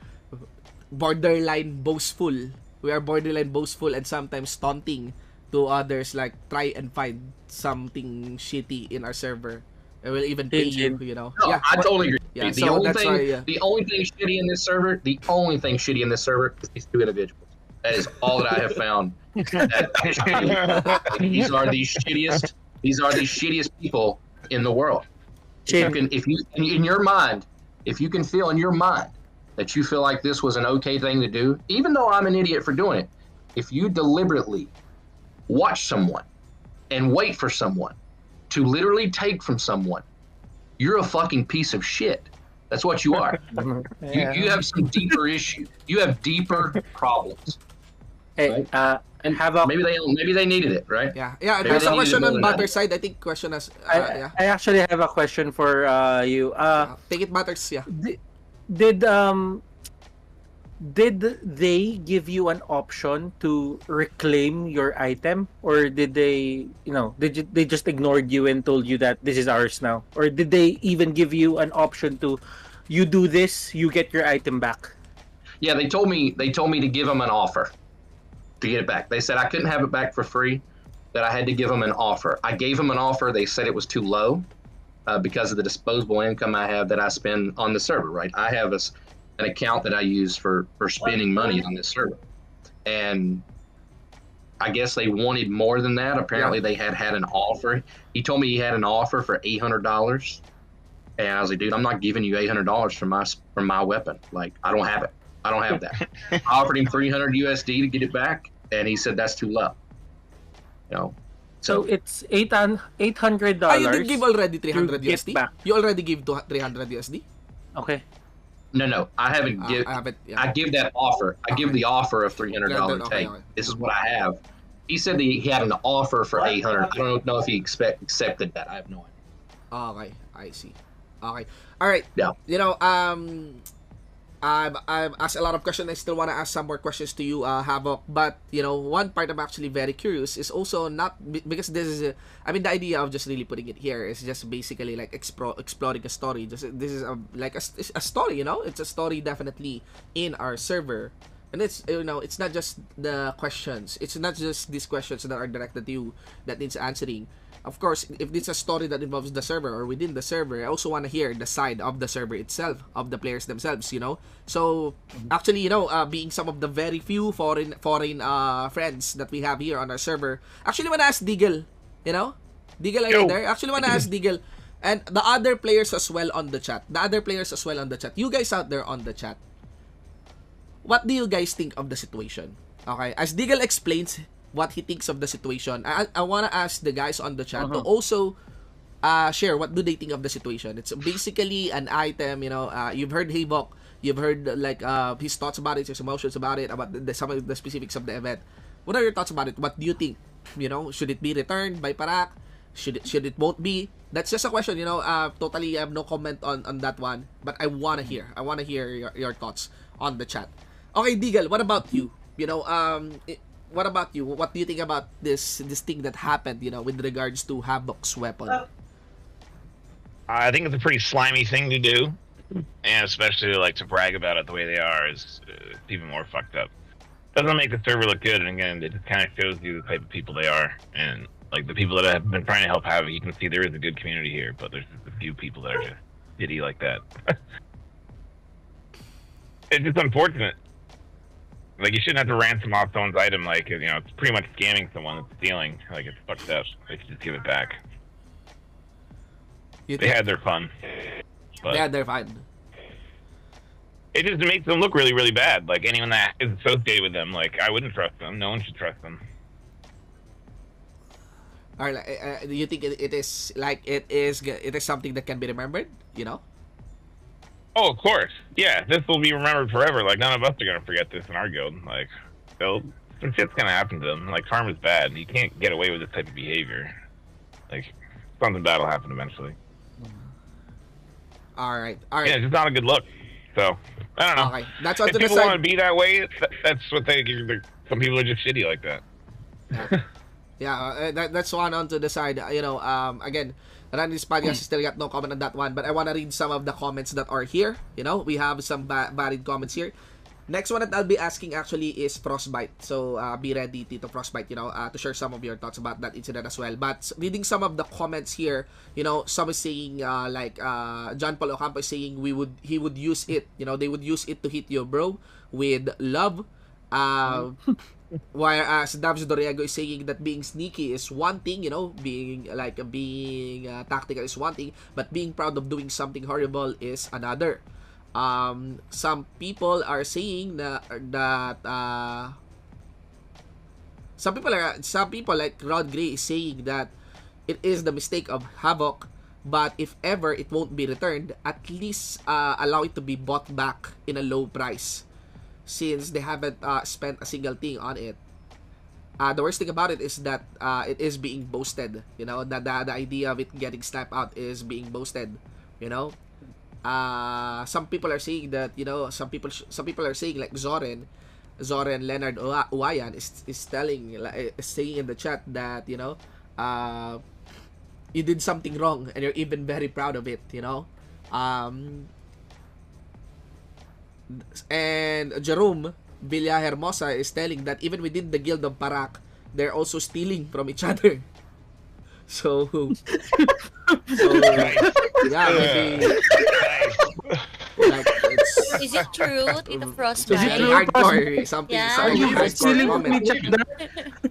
borderline boastful. We are borderline boastful and sometimes taunting to others, like try and find something shitty in our server. It will even pay you, you know. No, Yeah, I totally agree. Yeah, the so only that's thing, why, the only thing shitty in this server, is these two individuals. That is all that I have found. These are the shittiest people in the world. If you in your mind, if you can feel in your mind that you feel like this was an okay thing to do, even though I'm an idiot for doing it, if you deliberately watch someone and wait for someone to literally take from someone, you're a fucking piece of shit. That's what you are. You have some deeper issues. You have deeper problems. Hey, and maybe they needed it, right? Yeah. Maybe There's they a question needed it on more than Butter's side. I think question has. I actually have a question for you. Take it, Butters. Yeah. Did they give you an option to reclaim your item, or did they, they just ignored you and told you that this is ours now, or did they even give you an option to, you do this, you get your item back? Yeah, they told me to give them an offer to get it back. They said I couldn't have it back for free, that I had to give them an offer. I gave them an offer. They said it was too low because of the disposable income I have that I spend on the server, right? I have an account that I use for spending money on this server. And I guess they wanted more than that. Apparently they had an offer. He told me he had an offer for $800. And I was like, dude, I'm not giving you $800 for my weapon. Like, I don't have it. I don't have that. I offered him 300 USD to get it back, and he said that's too low. So it's $800. You did give already 300 to get USD? back. You already give 300 USD? Okay. No, I haven't give. I give that offer. I give the offer of $300 take. Okay. This is what I have. He said that he had an offer for 800. I don't know if he accepted that. I have no idea. Okay, I see. Okay, all right. Yeah. I've asked a lot of questions. I still want to ask some more questions to you, Havoc. But one part I'm actually very curious is also not because this is, the idea of just really putting it here is just basically like exploring a story. This is a story. It's a story definitely in our server, and it's it's not just the questions. It's not just these questions that are directed to you that needs answering. Of course, if it's a story that involves the server or within the server, I also want to hear the side of the server itself, of the players themselves, So, actually, being some of the very few foreign friends that we have here on our server, actually want to ask Deagle, Deagle, are you there? Actually want to ask Deagle, and the other players as well on the chat. You guys out there on the chat, what do you guys think of the situation? Okay, as Deagle explains what he thinks of the situation, I want to ask the guys on the chat to also share what do they think of the situation. It's basically an item, you've heard Havoc, you've heard his thoughts about it, his emotions about it, about some of the specifics of the event. What are your thoughts about it? What do you think? Should it be returned by Parak? Should it won't be? That's just a question, totally I have no comment on that one, but I want to hear your thoughts on the chat. Okay, Deagle, what about you? What about you? What do you think about this thing that happened, with regards to Havoc's weapon? I think it's a pretty slimy thing to do, and especially to brag about it the way they are is even more fucked up. Doesn't make the server look good, and again, it just kind of shows you the type of people they are, and the people that have been trying to help Havoc, you can see there is a good community here, but there's just a few people that are just shitty like that. It's just unfortunate. You shouldn't have to ransom off someone's item, it's pretty much scamming someone that's stealing. It's fucked up. They should just give it back. They had their fun. But they had their fun. It just makes them look really, really bad. Anyone that is associated with them, I wouldn't trust them. No one should trust them. Alright, do you think it is something that can be remembered, Oh, of course. Yeah, this will be remembered forever. None of us are gonna forget this in our guild. Some shit's gonna happen to them. Harm is bad. You can't get away with this type of behavior. Something bad will happen eventually. Alright. Yeah, it's just not a good look. So, I don't know. Okay, that's on if to the people side. want to be that way, that's what some people are just shitty like that. Yeah, that's one onto the side. Again, Randy's podcast still got no comment on that one, but I want to read some of the comments that are here. We have some valid comments here. Next one that I'll be asking actually is Frostbite. So be ready, Tito Frostbite, to share some of your thoughts about that incident as well. But reading some of the comments here, some is saying John Paul Ocampo is saying he would use it, they would use it to hit you, bro, with love. Whereas Davs Doriego is saying that being sneaky is one thing, being tactical is one thing, but being proud of doing something horrible is another. Some people are saying some people like Rod Gray is saying that it is the mistake of Havoc, but if ever it won't be returned, at least allow it to be bought back in a low price, since they haven't spent a single thing on it. The worst thing about it is that it is being boasted. The idea of it getting snapped out is being boasted. Some people are saying that some people are saying like Zoren Leonard Uwayan is saying in the chat that you did something wrong and you're even very proud of it. And Jerome Villahermosa is telling that even within the guild of Parak, they're also stealing from each other. So yeah, maybe like Is it true, Tito Frostbite? hardcore something. Hardcore comment.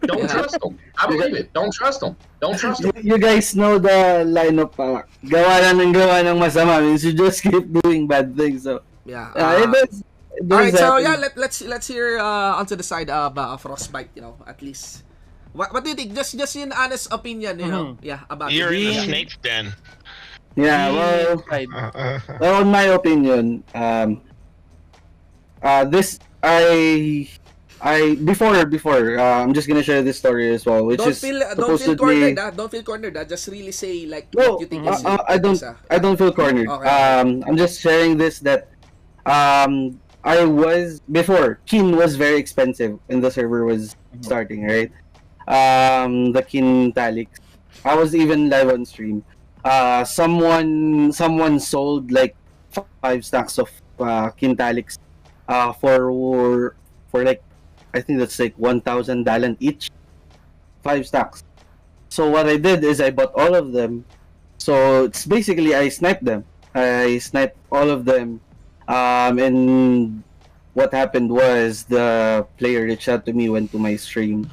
Don't trust them. I believe it. Don't trust them. Don't trust them. You guys know the lineup pa. Gawa ng masama means you just keep doing bad things. So yeah. Alright, so yeah, let's hear onto the side of Frostbite. At least. What do you think? Just in honest opinion, yeah, about You're in the Yeah. snake's den. Yeah, well, in my opinion, this before I'm just gonna share this story as well, which Don't is feel supposedly. cornered. Don't feel cornered. Just really say like No, what you think is. I don't feel cornered. Okay. I'm just sharing this that I was before Keen was very expensive and the server was starting, right? The Keen Talix. I was even live on stream. Someone sold like 5 stacks of Keen Talix for like I think that's like 1,000 dalan each. 5 stacks. So what I did is I bought all of them. So it's basically I sniped them. I sniped all of them. And what happened was the player reached out to me, went to my stream.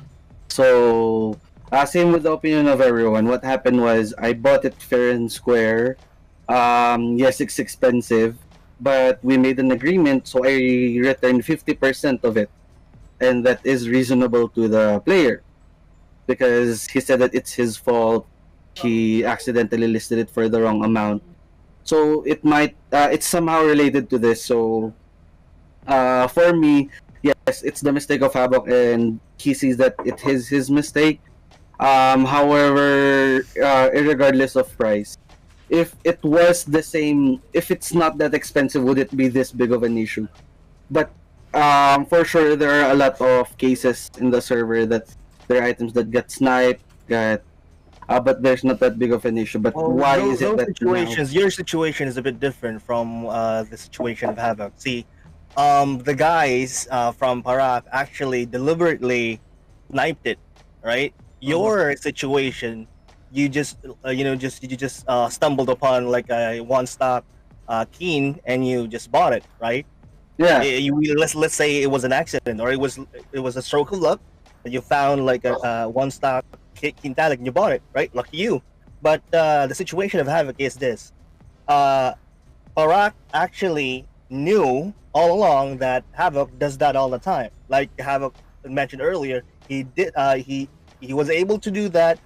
So same with the opinion of everyone. What happened was I bought it fair and square. Yes, it's expensive, but we made an agreement, so I returned 50% of it, and that is reasonable to the player because he said that it's his fault. He accidentally listed it for the wrong amount, so it's somehow related to this. So for me, yes, it's the mistake of Havoc, and he sees that it is his mistake. However, regardless of price, if it was the same, if it's not that expensive, would it be this big of an issue? But for sure, there are a lot of cases in the server that there are items that get sniped, but there's not that big of an issue. But why is it that your situation is a bit different from the situation of Havoc? See, the guys from Parak actually deliberately sniped it, right? Your situation, you just stumbled upon like a one stock Keen and you just bought it, right? Yeah. Let's say it was an accident or it was a stroke of luck that you found like a one stock Keen Talic and you bought it, right? Lucky you. But the situation of Havoc is this: Parak actually knew all along that Havoc does that all the time. Like Havoc mentioned earlier, he was able to do that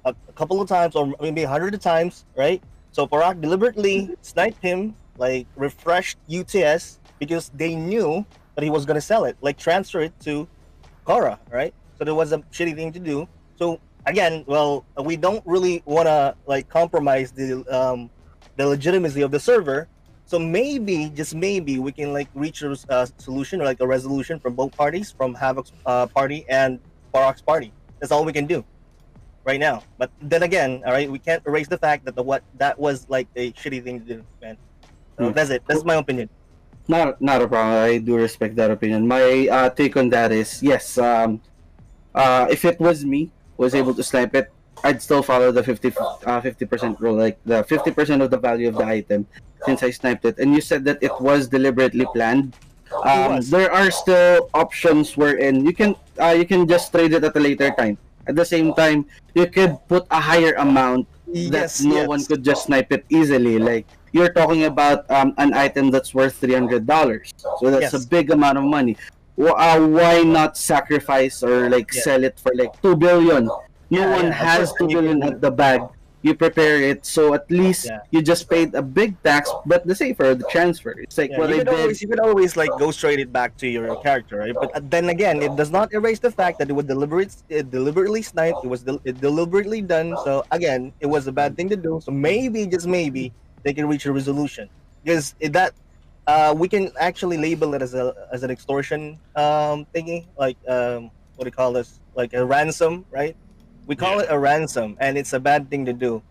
a couple of times or maybe 100 times, right? So Parak deliberately sniped him, like refreshed UTS because they knew that he was gonna sell it, like transfer it to Korra, right? So there was a shitty thing to do. So again, well, we don't really wanna like compromise the legitimacy of the server. So maybe, just maybe, we can like reach a solution or like a resolution from both parties, from Havoc's party and Parak's party. That's all we can do right now. But then again, all right, we can't erase the fact that that was like a shitty thing to do, man. So that's it. That's my opinion. Not a problem. I do respect that opinion. My take on that is yes. If it was me was able to snipe it, I'd still follow the 50% rule, like the 50% of the value of the item, since I sniped it. And you said that it was deliberately planned. There are still options wherein you can just trade it at a later time. At the same time, you could put a higher amount that no one could just snipe it easily. Like you're talking about an item that's worth $300, so that's a big amount of money. Why not sacrifice or like sell it for like 2 billion? No one has 2 billion at the bag. You prepare it, so at least you just paid a big tax, but the same for the transfer. It's like what I did. You could always like go straight it back to your character, right? But then again, it does not erase the fact that it was deliberately sniped. It deliberately done. So again, it was a bad thing to do. So maybe, just maybe, they can reach a resolution, because we can actually label it as an extortion thingy, like what do you call this? Like a ransom, right? We call it a ransom, and it's a bad thing to do.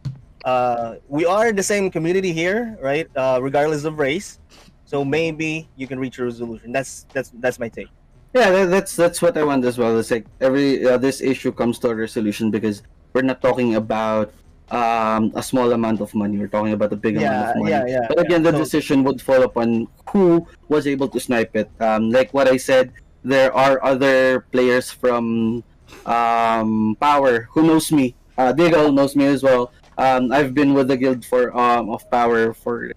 We are the same community here, right? Regardless of race, so maybe you can reach a resolution. That's my take. Yeah, that's what I want as well. It's like every this issue comes to a resolution, because we're not talking about a small amount of money. We're talking about a big amount of money. But again, the decision would fall upon who was able to snipe it. Like what I said, there are other players from Power who knows me. Diggle knows me as well. I've been with the guild of Power for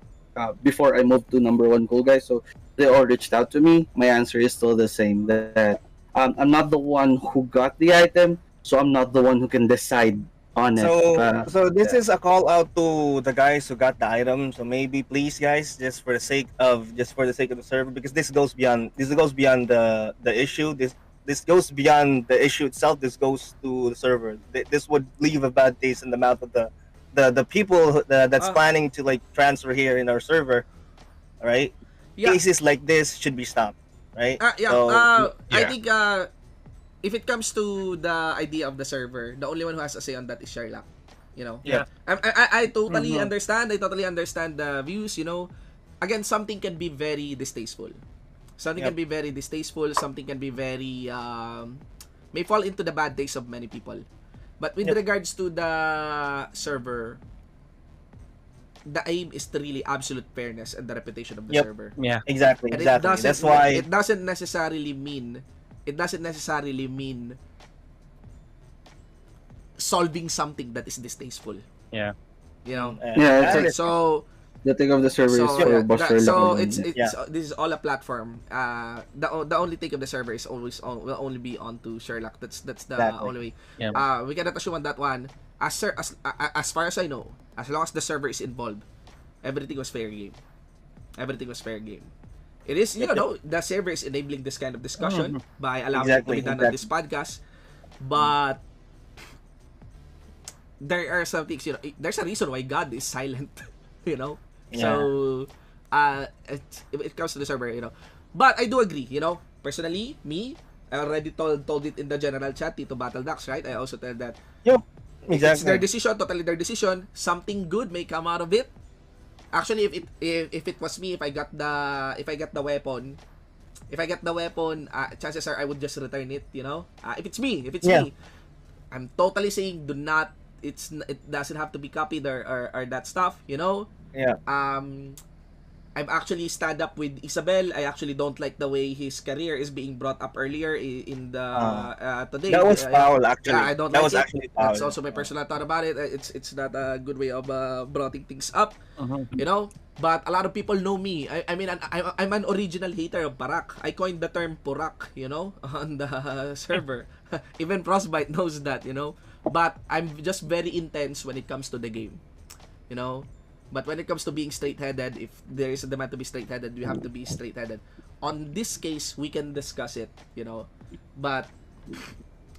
before I moved to #1 cool guys. So they all reached out to me. My answer is still the same, that I'm not the one who got the item, so I'm not the one who can decide on it. So this is a call out to the guys who got the item. So maybe please, guys, just for the sake of the server, because this goes beyond the issue. This goes beyond the issue itself. This goes to the server. This would leave a bad taste in the mouth of the people that's planning to like transfer here in our server. All right. Cases like this should be stopped. Right. I think if it comes to the idea of the server, the only one who has a say on that is Sherlock. You know. Yeah. I totally understand. I totally understand the views. You know, again, something can be very distasteful. Something can be very distasteful. Something can be very may fall into the bad taste of many people. But with regards to the server, the aim is to really absolute fairness and the reputation of the server. Yeah, exactly. And Exactly. That's why it doesn't necessarily mean solving something that is distasteful. Yeah. You know. Yeah. So the thing of the server is for boss this is all a platform. The only take of the server is will only be onto Sherlock. That's the only way. Yeah. We cannot assume on that one. As far as I know, as long as the server is involved, everything was fair game. Everything was fair game. It is, you know, the server is enabling this kind of discussion by allowing it to be done on this podcast. But there are some things, you know, there's a reason why God is silent, you know. So if it comes to the server, you know, but I do agree, you know, personally, me, I already told it in the general chat, Tito Battle Ducks, right? I also tell that it's their decision, totally their decision. Something good may come out of it. Actually, if it was me, if I got the weapon, chances are I would just return it, you know. If it's me, I'm totally saying do not. It doesn't have to be copied or that stuff, you know. Yeah. I've actually stand up with Isabel. I actually don't like the way his career is being brought up earlier in the today. That was foul, actually. Yeah, I don't that like was it. Actually foul. That's also my personal thought about it. It's not a good way of broughting things up, you know. But a lot of people know me. I mean, I'm an original hater of Parak. I coined the term Purak, you know, on the server. Even Frostbite knows that, you know. But I'm just very intense when it comes to the game, you know. But when it comes to being straight-headed, if there is a demand to be straight-headed, you have to be straight-headed. On this case, we can discuss it, you know. But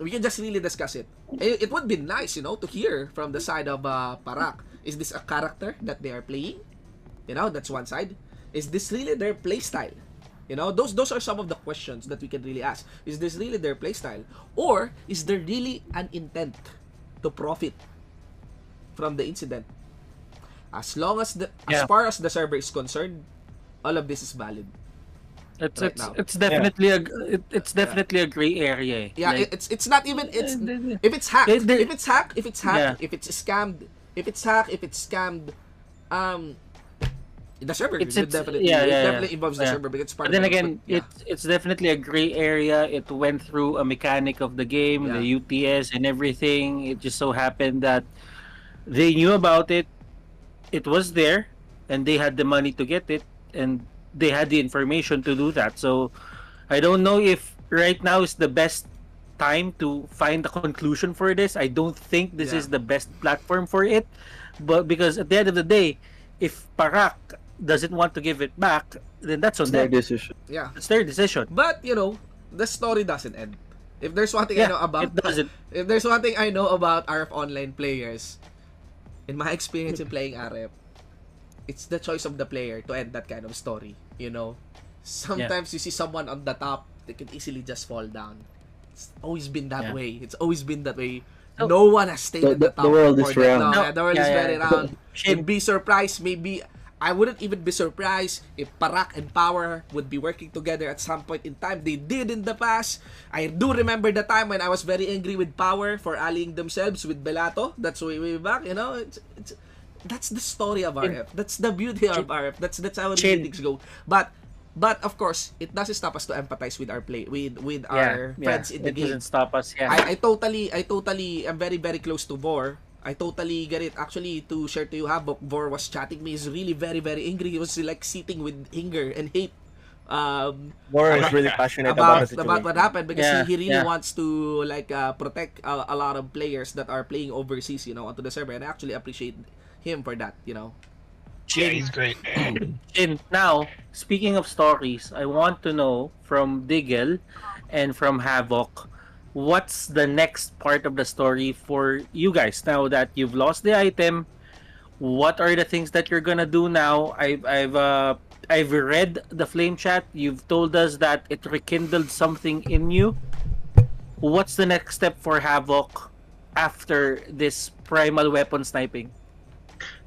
we can just really discuss it. It would be nice, you know, to hear from the side of Parak. Is this a character that they are playing? You know, that's one side. Is this really their playstyle? You know, those are some of the questions that we can really ask. Is this really their playstyle? Or is there really an intent to profit from the incident? As long as as far as the server is concerned, all of this is valid. It's definitely it's definitely a gray area. Yeah, Like, it's not even if it's hacked, if it's hacked, if it's scammed, if it's scammed, the server definitely involves the server because it's part but then of the, again, it's definitely a gray area. It went through a mechanic of the game, the UTS and everything. It just so happened that they knew about it. It was there, and they had the money to get it, and they had the information to do that. So I don't know if right now is the best time to find a conclusion for this. I don't think this is the best platform for it, but because at the end of the day, if Parak doesn't want to give it back, then that's on their them. decision. Yeah, it's their decision. But the story doesn't end. If there's one thing I know about, it doesn't. If there's one thing I know about RF online players, in my experience in playing RF, it's the choice of the player to end that kind of story. Sometimes you see someone on the top, they can easily just fall down. It's always been that way. It's always been that way. No one has stayed at the top. The world is round. No, the world is very round. You'd be surprised, maybe. I wouldn't even be surprised if Parak and Power would be working together at some point in time. They did in the past. I do remember the time when I was very angry with Power for allying themselves with Belato. That's way back. That's the story of RF. That's the beauty of RF. That's how things go. But of course, it doesn't stop us to empathize with our with our friends in the game. It doesn't stop us. Yeah. I totally am very very close to Vor. I totally get it. Actually, to share to you, Havoc, Vor was chatting me. He's really very very angry. He was like sitting with anger and hate. Vor is really passionate about what happened because he really wants to protect a lot of players that are playing overseas, onto the server, and I actually appreciate him for that. Yeah, he's great. And now, speaking of stories, I want to know from Diggle and from Havoc, what's the next part of the story for you guys now that you've lost the item? What are the things that you're gonna do now? I've read the flame chat. You've told us that it rekindled something in you. What's the next step for Havoc after this primal weapon sniping?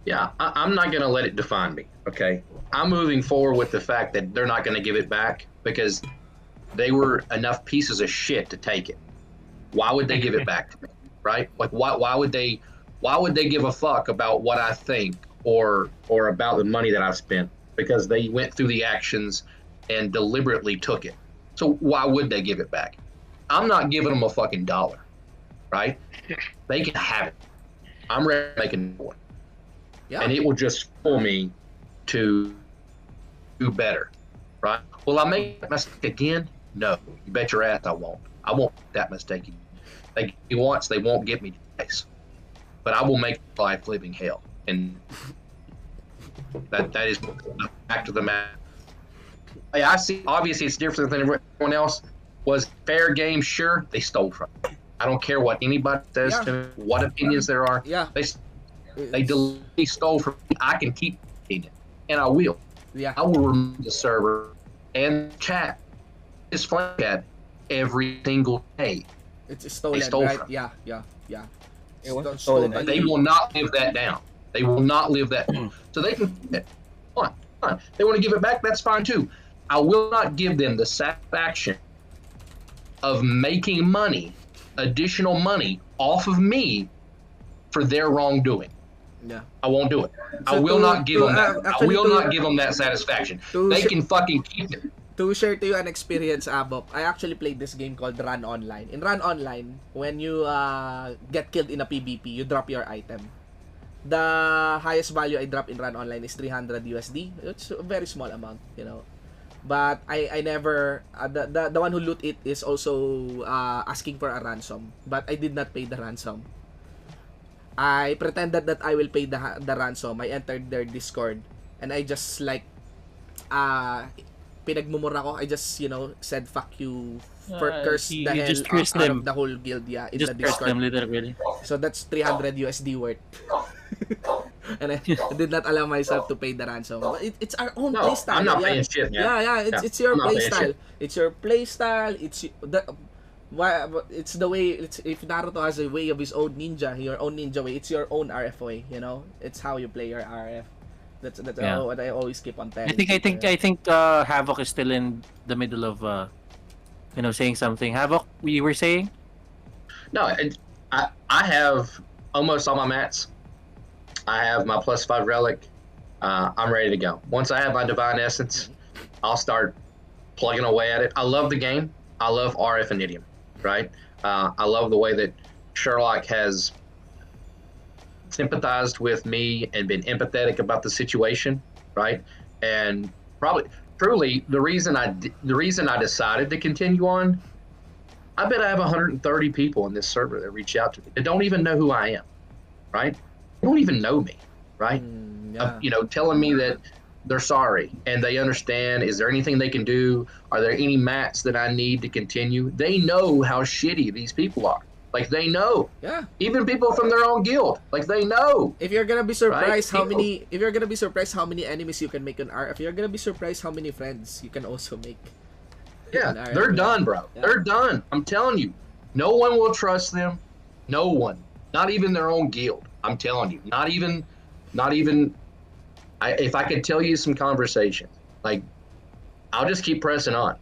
Yeah, I'm not going to let it define me, okay? I'm moving forward with the fact that they're not going to give it back because they were enough pieces of shit to take it. Why would they give it back to me, right? Like, why would they give a fuck about what I think or about the money that I spent? Because they went through the actions and deliberately took it. So why would they give it back? I'm not giving them a fucking dollar, right? They can have it. I'm ready to make a new one. Yeah. And it will just fool me to do better, right? Will I make that mistake again? No. You bet your ass I won't. I won't make that mistake again. They get me once, they won't get me twice. But I will make life living hell. And that is the fact of the matter. I see, obviously it's different than everyone else. Was fair game? Sure, they stole from me. I don't care what anybody says to me, what opinions there are. Yeah. They deliberately stole from me. I can keep it, and I will. Yeah. I will remove the server and chat. This flame chat every single day. It's stolen, right? Yeah. It was stolen. They will not live that down. They will not live that down. So they can fine. They want to give it back, that's fine too. I will not give them the satisfaction of making money, additional money off of me for their wrongdoing. Yeah. I won't do it. I will not give them that. I will not give them that satisfaction. They can fucking keep it. To share to you an experience, Abop, I actually played this game called Run Online. In Run Online, when you get killed in a PvP, you drop your item. The highest value I drop in Run Online is 300 USD. It's a very small amount, But I never, the one who loot it is also asking for a ransom. But I did not pay the ransom. I pretended that I will pay the ransom. I entered their Discord. And I just pinagmumura ko. I just, said fuck you. Curse the hell out of the whole guild. Yeah, in just the Discord. Them literally. So that's 300 USD worth. And I did not allow myself to pay the ransom. But it's our own playstyle. I'm not paying shit, man. Yeah, it's your playstyle. It's your playstyle. It's the way. If Naruto has a way of his own ninja, your own ninja way. It's your own RF way. It's how you play your RF. That's Yeah. what I always keep on telling. I think Havoc is still in the middle of saying something. Havoc, you were saying? No, I have almost all my mats. I have my +5 relic. I'm ready to go. Once I have my divine essence, I'll start plugging away at it. I love the game. I love RF Initium, right? I love the way that Sherlock has sympathized with me and been empathetic about the situation, right? And truly, the reason I decided to continue on, I bet I have 130 people on this server that reach out to me that don't even know who I am, right? They don't even know me, right? Telling me that they're sorry and they understand. Is there anything they can do? Are there any mats that I need to continue? They know how shitty these people are. Like, they know. Yeah. Even people from their own guild, like, they know. If you're gonna be surprised right? if you're gonna be surprised how many enemies you can make on R, if you're gonna be surprised how many friends you can also make. Yeah, they're done, bro. Yeah. They're done. I'm telling you, no one will trust them. No one, not even their own guild. I'm telling you, not even. If I could tell you some conversations, like, I'll just keep pressing on,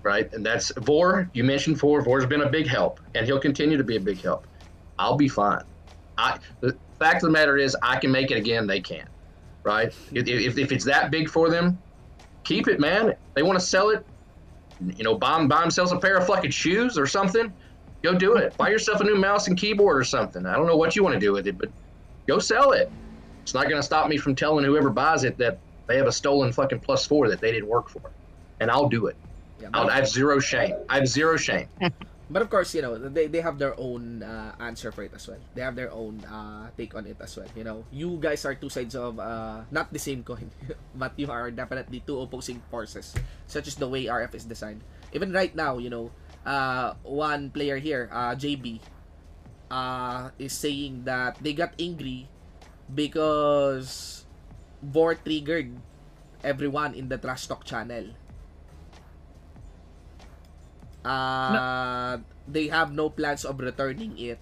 right? And that's Vor. You mentioned Vor. Vor's been a big help, and he'll continue to be a big help. I'll be fine. The fact of the matter is, I can make it again. They can't, right? If it's that big for them, keep it, man. They want to sell it. Buy themselves a pair of fucking shoes or something. Go do it. Buy yourself a new mouse and keyboard or something. I don't know what you want to do with it, but go sell it. It's not going to stop me from telling whoever buys it that they have a stolen fucking +4 that they didn't work for. And I'll do it. Yeah, I have zero shame. But of course, they have their own answer for it as well. They have their own take on it as well. You guys are two sides of not the same coin, but you are definitely two opposing forces, such as the way RF is designed. Even right now, one player here, JB, is saying that they got angry because Vor triggered everyone in the trash talk channel. They have no plans of returning it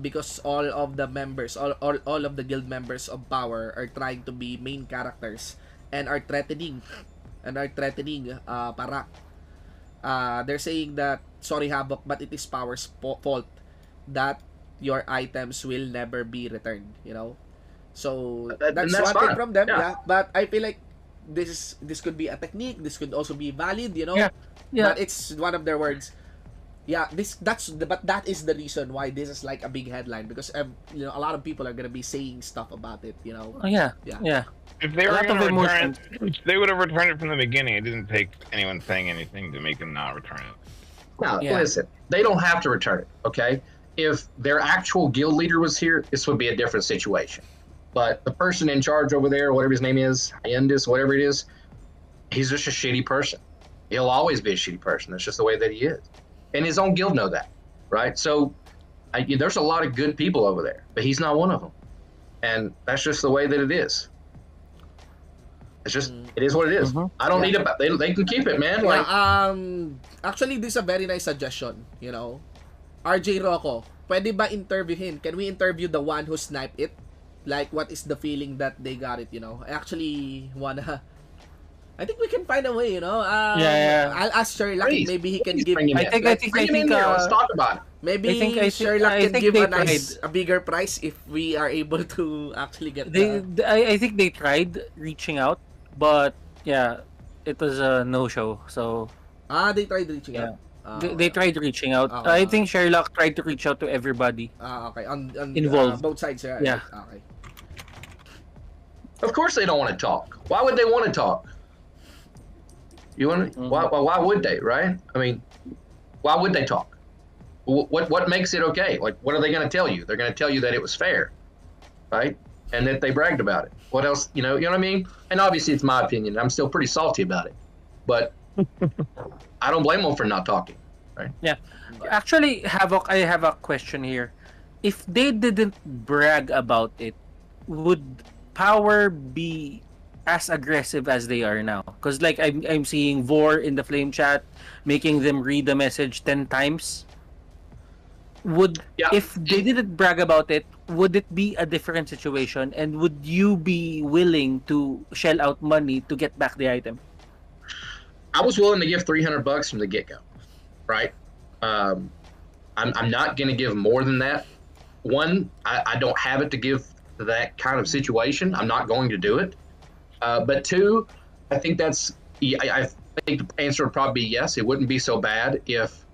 because all of the members, all of the guild members of Power are trying to be main characters and are threatening Parak. They're saying that, sorry Havoc, but it is Power's fault that your items will never be returned, So that's one thing from them, yeah. But I feel like this could be a technique. This could also be valid, Yeah. But it's one of their words. Yeah, but that is the reason why this is like a big headline, because a lot of people are gonna be saying stuff about it. Oh, yeah. If they were going to return it, they would have returned it from the beginning. It didn't take anyone saying anything to make them not return it. No, listen, they don't have to return it, okay? If their actual guild leader was here, this would be a different situation. But the person in charge over there, whatever his name is, Iendis, whatever it is, he's just a shitty person. He'll always be a shitty person. That's just the way that he is. And his own guild know that, right? So there's a lot of good people over there, but he's not one of them. And that's just the way that it is. It's just, it is what it is. I don't need it. They can keep it, man. Actually, this is a very nice suggestion, RJ Rocco, pwede ba interviewin? Can we interview the one who sniped it? Like, what is the feeling that they got it, I actually wanna... I think we can find a way, I'll ask Sherlock. Maybe he can give... I think let's talk about it. Maybe Sherlock can give a bigger price if we are able to actually get I think they tried reaching out, but yeah, it was a no-show, so... they tried reaching out. They tried reaching out. I think Sherlock tried to reach out to everybody. Okay. On involved. Both sides, yeah. Yeah. Okay. Of course they don't want to talk. Why would they want to talk? You want to? Why would they? Right? I mean, why would they talk? What makes it okay? Like, what are they going to tell you? They're going to tell you that it was fair, right? And that they bragged about it. What else? You know what I mean? And obviously, it's my opinion. I'm still pretty salty about it, but I don't blame them for not talking, right? Yeah. Actually, Havoc, I have a question here. If they didn't brag about it, would Power be as aggressive as they are now? Because like I'm seeing Vor in the flame chat making them read the message 10 times. would if they didn't brag about it, would it be a different situation? And would you be willing to shell out money to get back the item? I was willing to give $300 from the get-go, right? I'm not going to give more than that. One, I don't have it to give to that kind of situation. I'm not going to do it. But two, I think I think the answer would probably be yes. It wouldn't be so bad if,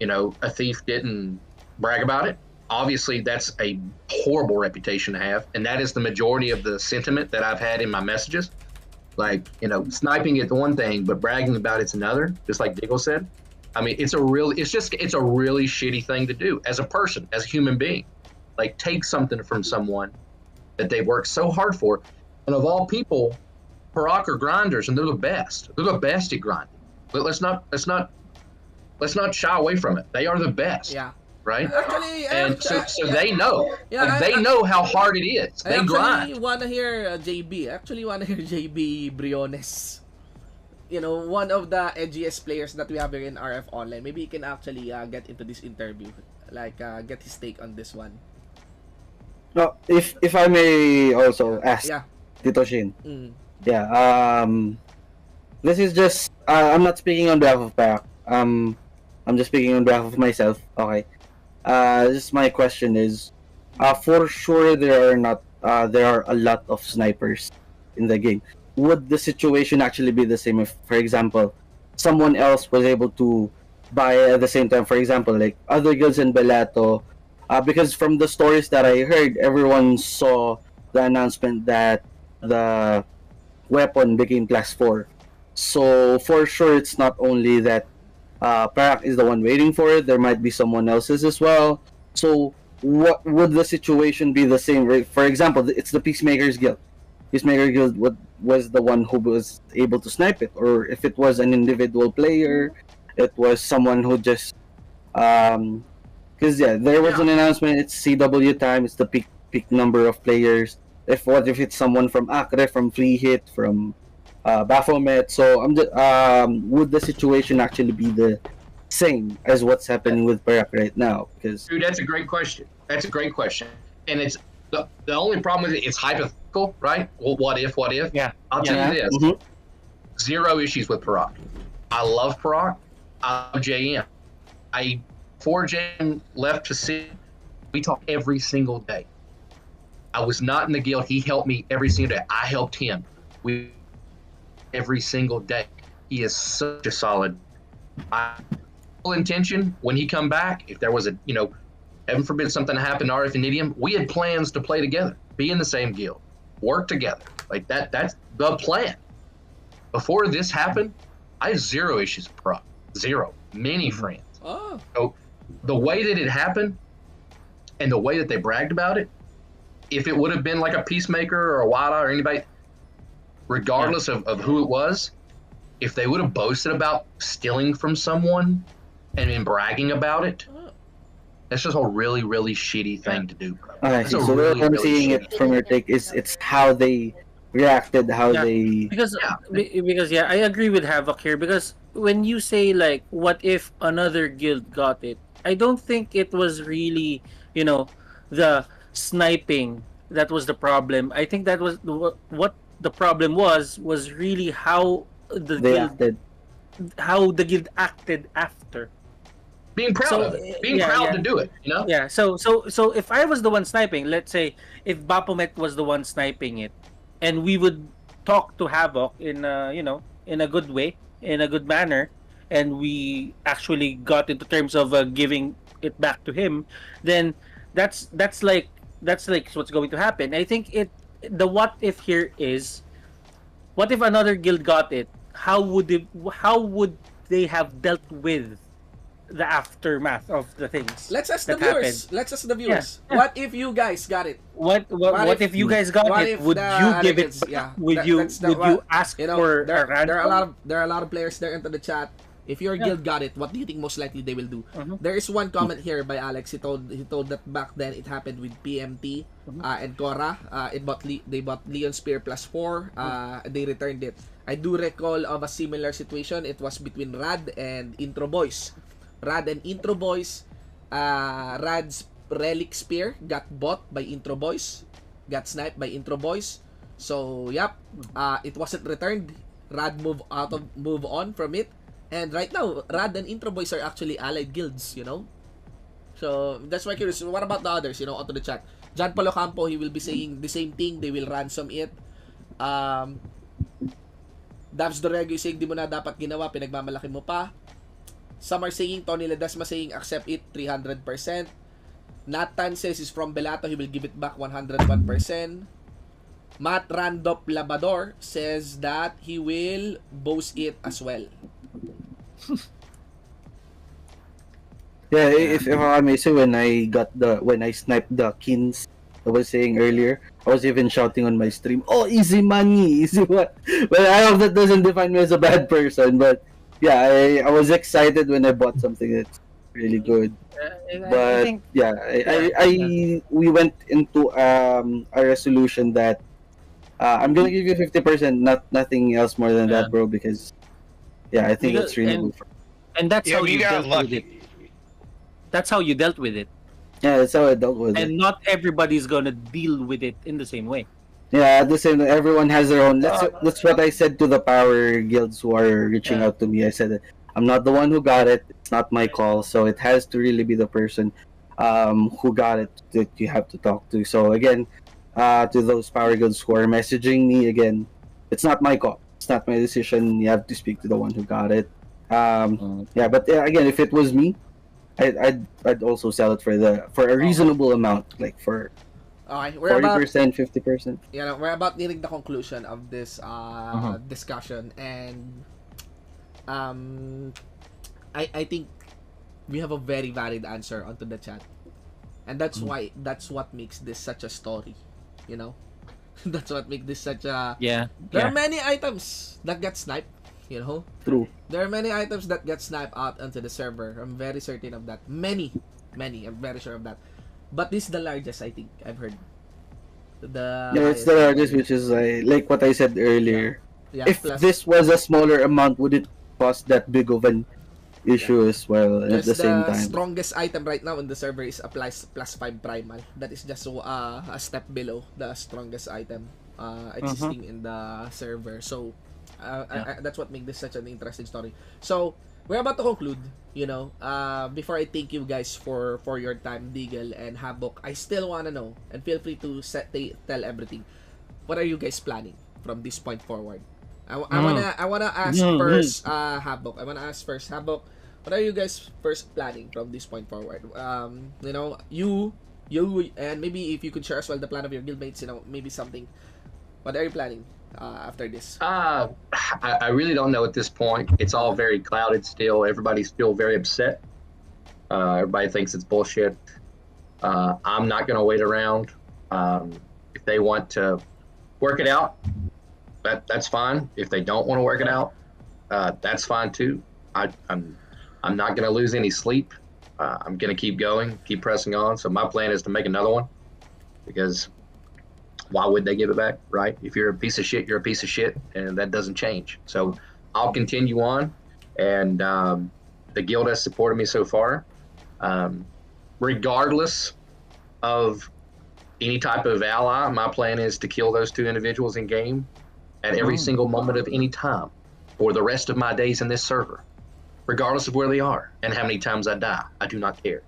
a thief didn't brag about it. Obviously, that's a horrible reputation to have, and that is the majority of the sentiment that I've had in my messages. Like, sniping is one thing, but bragging about it's another. Just like Diggle said. I mean, it's a really shitty thing to do as a person, as a human being. Like, take something from someone that they worked so hard for, and of all people, Parag are grinders, and they're the best. They're the best at grinding. But let's not shy away from it. They are the best. Yeah. Right? Actually, so they know. They know how hard it is. They grind. I wanna hear JB. Actually, wanna hear JB Briones. One of the edgiest players that we have here in RF Online. Maybe he can actually get into this interview, like get his take on this one. No, if I may also ask, Tito Shin. Yeah. This is just. I'm not speaking on behalf of Parak. I'm just speaking on behalf of myself. Okay. Just my question is, for sure there are a lot of snipers in the game. Would the situation actually be the same if, for example, someone else was able to buy at the same time? For example, like other guilds in Bellato, because from the stories that I heard, everyone saw the announcement that the weapon became class 4. So for sure, it's not only that Parak is the one waiting for it. There might be someone else's as well. So what would the situation be the same? For example, it's the Peacemakers Guild. Peacemaker Guild was the one who was able to snipe it, or if it was an individual player, it was someone who just because there was an announcement. It's CW time. It's the peak number of players. What if it's someone from Acre, from Free Hit, from Baphomet? So would the situation actually be the same as what's happening with Parak right now? Because dude, that's a great question. And it's the only problem with it's hypothetical, right? Well, what if? Yeah. I'll tell you this: zero issues with Parak. I love Parak. I love JM. Before JM left to see, we talk every single day. I was not in the guild. He helped me every single day. I helped him. Every single day. He is such a solid. My full intention when he come back, if there was heaven forbid something happened to RF and Initium, we had plans to play together, be in the same guild, work together. Like that's the plan. Before this happened, I had zero issues with Pro. Zero. Many friends. Oh. So the way that it happened and the way that they bragged about it, if it would have been like a Peacemaker or a Wada or anybody, regardless of who it was, if they would have boasted about stealing from someone and been bragging about it, that's just a really, really shitty thing to do, bro. So what I'm seeing it from your take is it's how they reacted, because I agree with Havoc here, because when you say like what if another guild got it, I don't think it was really the sniping that was the problem. I think that was what the problem was really how the guild acted after. Being proud of it. Being proud to do it, Yeah. So if I was the one sniping, let's say if Baphomet was the one sniping it, and we would talk to Havoc in a good way, in a good manner, and we actually got into terms of giving it back to him, then that's like what's going to happen. I think the what if here is, what if another guild got it? How would they have dealt with the aftermath of the things? Let's ask the viewers. Yeah. What if you guys got it? What if you guys got it? Would you give it? Would you ask for a ransom? There are a lot of players there into the chat. If your guild got it, what do you think most likely they will do? There is one comment here by Alex. He told that back then it happened with PMT and Cora. They bought Leon Spear +4. They returned it. I do recall of a similar situation. It was between Rad and Intro Boys. Rad and Intro Boys, Rad's Relic Spear got bought by Intro Boys. Got sniped by Intro Boys. So, yep. It wasn't returned. Rad move on from it. And right now, Rad and Intro Boys are actually allied guilds, you know? So, that's why curious. What about the others, you know, onto the chat? John Palo Campo, he will be saying the same thing. They will ransom it. Dabs Dorego is saying, di mo na dapat ginawa, pinagmamalaki mo pa. Some are saying, Tony Ledesma saying, accept it 300%. Nathan says he's from Belato, he will give it back 101%. Matt Randop Labador says that he will boast it as well. Yeah, if I may say, when I sniped the kins, I was saying earlier, I was even shouting on my stream, "Oh, easy money, easy what?" Well, I hope that doesn't define me as a bad person, but yeah, I was excited when I bought something that's really good. But we went into a resolution that I'm gonna give you 50%, nothing else more than that, bro, because I think that's really good. And that's how you dealt with it. That's how you dealt with it. Yeah, that's how I dealt with it. And not everybody's gonna deal with it in the same way. Yeah, at the same time, everyone has their own. That's what I said to the power guilds who are reaching out to me. I said, I'm not the one who got it. It's not my call. So it has to really be the person who got it that you have to talk to. So again, to those power guilds who are messaging me, again, it's not my call. It's not my decision. You have to speak to the one who got it. Yeah, but again, if it was me, I'd also sell it for a reasonable amount, like for okay, we're 40%, 50%. You know, we're about nearing the conclusion of this discussion, and I think we have a very valid answer onto the chat, and that's what makes this such a story, you know. That's what makes this such a There are many items that get sniped, you know. True. There are many items that get sniped out onto the server. I'm very certain of that. Many. I'm very sure of that. But this is the largest, I think, I've heard. It's the largest, which is like what I said earlier. Yeah, if plus, this was a smaller amount, would it cause that big of an issue as well at the same time? The strongest item right now in the server is a plus 5 primal. That is just a step below the strongest item existing in the server. So, that's what makes this such an interesting story. So, we're about to conclude, you know. Before I thank you guys for your time, Deagle and Havoc, I still want to know, and feel free to tell everything. What are you guys planning from this point forward? I wanna ask first, Havoc. Havoc, what are you guys first planning from this point forward? You know, you, and maybe if you could share as well the plan of your guildmates, you know, maybe something. What are you planning after this? I really don't know at this point. It's all very clouded still. Everybody's still very upset. Everybody thinks it's bullshit. I'm not going to wait around. If they want to work it out, that's fine. If they don't want to work it out, that's fine too. I'm not going to lose any sleep. I'm going to keep going, keep pressing on. So my plan is to make another one, because why would they give it back, right? If you're a piece of shit, you're a piece of shit, and that doesn't change. So I'll continue on, and the guild has supported me so far. Regardless of any type of ally, my plan is to kill those two individuals in game at every single moment of any time for the rest of my days in this server, regardless of where they are and how many times I die. I do not care.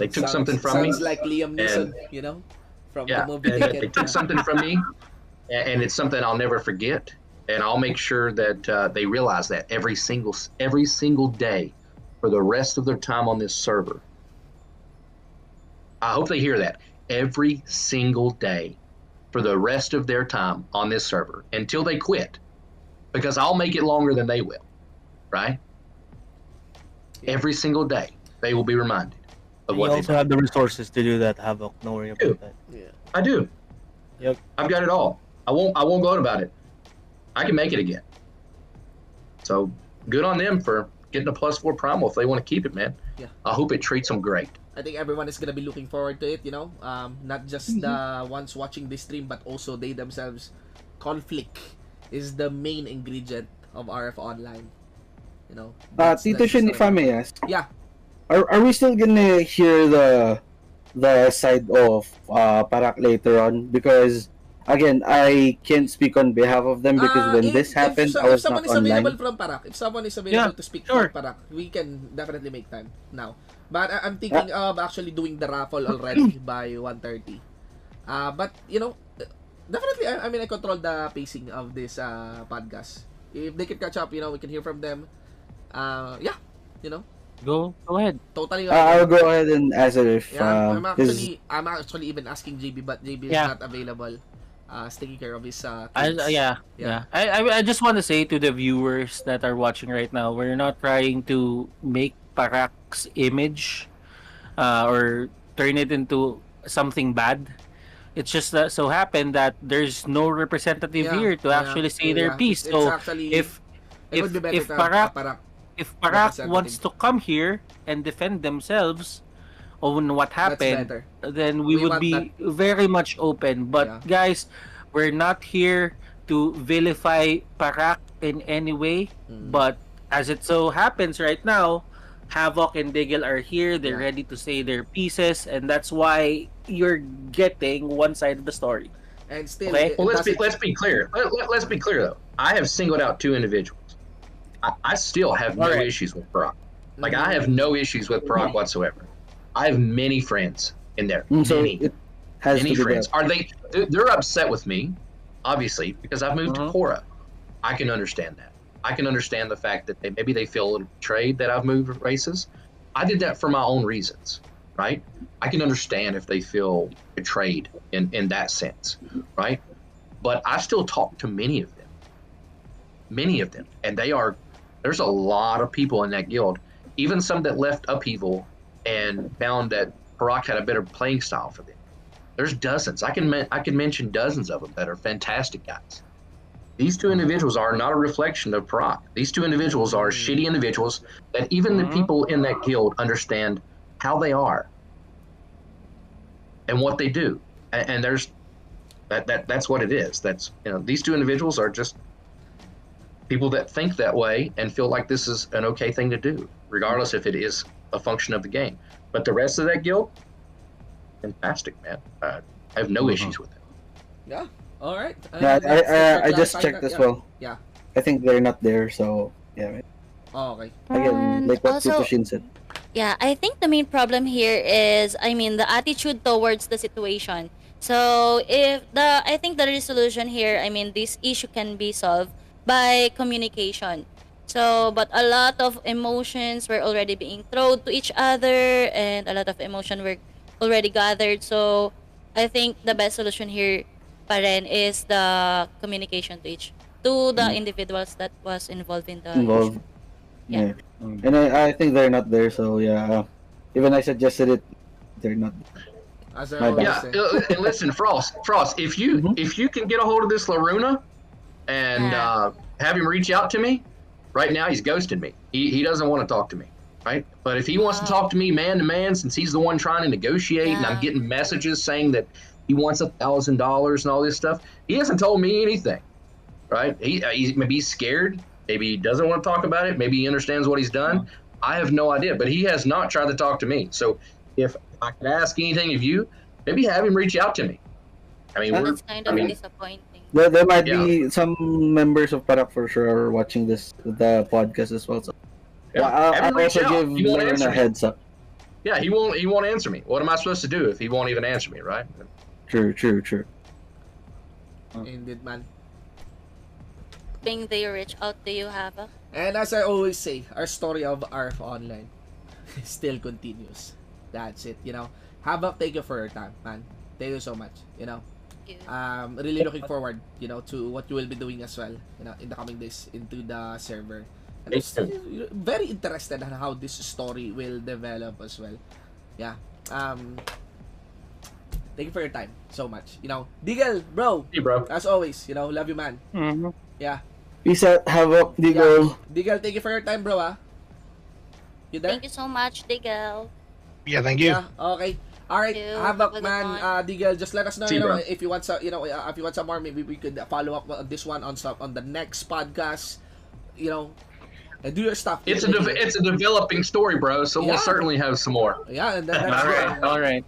They took something from me. Sounds like Liam Neeson, you know? From the movie they took something from me, and it's something I'll never forget. And I'll make sure that they realize that every single day for the rest of their time on this server. I hope they hear that every single day for the rest of their time on this server until they quit, because I'll make it longer than they will, right? Every single day they will be reminded. You also have the resources to do that, Havoc. Don't worry about that. Yeah, I do. Yep, I've got it all. I won't gloat about it. I can make it again. So good on them for getting a +4 primal if they want to keep it, man. Yeah. I hope it treats them great. I think everyone is gonna be looking forward to it. You know, not just the ones watching this stream, but also they themselves. Conflict is the main ingredient of RF Online. You know. Tito Shin, if I may ask. Yeah. are we still gonna hear the side of Parak later on? Because again, I can't speak on behalf of them because when this happened, I If was someone not is available online. from Parak, if someone is available to speak from Parak, we can definitely make time now. But I'm thinking of actually doing the raffle already by 1:30. But definitely, I mean, I control the pacing of this podcast. If they can catch up, we can hear from them. Yeah, Go ahead. Totally. I'll go ahead and answer if I'm actually even asking JB, but JB is not available. Is taking care of his kids. I just want to say to the viewers that are watching right now, we're not trying to make Parak's image or turn it into something bad. It's just that so happened that there's no representative here to actually say their piece. It's So actually, if it would be better if to Parak Parak if Parak wants to come here and defend themselves on what happened, then we would be very much open. But guys, we're not here to vilify Parak in any way. But as it so happens right now, Havoc and Diggle are here. They're ready to say their pieces, and that's why you're getting one side of the story. And still, okay? Well, let's be clear. Let's be clear though. I have singled out two individuals. I still have no issues with Parak. Like I have no issues with Parak whatsoever. I have many friends in there. Many friends. Are they? They're upset with me, obviously, because I've moved to Korra. I can understand that. I can understand the fact that maybe they feel a little betrayed that I've moved races. I did that for my own reasons, right? I can understand if they feel betrayed in that sense, right? But I still talk to many of them, and there's a lot of people in that guild, even some that left Upheaval and found that Parak had a better playing style for them. There's dozens. I can mention dozens of them that are fantastic guys. These two individuals are not a reflection of Parak. These two individuals are shitty individuals that even the people in that guild understand how they are and what they do. And there's that's what it is. That's these two individuals are just people that think that way and feel like this is an okay thing to do, regardless if it is a function of the game. But the rest of that guild, fantastic, man. I have no issues with it. Yeah. All right. I just checked as well. Yeah. I think they're not there, so yeah. Oh, okay. Again, like what also, Tito said. Yeah, I think the main problem here is, the attitude towards the situation. So I think the resolution here, this issue can be solved by communication. So, but a lot of emotions were already being thrown to each other, and a lot of emotion were already gathered. So, I think the best solution here pa rin is the communication to the individuals that was involved in the issue. Yeah. And I think they're not there, so yeah. Even I suggested it, they're not there. And listen, Frost, if you can get a hold of this Laruna and have him reach out to me, right now he's ghosting me. He doesn't want to talk to me, right? But if he wants to talk to me man to man, since he's the one trying to negotiate, and I'm getting messages saying that he wants $1,000 and all this stuff, he hasn't told me anything, right? Maybe he's scared. Maybe he doesn't want to talk about it. Maybe he understands what he's done. I have no idea, but he has not tried to talk to me. So if I could ask anything of you, maybe have him reach out to me. That's kind of disappointing. There might be some members of Parak for sure are watching the podcast as well. So I'll also give Lauren a heads up. Yeah, he won't answer me. What am I supposed to do if he won't even answer me, right? True. Indeed, man. Think they reach out to you, Hava? And as I always say, our story of ARF Online still continues. That's it, Hava, thank you for your time, man. Thank you so much, really looking forward, to what you will be doing as well, in the coming days into the server. And I'm very interested on how this story will develop as well. Yeah. Thank you for your time so much. Diggle, bro. Hey, bro. As always, love you, man. Yeah. Peace out, Havoc, Diggle. Yeah. Diggle, thank you for your time, bro. You there? Thank you so much, Diggle. Yeah, thank you. Yeah, okay. All right, Havoc, man, Diggle, just let us know, if you want some, if you want some more, maybe we could follow up on this one on the next podcast. And do your stuff. It's a developing story, bro. So we'll certainly have some more. Yeah, and that's all right.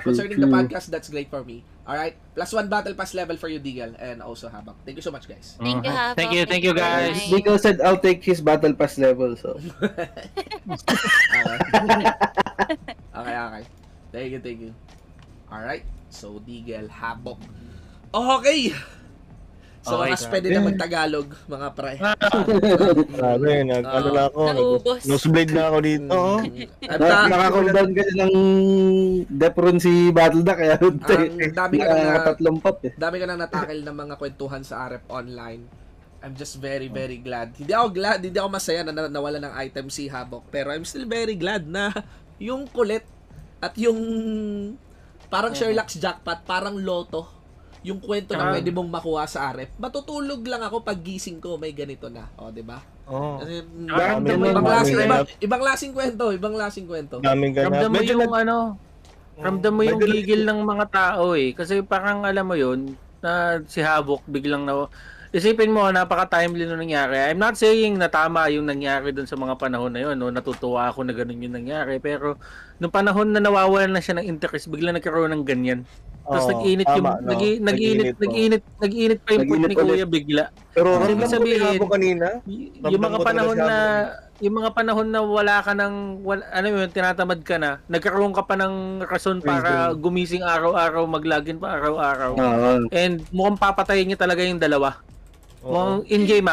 Concerning the podcast, that's great for me. All right, +1 battle pass level for you, Digel, and also Habak. Thank you so much, guys. Thank you, Habak. Thank you, guys. Digo said I'll take his battle pass level, so. Okay. Thank you. All right. So Digel, Habok. Okay. So, mas pwede na magtagalog, mga pre. Grabe, ano na ako. Naubos. Nose-blade na ako dito. Nakakuldan kasi ng Depron si Battle Duck, kaya dami ka nang natakil ng mga kwentuhan sa RF Online. I'm just very, very glad. Hindi ako masaya na nawala ng item si Habok. Pero I'm still very glad na yung kulit at yung parang Sherlock's Jackpot, parang Lotto. Yung kwento na pwede mong makuha sa RF. Matutulog lang ako pag gising ko, may ganito na. O, di ba? Oo. Ibang lasing kwento. Ramdam mo yung ramdam mo yung gigil ng mga tao eh. Kasi parang alam mo yun, na si Habok biglang isipin mo, napaka-timely nung nangyari. I'm not saying na tama yung nangyari dun sa mga panahon na yun. No? Natutuwa ako na ganun yung nangyari. Pero nung panahon na nawawalan na siya ng interest, biglang nagkaroon ng ganyan. Tapos nag-init pa yung put ni Kuya bigla. Pero ibig sabihin, kanina, yung mga panahon na wala ka ng tinatamad ka na, nagkaroon ka pa ng rason para gumising araw-araw, mag-login pa araw-araw. And mukhang papatayin niya talaga yung dalawa. In-game,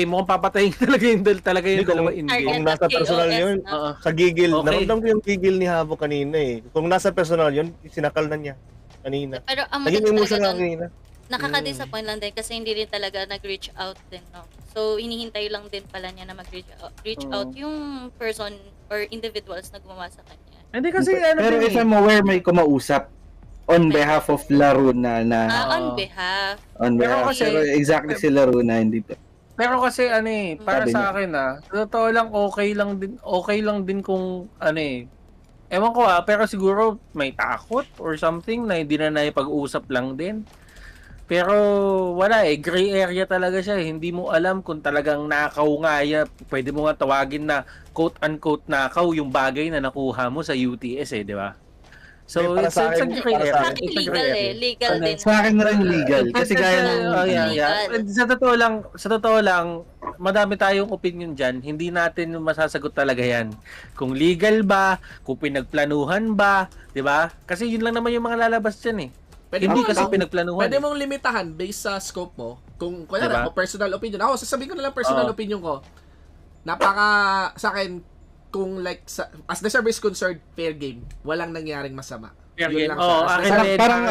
mukhang papatayin talaga yung dalawa in-game. Kung nasa personal yun, sa gigil. Naramdam ko yung gigil ni Habo kanina eh. Kung nasa personal yun, sinakal na niya kanina. Pero ang naging emotion na kanina. Nakaka-disappoint lang din kasi hindi rin talaga nag-reach out din, no? So, hinihintay lang din pala niya na mag-reach out yung person or individuals na gumawa sa kanya. Hindi kasi pero if I'm aware, may kumausap on behalf of Laruna na on behalf. Pero exactly si Laruna, hindi pa. Pero kasi para sa akin totoo lang okay lang din kung ewan ko pero siguro may takot or something na hindi na naipag-usap lang din. Pero wala gray area talaga siya. Hindi mo alam kung talagang nakaw nga pwede mo nga tawagin na quote-unquote nakaw yung bagay na nakuha mo sa UTS di ba? So, it's a gray area. Legal din. Sa akin rin legal. Kasi gaya Sa totoo lang, madami tayong opinion dyan. Hindi natin masasagot talaga yan. Kung legal ba, kung pinagplanuhan ba, di ba? Kasi yun lang naman yung mga lalabas dyan Hindi kasi pinagplanuhan. Pwede mong limitahan based sa scope mo. Kung kunyari, personal opinion. Ako, sasabihin ko na lang personal opinion ko. Sa akin, kung as the service concerned, fair game. Walang nangyaring masama. Fair game. Parang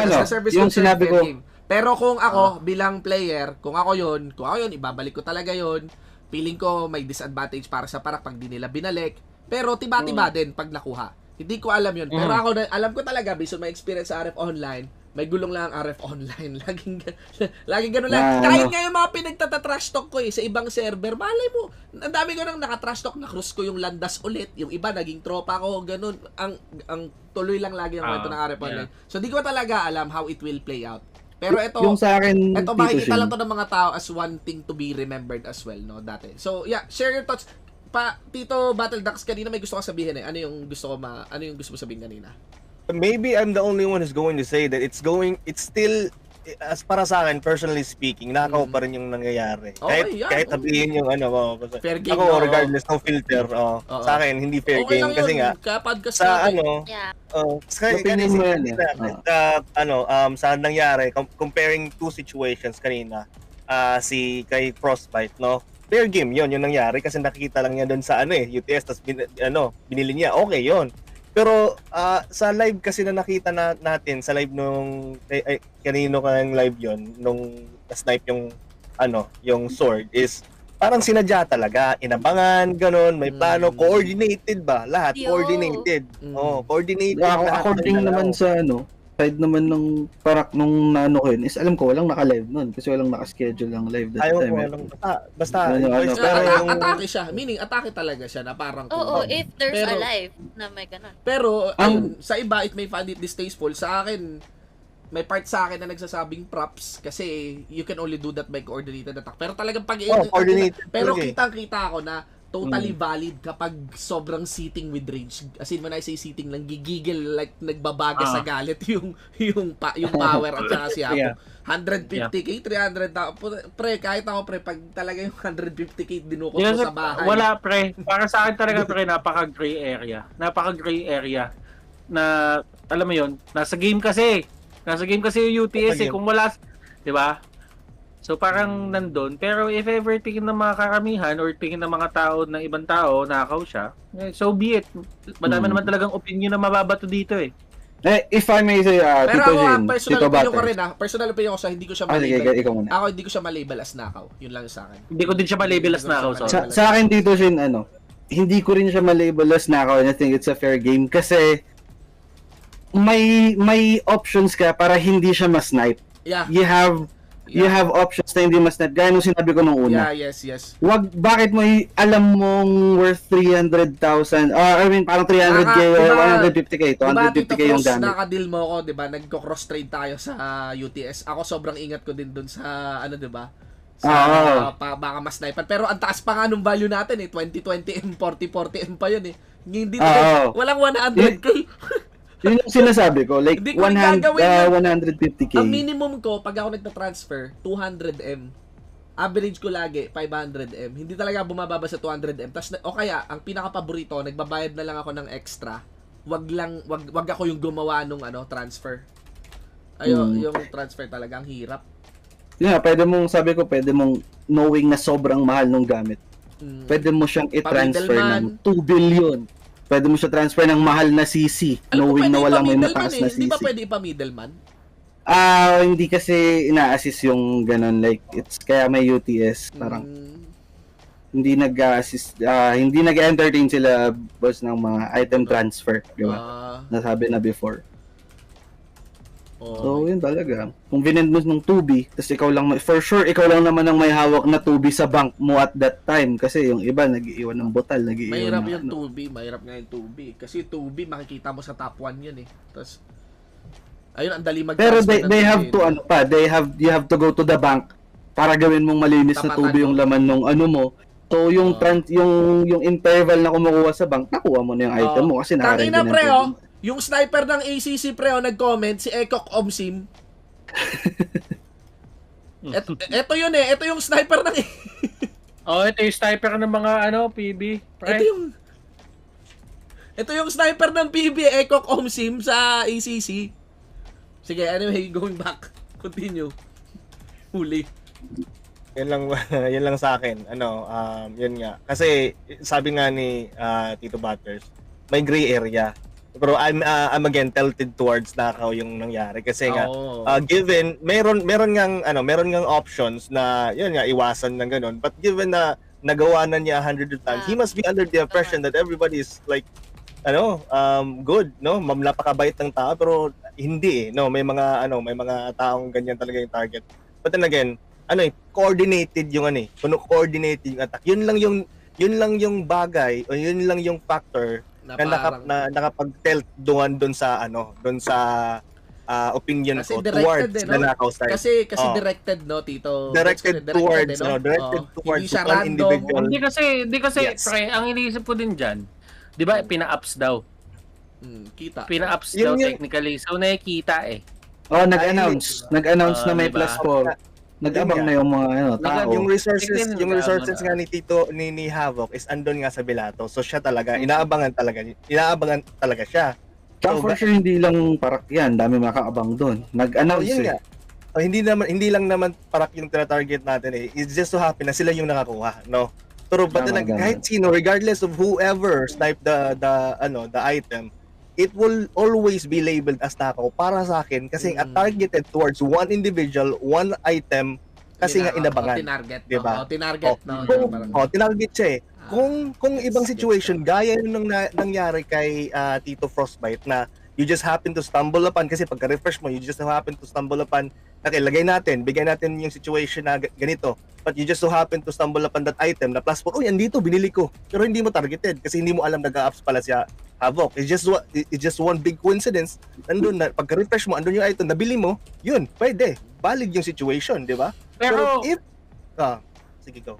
yung sinabi ko. Pero kung ako, bilang player, kung ako yun, ibabalik ko talaga yun. Feeling ko may disadvantage para sa parak pag di nila binalik. Pero tiba-tiba din pag nakuha. Hindi ko alam yun. Pero ako, alam ko talaga, based on my experience sa RF Online, may gulong lang ang RF Online. Laging ganun lang. Kahit nga yung mga pinagtatatrash talk ko sa ibang server, malay mo, ang dami ko nang nakatrash talk, na-cross ko yung landas ulit. Yung iba, naging tropa ko, ganun. Ang tuloy lang lagi ang kwento ng RF Online. So, di ko talaga alam how it will play out. Pero ito, yung sa akin, makikita lang to ng mga tao as one thing to be remembered as well, no, dati. So, yeah, share your thoughts. Tito Battle Ducks, kanina may gusto ko sabihin Ano yung gusto mo sabihin kanina? Maybe I'm the only one who's going to say that it's still, as para sa akin, personally speaking, nakaw pa rin yung nangyayari. Kahit sabihin yung fair game, ako, regardless ng filter, sa akin, hindi fair game. Kasi nga, sa sa nangyari, comparing two situations kanina, kay Frostbite, no? Fair game yun, yung nangyari, kasi nakikita lang niya doon sa UTS, tapos binili niya, okay yun. Pero sa live kasi na nakita natin sa live nung kanino kang live yon nung snipe yung sword is parang sinadya talaga, inabangan ganun, may plano, coordinated ba lahat, coordinated. Coordinated according naman sa side naman ng parak nung nano ko yun is alam ko walang naka-live nun kasi walang naka-schedule ng live that time. Basta pero atake siya, meaning atake talaga siya na parang if there's a live na may ganun. Pero sa iba it may find it distasteful. Sa akin may part sa akin na nagsasabing props kasi you can only do that by coordinated attack. Pero talagang pero kitang-kita ako na totally valid kapag sobrang seating with rage. As in, when I say seating lang, gigigil like nagbabaga sa galit yung power at saka si Apo. 150k, 300 na. Pre, kahit ako pre, pag talaga yung 150k dinukot mo sa bahay. Wala pre. Para sa akin talaga pre, napaka-gray area. Napaka-gray area na, alam mo yun, nasa game kasi yung UTS kung wala, di ba? So parang nandun, pero if ever tingin ng mga karamihan or tingin ng mga tao ng ibang tao, nakaw siya, so be it. Madami naman talagang opinion na mababato dito eh. If I may say, pero Tito ako, Jin, personal Tito opinion ko Butters. rin personal opinion ko sa hindi ko siya Sige, malabel. ikaw muna. Ako hindi ko siya malabel as nakaw. Yun lang sa akin. Hindi ko din siya malabel as nakaw. Sa akin, Tito Jin, hindi ko rin siya malabel as nakaw, and I think it's a fair game kasi may options ka para hindi siya ma-snipe. Yeah. You have options na hindi mas-snipe. Gaya nung sinabi ko nung una. Yeah, yes. Bakit mo alam mong worth 300,000, parang 300k or 150k, 250k yung gamit. Naka-deal mo ako, di ba? Nagko-cross trade tayo sa UTS. Ako sobrang ingat ko din dun sa, di ba? Baka mas sniper. Pero ang taas pa nga nung value natin 20M, 40M pa yun eh. Hindi walang 100k. Yun yung sinasabi ko, like 150k. Ang minimum ko pag ako nagta-transfer 200M. Average ko lagi 500M. Hindi talaga bumababa sa 200M. O kaya ang pinaka-paborito, nagbabayad na lang ako ng extra. Wag ako yung gumawa nung transfer. Yung transfer talaga ang hirap. Yeah, pwede mong knowing na sobrang mahal nung gamit. Pwede mo siyang i-transfer ng 2 billion. Pwede mo siya transfer ng mahal na CC, knowing na walang may mataas na CC. Hindi ba pwede ipa-middleman? Hindi kasi ina-assist yung ganun, like it's kaya may UTS, parang hindi nag-assist, hindi nag-entertain sila boss ng mga item transfer, di ba? Nasabi na before. So, yun talaga. Kung binend mo ng 2B, tapos ikaw lang, for sure, ikaw lang naman ang may hawak na 2B sa bank mo at that time. Kasi yung iba, nag-iiwan ng butal, nag-iiwan mahirap ng yung 2B, mahirap nga yung 2B. Kasi 2B, makikita mo sa top 1 yun eh. Tapos, ayun, ang dali mag-transfer. Pero they have to, you have to go to the bank para gawin mong malinis na 2B yung laman nung mo. So, yung interval na kumukuha sa bank, nakuha mo na yung item mo kasi nakaready na pre, yung sniper ng ACC pre, nag-comment, si Ekok Omsim. Ito yun eh. Ito yung sniper ng ito yung sniper ng mga PB. Pre. Ito yung sniper ng PB, Ekok Omsim sa ACC. Sige, anyway, going back. Continue. Huli. Yan lang sa akin. Yun nga. Kasi sabi nga ni Tito Butters, may gray area. Pero I'm again tilted towards nakaw yung nangyari kasi nga given meron ngang options na yun nga iwasan ng ganun, but given na nagawa na niya 100 times, he must be under the impression that everybody is like good, no? Napakabait ng tao, pero hindi may mga taong ganyan talaga yung target. But then again, coordinated yung coordinated yung attack. Yun lang yung bagay o yun lang yung factor na nakapag-tilt doon sa opinion ko towards the knockout side. Kasi directed Tito. Directed towards one individual. Hindi kasi pre, ang iniisip ko din diyan, 'di ba, pina-ups daw. Kita. Pina-ups daw technically. So nakikita eh. Nag-announce na may plus 4. Nag-abang na yung mga tao. Yung resources nga ni Tito ni Havoc is andun nga sa Bilato. So siya talaga inaabangan talaga siya. So, for sure hindi lang parak yan, dami makaabang doon. Nag-announce hindi lang naman parak yung tina-target natin eh. It's just so happy na sila yung nakakuha, no? Pero kahit sino, regardless of whoever snipe the item, it will always be labeled as nakaw para sa akin kasi targeted towards one individual, one item kasi nga inabangan. Diba? Tinarget siya eh. Kung ibang situation, gaya nung nangyari kay Tito Frostbite na you just happen to stumble upon, kasi pagka-refresh mo, you just happen to stumble upon, okay, bigyan natin yung situation na ganito, but you just so happen to stumble upon that item na plus 4, andito, binili ko. Pero hindi mo targeted kasi hindi mo alam nag-ups pala siya Havoc. It's just one big coincidence. Nandun na, pagka-refresh mo, andun yung item, nabili mo, yun, pwede. Valid yung situation, di ba? Pero if sige, go.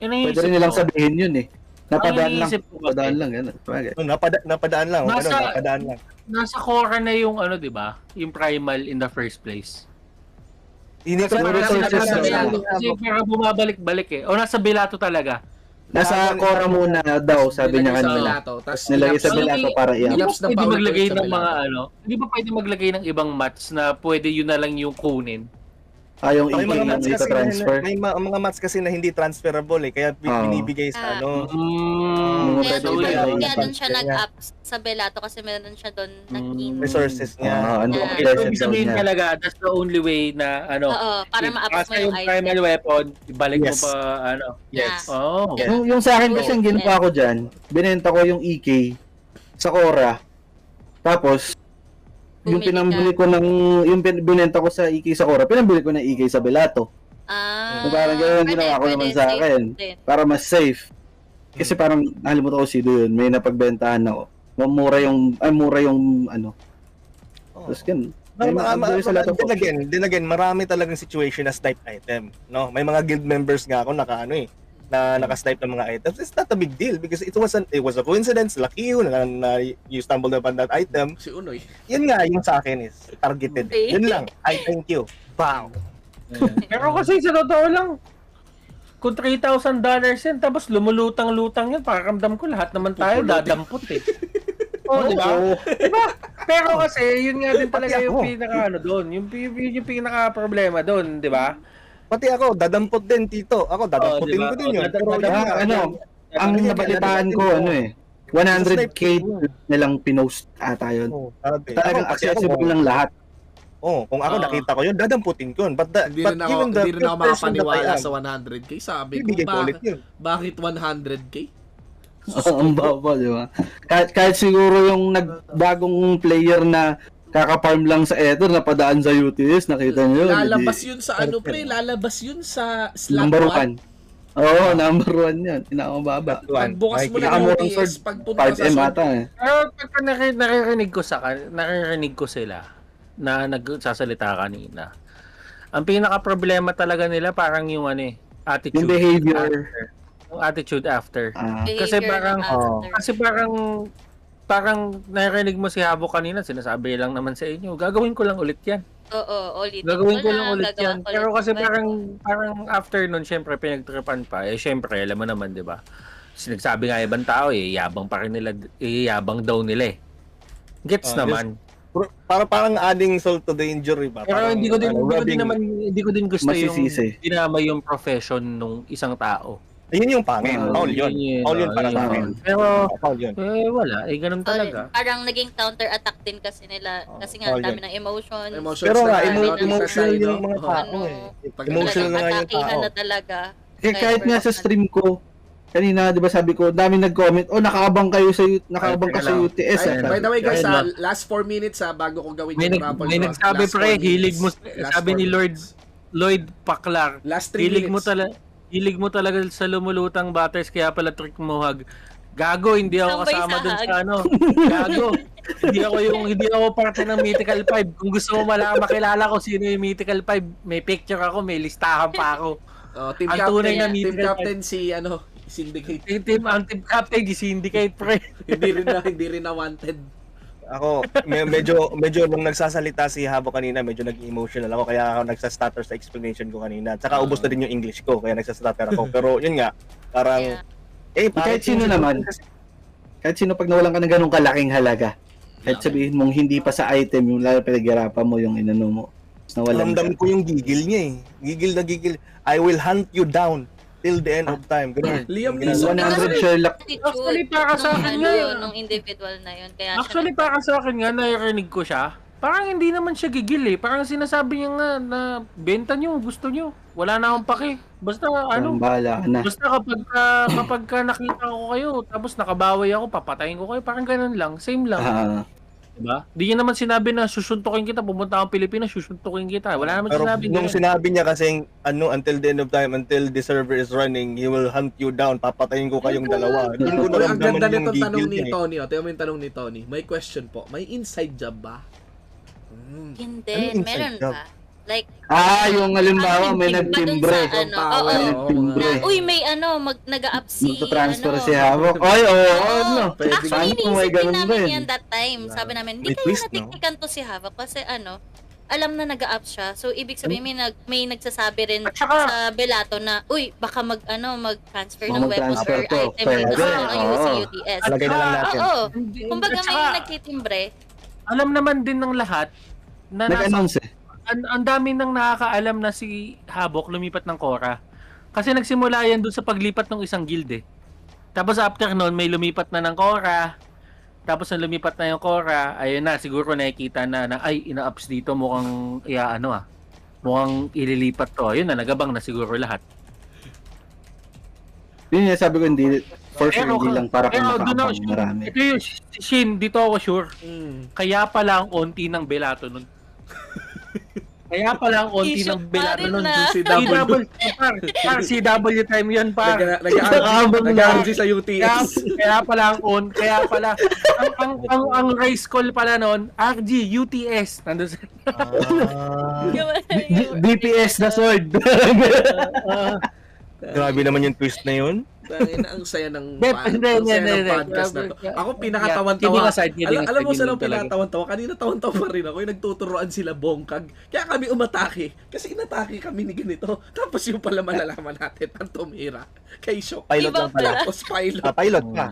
Pwede rin nilang sabihin yun eh. Napadaan lang. iniisip ko kasi, Napadaan lang, gano'n. Bagay. Napadaan lang. Nasa- Napadaan lang. nasa Korra na yung ano, di ba? Yung primal in the first place. Hindi Kasi ko kasi parang bumabalik-balik eh. O nasa Belato talaga. Nasa Korra muna daw, sabi niya Nilagay sa kanina. Belato, tas Nilagay sa Belato para Hindi i-up. ba pwede maglagay ng mga ano? Hindi ba pwede maglagay ng ibang mats na pwede yun na lang yung kunin? Yung May mga EK mats na kasi transfer. may mga mats kasi na hindi transferable eh, kaya binibigay sa ano. Kaya pwede doon, ibigay. kaya doon siya nag-up sa Belato kasi meron siya doon nag-in. Resources niya. Ano Yeah. pleasure Ibig daw sabihin niya. talaga, that's the only way na ano, Oo, para ma-up mo yung yung primal item. weapon, ibalik Yes. mo pa ano. Yes. Oh. Yung sa akin kasi ang ginawa ko dyan, binenta ko yung EK sa Korra. Tapos, yung pinambili ko yung binenta ko sa EK sa Korra, pinambili ko ng EK sa Belato. So, parang gano'n ginawa ko naman sa akin. Para mas safe. Kasi parang nakalimutan ko si yun, may napagbentahan ako. Mura yung ano. Tapos ganun. Then again, marami talagang situation na snipe item, no? May mga guild members nga ako na naka-snipe ng mga items. It's not a big deal because it was a coincidence. Lucky you na you stumbled upon that item. Si Unoy. Yun nga, yung sa akin is targeted. Yun lang. I thank you. Bang! Pero kasi sa totoo lang, kung $3,000 yan, tapos lumulutang-lutang yan, pakiramdam ko lahat naman tayo dadampot eh. Di ba? Diba? Pero kasi, yun nga din talaga yung pinaka doon. Yung pinaka problema doon, di ba? Pati ako, dadampot din, Tito. Ako, dadampotin ko din yun. Pero ang nabalitaan ko, 100k nilang pinost ata yun. Talagang accessible ng lahat. Kung ako nakita ko yun, dadamputin ko yun. Hindi rin ako makapaniwala sa 100k. Sabi ko, bakit 100k? Ang baba, di ba? Kahit siguro yung nagbagong player na kaka-farm lang sa Ether, napadaan sa UTS, nakita nyo. Lalabas yun sa ano pre, lalabas yun sa slot number 1. 1. Oo, number 1 yan. Pinakamababa. Pagbukas mo lang yung UTS, pagpunta sa 5M ata eh. Pero pagka naririnig ko sila na nagsasalita kanina, ang pinaka-problema talaga nila parang yung attitude. Yung behavior. Yung attitude after. Behavior Kasi parang narinig mo si Habo kanina, sinasabi lang naman sa inyo, gagawin ko lang ulit yan. Oo, ulit. Gagawin ko lang ulit yan. Pero kasi parang after nun, syempre, pinagtripan pa. Syempre, alam mo naman, di ba? Sinagsabi nga ibang tao, yabang pa rin nila, yabang daw nila eh. Gets naman. Parang adding salt to the injury ba? Pero hindi ko din gusto masisisi. yung dinamay yung profession nung isang tao. Ayun yung pangit. Paul yun. Paul yun para sa akin. Pero, Paul yun. wala. Ganun talaga. Parang naging counter-attack din kasi nila. Kasi nga, dami ng emotion. Pero nga, emotional yung mga tao eh. Emotional na nga yung tao. na talaga. Kahit nga sa stream ko, kanina, di ba sabi ko, dami nag-comment, nakaabang kayo sa UTS. By the way guys, last 4 minutes bago ko gawin yung raffle. May nagsabi pre, hilig mo, sabi ni Lloyd Paklar, hilig mo talaga sa lumulutang batters, kaya pala trick mo hag. Gago, hindi ako kasama dun sa Gago. Hindi ako parte ng Mythical 5. Kung gusto mo makilala ko sino yung Mythical 5, may picture ako, may listahan pa ako. Team captain si Syndicate. Team captain si Syndicate pre. hindi rin na wanted. Ako, medyo nung nagsasalita si Habo kanina, medyo nag-emotional ako, kaya ako nagsa-stutter sa explanation ko kanina. Tsaka ubos na din yung English ko, kaya nagsa-stutter ako. Pero yun nga, parang kahit sino naman, kahit sino pag nawalan ka ng ganung kalaking halaga, kahit sabihin mong hindi pa sa item, yung lalo pinaghirapan mo yung inano mo. Ramdam ko yung gigil niya eh. Gigil na gigil. I will hunt you down till the end of time. Ganun. Liam Neeson. 100 Sherlock. Actually, para sa akin nga nung individual na yun. Kaya actually, para sa akin nga, narinig ko siya. Parang hindi naman siya gigil eh. Parang sinasabi niya nga na benta nyo, gusto nyo. Wala na akong pake. Basta bahala ka na. Basta kapag nakita ko kayo, tapos nakabawi ako, papatayin ko kayo. Parang ganun lang. Same lang. Diba? Di niya naman sinabi na susuntukin kita, pumunta akong Pilipinas, susuntukin kita. Wala naman sinabi. Pero nung sinabi niya kasing until the end of time, until the server is running, he will hunt you down, papatayin ko kayong dalawa. Ang ganda nitong tanong ni Tony. Tingnan mo yung tanong ni Tony. May question po. May inside job ba? Hindi, meron ba? Like, yung halimbawa may nagtimbre. May nag-a-up si, Magta-transfer si Havoc. Ay, Actually, may iniisip din ganun namin din. yan that time. Sabi namin, hindi May kaya twist, natiktikan to si Havoc kasi alam na nag-a-up siya. So, ibig sabihin may nagsasabi rin sa Belato na, uy, baka mag-transfer ng weapons or item dito sa UCUTS. Lagay na lang natin. Oo. Kumbaga may nagtitimbre. Alam naman din ng lahat na nag-announce ang dami nang nakakaalam na si Havoc lumipat ng Cora. Kasi nagsimula yan doon sa paglipat ng isang guild eh. Tapos after noon may lumipat na ng Cora. Tapos nang lumipat na yung Cora, ayun na siguro nakikita na ay ina-ups dito mukhang mukhang ililipat to. Ayun na nagabang na siguro lahat. Yun yung sabi ko hindi hindi lang para kung makakapang marami. Ito yung Shin, dito ako sure. Kaya pala ang onti ng Belato nun. Kaya pala ang onti ng Belato nun. CW time yun par. Nag-RG sa UTS. Kaya pala ang race call pala nun, RG, UTS. Nandun sa... DPS na sword. Grabe naman yung twist na yun. Ang saya ng podcast na to. Ako pinakatawan-tawa. Alam mo saan ang pinakatawan-tawa? Kanina tawan-tawa pa rin ako. Yung nagtuturoan sila bongkag. Kaya kami umatake. Kasi inatake kami ni ganito. Tapos yung pala malalaman natin ang tumira. Kay Shock. Pilot lang pala. Tapos pilot. Pilot ka.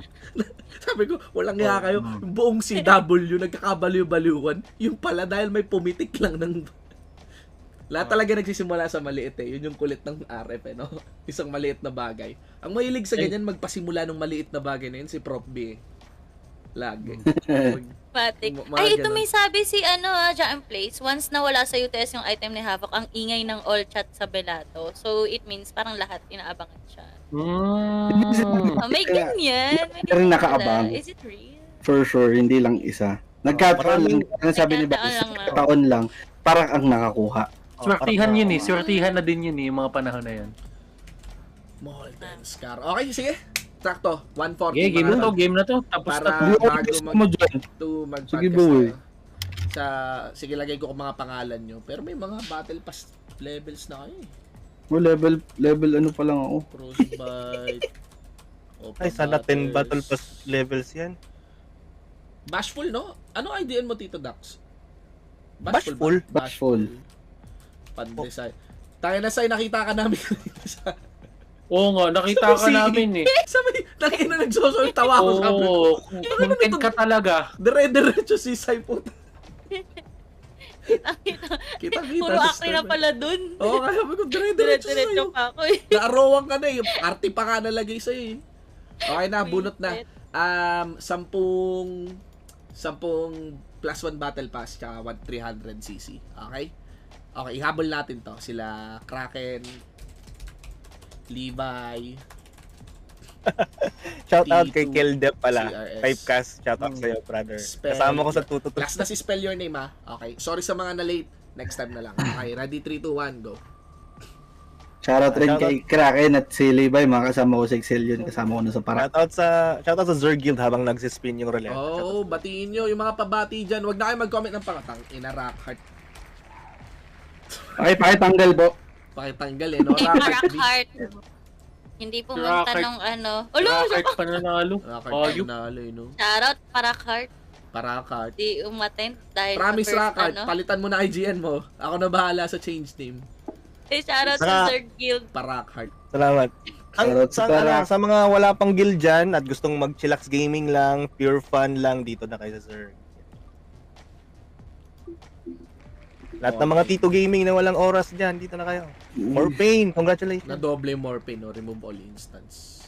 Sabi ko, walang nga kayo. Yung buong CW nagkakabaliw-baliwan. Yung pala dahil may pumitik lang ng... Lahat talaga nagsisimula sa maliit eh. Yun yung kulit ng RF eh, no? Isang maliit na bagay. Ang mahilig sa ganyan, magpasimula ng maliit na bagay na yun, si Prof B eh. Lagi. Patik. Ay, ito may sabi si Jaan Place. Once nawala sa UTS yung item ni Havoc, ang ingay ng all chat sa Belato. So, it means parang lahat inaabangan siya. May ganyan. Pero nakaabang. Is it real? For sure, hindi lang isa. Nagkataon lang, ang sabi ni Bas, nagkataon lang, parang ang nakakuha. Swertihan yun eh. Swertihan na din yun eh, yung mga panahon na yun. Molten Scar. Okay, sige. Sakto. 140. Okay, game na to. Tapos para bago mag-podcast sige, lagay ko mga pangalan nyo. Pero may mga battle pass levels na kayo eh. Level ano pa lang ako. Frostbite. Ay, sana 10 battle pass levels yan. Bashful, no? Ano idea mo, Tito Dax? Bashful. Pan-design. Tayo na sa'yo, nakita ka namin sa... Oo nga, nakita ka namin eh. Sabi, nakita na nagsosol, tawa ako. Oo, content ka talaga. Dire-diretso si Sai po. Kita. Puro akri na pala dun. Oo, kaya sabi ko, dire-diretso sa'yo. pa ako eh. Naarowang ka na eh. Arty pa nga nalagay sa'yo eh. Okay na, bunot na. 10 plus 1 battle pass tsaka 300cc. Okay? Okay, ihabol natin to. Sila Kraken, Levi. Shout out kay Keldep pala. CRS. Typecast, shout out sa'yo, brother. Kasama ko sa tututok. Last na si Spell Your Name ha. Okay, sorry sa mga na-late. Next time na lang. Okay, ready? 3, 2, 1, go. Shoutout rin kay Kraken at si Levi, mga kasama ko sa Excel yun. Kasama ko na sa Parak. Shoutout sa Zerguild habang nagsispin yung roulette. Oh, batiin nyo yung mga pabati dyan. Huwag na kayo mag-comment ng pangatang. Ina-rock heart. Okay, pakitanggal po. Pakitanggal eh, no? Rock heart. Hindi pumunta nung ano. Rock heart pa nanalo. Rock heart pa nanalo eh, no? Shoutout Parak heart. Parak heart. Di umattend dahil Promise sa first Rock heart. Palitan mo na IGN mo. Ako na bahala sa change name. Shoutout sa Sir Guild. Parak heart. Salamat. Sa mga wala pang guild dyan at gustong mag-chillax gaming lang, pure fun lang, dito na kayo sa Sir. Lahat ng mga Tito Gaming na walang oras dyan, dito na kayo. More pain, congratulations. Na doble more pain, no? Remove all instance.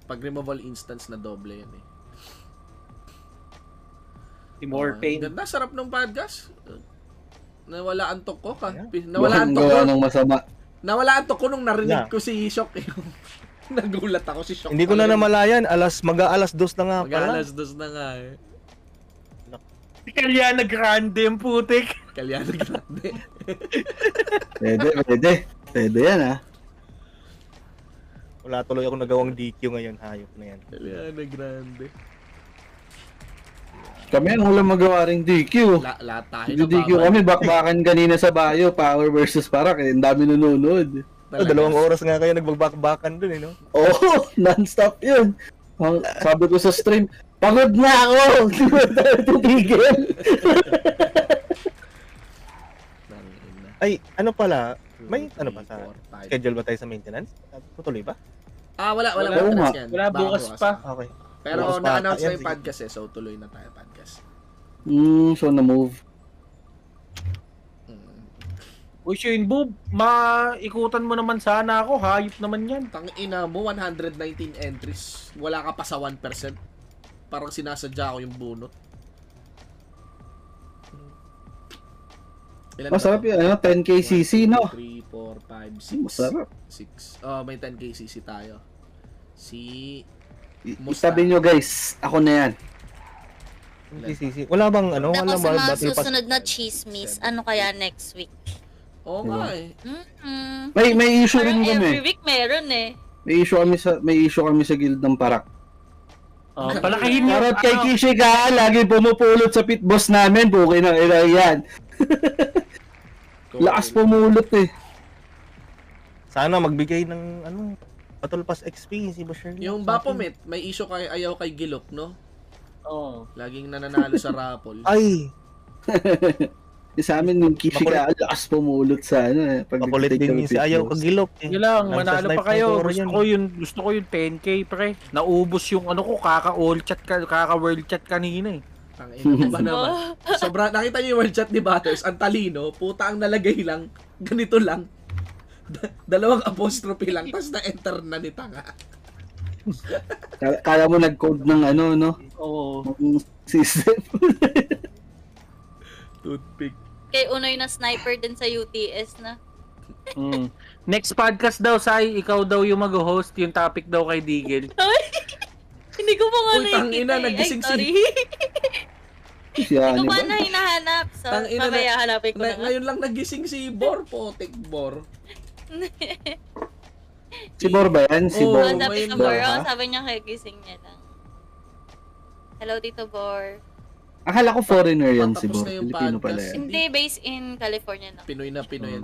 Pag remove all instance, na doble yan eh. More pain. Ganda, sarap ng podcast. Nawala antok ko ka. Nawala antok ko. Masama. Nawala antok ko nung narinig ko si Shock eh. Nagulat ako si Shock. Hindi ko na namalayan, mag-aalas 2 na nga pala. Mag-aalas 2 na nga eh. Kalyana Grande yung putik. Kalyana Grande. Pwede yan ah. Wala tuloy ako nagawang DQ ngayon, hayop na yan. Kalyana Grande. Kami ang walang magawa ring DQ. Lahat tayo DQ kami, bakbakan kanina sa Bayo, Power versus Parak, ang dami nanonood. 2 oras nga kayo nagbabakbakan dun Oo, non-stop yun. Sabi ko sa stream, pagod na ako! Di ba tayo tutigil? Ay, ano pala, may ano ba sa schedule ba tayo sa maintenance? Tutuloy ba? Wala yan. Wala, bukas pa. Okay. Pero na-announce na yung podcast so tuloy na tayo podcast. So na-move. Uy, Shane Bob, maikutan mo naman sana ako. Hayop naman yan. Tangina mo, 119 entries. Wala ka pa sa 1%. Parang sinasadya ko yung bunot. Masarap yun, 10k CC, no? 3, 4, 5, 6. Masarap. 6. May 10k CC tayo. Itabi nyo guys, ako na yan. Wala bang ano? Ako Wala sa ba mga battle pass? susunod na chismis, ano kaya next week? Oo nga eh. May issue rin Parang kami. every week meron eh. May issue kami sa guild ng Parak. Palakihin nyo. Parot kay Kishi ka, lagi pumupulot sa pit boss namin, bukay ng ilay yan. Lakas pumulot eh. Sana magbigay ng ano, Battle Pass XP si Basher. Yung Baphomet, may issue kay ayaw kay Gilok, no? Oo. Laging nananalo sa raffle. Ay! Sa amin yung Kishi ka, lakas pumulot sa ano eh. Makulit din yung si ayaw kag Gilok eh. Sige lang, manalo pa kayo. Gusto ko yung 10k pre. Naubos yung ano ko, kaka-world chat kanina eh. Tangina ba naman? Sobra, nakita niyo yung world chat ni Batters, ang talino, puta ang nalagay lang, ganito lang. 2 apostrophe lang, tapos na-enter na ni Tanga. Kala mo nag-code ng ano, no? Oo. System. Toothpick. Kay Unoy na sniper din sa UTS na. Next podcast daw, Sai, ikaw daw yung mag-host, yung topic daw kay Digel. Hindi ko pa nga Uy, tangina, nagising sorry. Si Hindi ko Ani pa ba? na hinahanap. So, Tangina mamaya hanapin ko na nga. Ngayon lang nagising si Bor, potek Bor. Si Bor ba yan? Si Bor. Sabi sa Bor, sabi niya kay gising niya lang. Hello, Tito Bor. Akala ko foreigner yan si Tapos Bor. na yung Pilipino podcast. pala yan. Hindi, based in California na. Pinoy na Pinoy yan.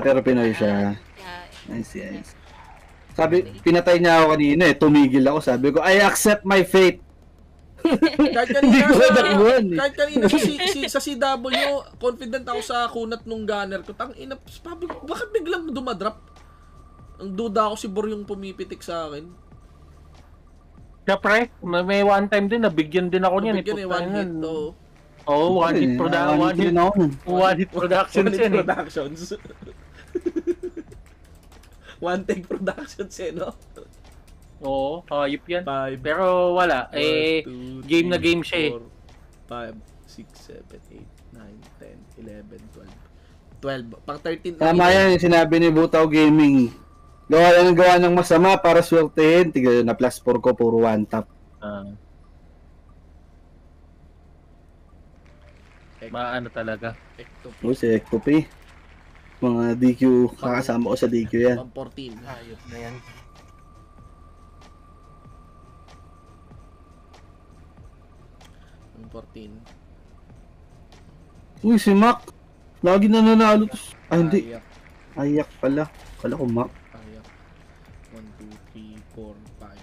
Pero Pinoy siya. Yeah. Nice. Sabi, pinatay niya ako kanina eh. Tumigil ako. Sabi ko, I accept my fate. Kahit kanina sa CW, confident ako sa kunat nung gunner ko. Tangina, sabi ko, bakit biglang dumadrop? Ang duda ako si Bor yung pumipitik sa akin. Siyempre, may one time din, nabigyan din ako niyan. Nabigyan one hit, oo. Oo, one hit productions yan eh. Productions. One take productions eh, no? Oo, hayop yan. Pero wala, game na game siya eh. 5, 6, 7, 8, 9, 10, 11, 12. Pang 13. Tama yan yung sinabi ni Butaw Gaming. Gawa ng masama para swertehin. Tiga na plus 4 ko, puro one tap. Maano talaga. Si Ectopi. Mga DQ, kakasama ko sa DQ yan. Pang 14. Ayos na yan. Pang 14. Uy, si Mac. Lagi na nanalo. Hindi. Ayak pala. Kala ko Mac. Ayak. 1, 2, 3, 4, 5,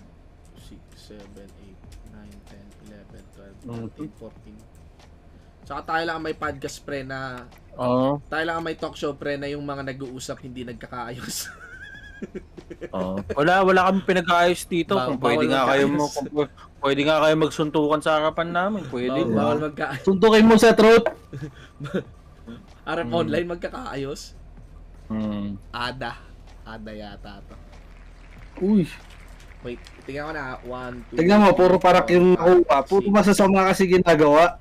6, 7, 8, 9, 10, 11, 12, 13, 14. Saka tayo lang ang may podcast pre na tayo lang ang may talk show pre na yung mga nag-uusap hindi nagkakaayos. Wala kami pinag-aayos dito. Kung pwede nga kayo magsuntukan sa harapan namin. Pwede. Bawal magkaayos. Suntukin mo sa throat. RF online magkakaayos. Ada yata to. Uy. Wait, tingnan ko na. 1, 2. Tignan mo, puro parak yung nakuha. Puro masasama kasi ginagawa.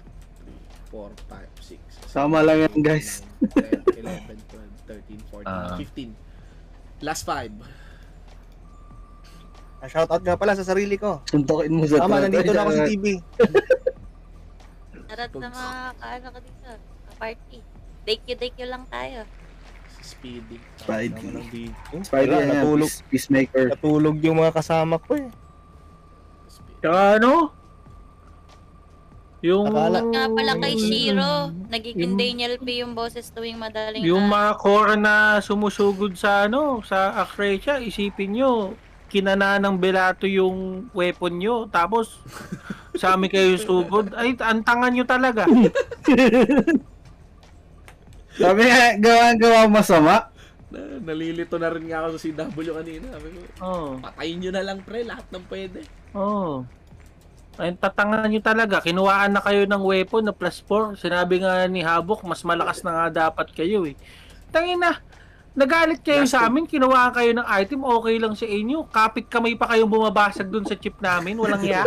4, 5, 6. Sama lang yan, guys. 10, 11, 12, 13, 14, 15. Last 5. Shoutout nga pala sa sarili ko. Suntukin mo sa Tama, nandito na ako sa TV. Darat na mga kaano ka dito. Party. Thank you lang tayo. Speedy. Spidey Wala, natulog. Peacemaker. Natulog yung mga kasama ko eh. Tsaka ano? Yung Nga pala kay Shiro, nagiging Daniel P yung boses tuwing madaling yung mga core na sumusugod sa sa Acretia, isipin nyo, kinana ng Belato yung weapon nyo, tapos sa amin kayo sugod, ay ang tanga nyo talaga. Sabi nga, gawa masama. Nalilito na rin nga ako sa CW kanina. Sabi ko, patayin nyo na lang pre, lahat ng pwede. Ay, tatangan nyo talaga. Kinuhaan na kayo ng weapon na +4. Sinabi nga ni Habok, mas malakas na nga dapat kayo eh. Tangina, nagalit kayo sa amin, kinuhaan kayo ng item, okay lang sa inyo. Kapit kamay pa kayong bumabasag dun sa chip namin, walang ya.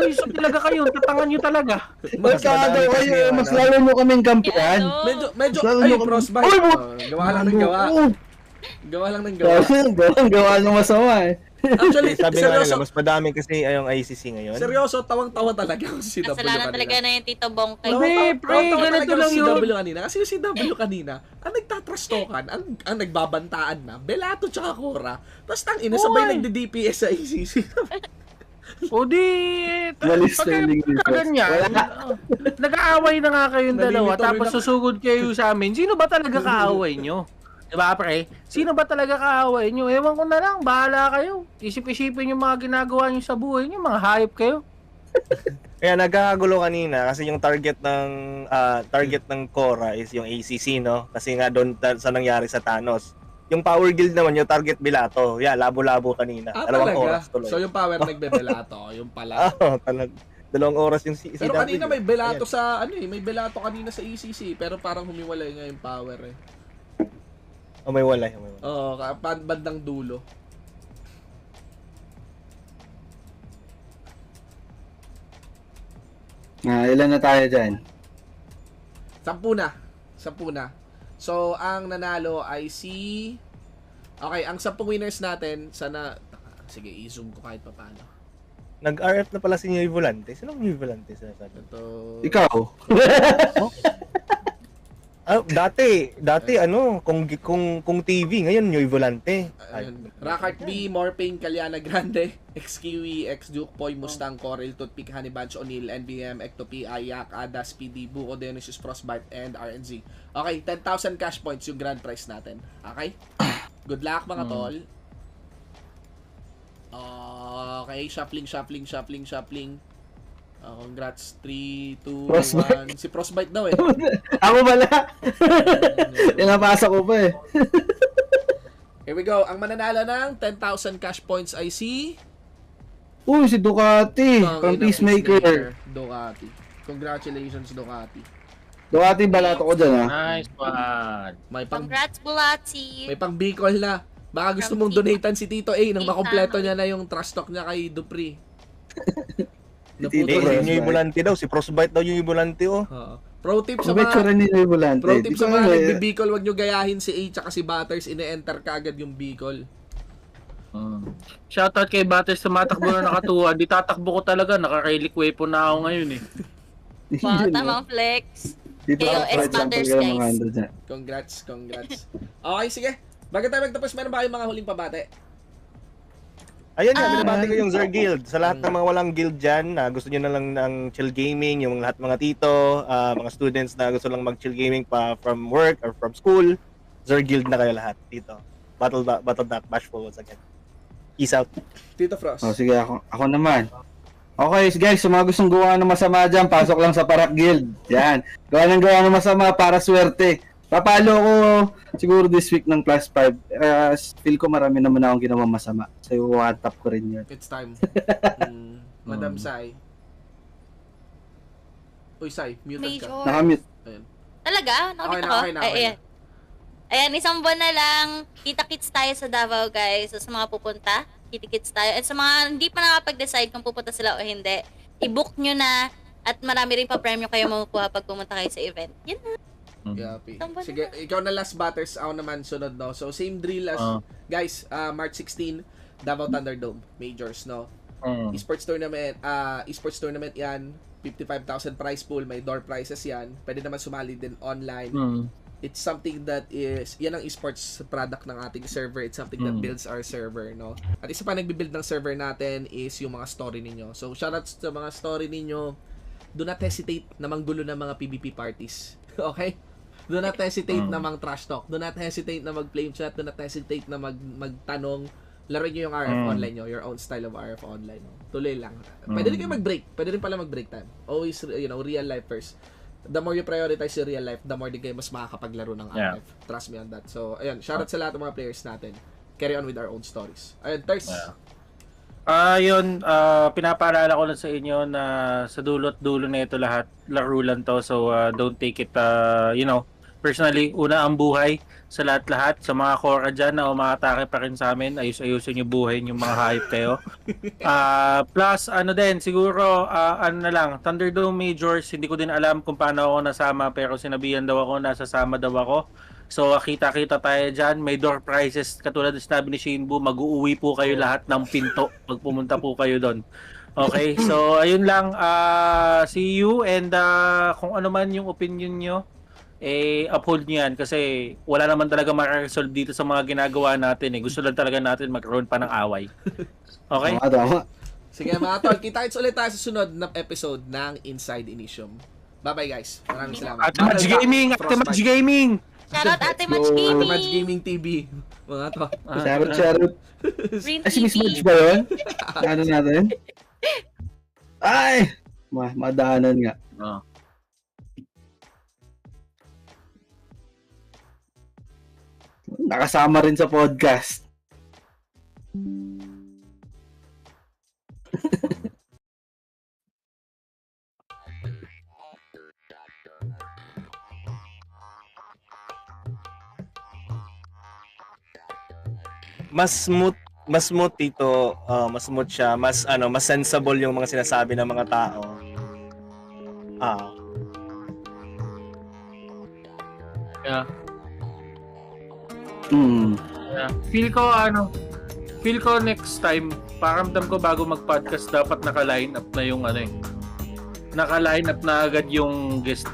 Ay, so talaga kayo, tatangan nyo talaga. Magkakadaw kayo, mas lalo mo kaming kampihan. Medyo, ay, Frostbite. Gawa lang ng gawa. Gawa lang ng gawa. Gawa ng masama eh. Actually, sabi nga seryoso. nila, mas madami kasi yung ICC ngayon. Seryoso, tawang-tawa talaga ako si CW kanina. Kasalanan talaga na yung Tito Bongkay. Ganito lang yun. CW kanina. Kasi yung CW kanina, ang nagtatrastokan, ang nagbabantaan na, Belato tsaka Cora. Tapos tangina, sabay nagdi-DPS sa ICC. O di, ganyan, nag-aaway na nga kayong dalawa, tapos susugod kayo sa amin. Sino ba talaga kaaway nyo? Diba pre? Sino ba talaga kaaway nyo? Ewan ko na lang, bahala kayo. Isip-isipin yung mga ginagawa nyo sa buhay nyo, mga hayop kayo. Kaya nagkakagulo kanina kasi yung target ng Cora is yung ACC, no? Kasi nga doon sa nangyari sa Thanos. Yung Power Guild naman yung target Belato. Yeah, labo-labo kanina. Talaga? Oras tuloy. So yung Power nagbe-Belato, yung pala. Talaga. 2 oras yung CW. Pero kanina may Belato sa may Belato kanina sa ECC, pero parang humiwalay nga yung Power eh. May walay. Oo, bandang dulo. Ilan na tayo dyan? 10 na. So, ang nanalo ay si... Okay, ang 10 winners natin, sana... Sige, i-zoom ko kahit pa paano. Nag-RF na pala si New Volante. Sino New Volante? Ito... Ikaw? Dati kung TV, ngayon New Volante. Rockart B, Morpain, Kalyana Grande, XQE, X-Duke, Poy, Mustang, Corel, Toothpick, Honey Bunch, O'Neill, NBM, Ectopi, Ayak, Adas, PD, Buko, Dionysius, Frostbite, and RNZ. Okay, 10,000 cash points yung grand prize natin. Okay? Good luck mga tol. Okay, shuffling. Congrats. 3, 2, 1. Si Frostbite daw eh. Ako pala. Pinapasa ko pa eh. Here we go. Ang mananalo ng 10,000 cash points ay si... Si Ducati. From Peacemaker. Ducati. Congratulations, Ducati. Ducati, balato ko dyan ha. Nice one. Congrats, Bulati. May pang Bicol na. Baka gusto mong donatean si Tito A nang makompleto niya na yung trust talk niya kay Dupri. Yung Volante daw, si Frostbite daw yung Volante Pro tip sa mga nagbibicol, wag nyo gayahin si A tsaka si Butters, ine-enter ka agad yung Bicol. Shoutout kay Butters, tumatakbo na nakatuwa. Di tatakbo ko talaga, naka-relic weapon na ako ngayon eh. Tamang flex. KOS Butters guys. Congrats. Okay, sige. Bago tayo magtapos, meron ba kayong mga huling pabate? Ayun nga, binabati ko yung Zer Guild. Sa lahat ng mga walang guild dyan, gusto nyo na lang ng chill gaming, yung lahat mga tito, mga students na gusto lang mag-chill gaming pa from work or from school, Zer Guild na kayo lahat dito. Battle Bashful once again. Peace out. Tito Frost. Sige, ako naman. Okay guys, sa mga gustong gawa ng masama dyan, pasok lang sa Parak Guild. Yan. Gawa ng masama para swerte. Papalo ko siguro this week ng class 5. Feel ko marami naman akong ginawa masama. So, one-tap ko rin yun. It's time. Madam Sai. Uy, Sai, muted ka. Nakamute. Ayan. Talaga? Nakakita ko? Okay. Ayan, 1 buwan na lang. Kita-kits tayo sa Davao, guys. So, sa mga pupunta, kita-kits tayo. At sa mga hindi pa nakapag-decide kung pupunta sila o hindi, i-book nyo na. At marami rin pa-premyo kayo makukuha pag pumunta kayo sa event. Yun na. Sige, ikaw na last Butters, ako naman sunod, no? So, same drill as, guys, March 16, Davao Thunderdome, Majors, no? Esports tournament yan, 55,000 prize pool, may door prizes yan, pwede naman sumali din online. It's something that is, yan ang esports product ng ating server. It's something that builds our server, no? At isa pa nagbi-build ng server natin is yung mga story ninyo. So, shoutouts sa mga story ninyo. Do not hesitate na manggulo ng mga PvP parties. Okay? Do not hesitate na mang trash talk. Do not hesitate na mag-flame chat. Do not hesitate na magtanong. Laruin nyo yung RF online nyo. Your own style of RF online. No? Tuloy lang. Pwede rin kayo mag-break. Pwede rin pala mag-break time. Always, real life first. The more you prioritize your real life, the more din kayo mas makakapaglaro ng RF. Trust me on that. So, ayun. Shoutout sa lahat ng mga players natin. Carry on with our own stories. Ayun, Thurs. Yun, pinapaalala ko lang sa inyo na sa dulo na ito lahat, laro lang to. So, don't take it, personally, una ang buhay sa lahat-lahat. Sa mga Korra dyan na umakatake pa rin sa amin, ayusin yung buhay yung mga hype kayo. Plus, siguro, na lang, Thunderdome Majors, hindi ko din alam kung paano ako nasama, pero sinabihan daw ako, nasasama daw ako. So, kita-kita tayo dyan. May door prizes, katulad ng sinabi ni Shinbu, mag-uuwi po kayo lahat ng pinto pag pumunta po kayo doon. Okay, so ayun lang. See you, and kung ano man yung opinion nyo, uphold nyo yan kasi wala naman talaga makaresolve dito sa mga ginagawa natin. Gusto lang talaga natin magkaroon pa ng away. Okay? Tama. Sige mga tol, kita-kits ulit tayo sa sunod na episode ng Inside Initium. Bye-bye guys. Maraming salamat. Ate Match Gaming! Ate Match Gaming! Shoutout Ate Match Gaming! Ate Match Gaming TV. Mga to. Charot. Si Miss Match ba yun? Ano natin? Ay! Madaanan nga. Nakasama rin sa podcast. Mas smooth dito, mas smooth siya, mas sensible yung mga sinasabi ng mga tao. Yeah. Yeah. Feel ko next time, pakiramdam ko bago mag-podcast dapat naka-line up na yung naka-line up na agad yung guest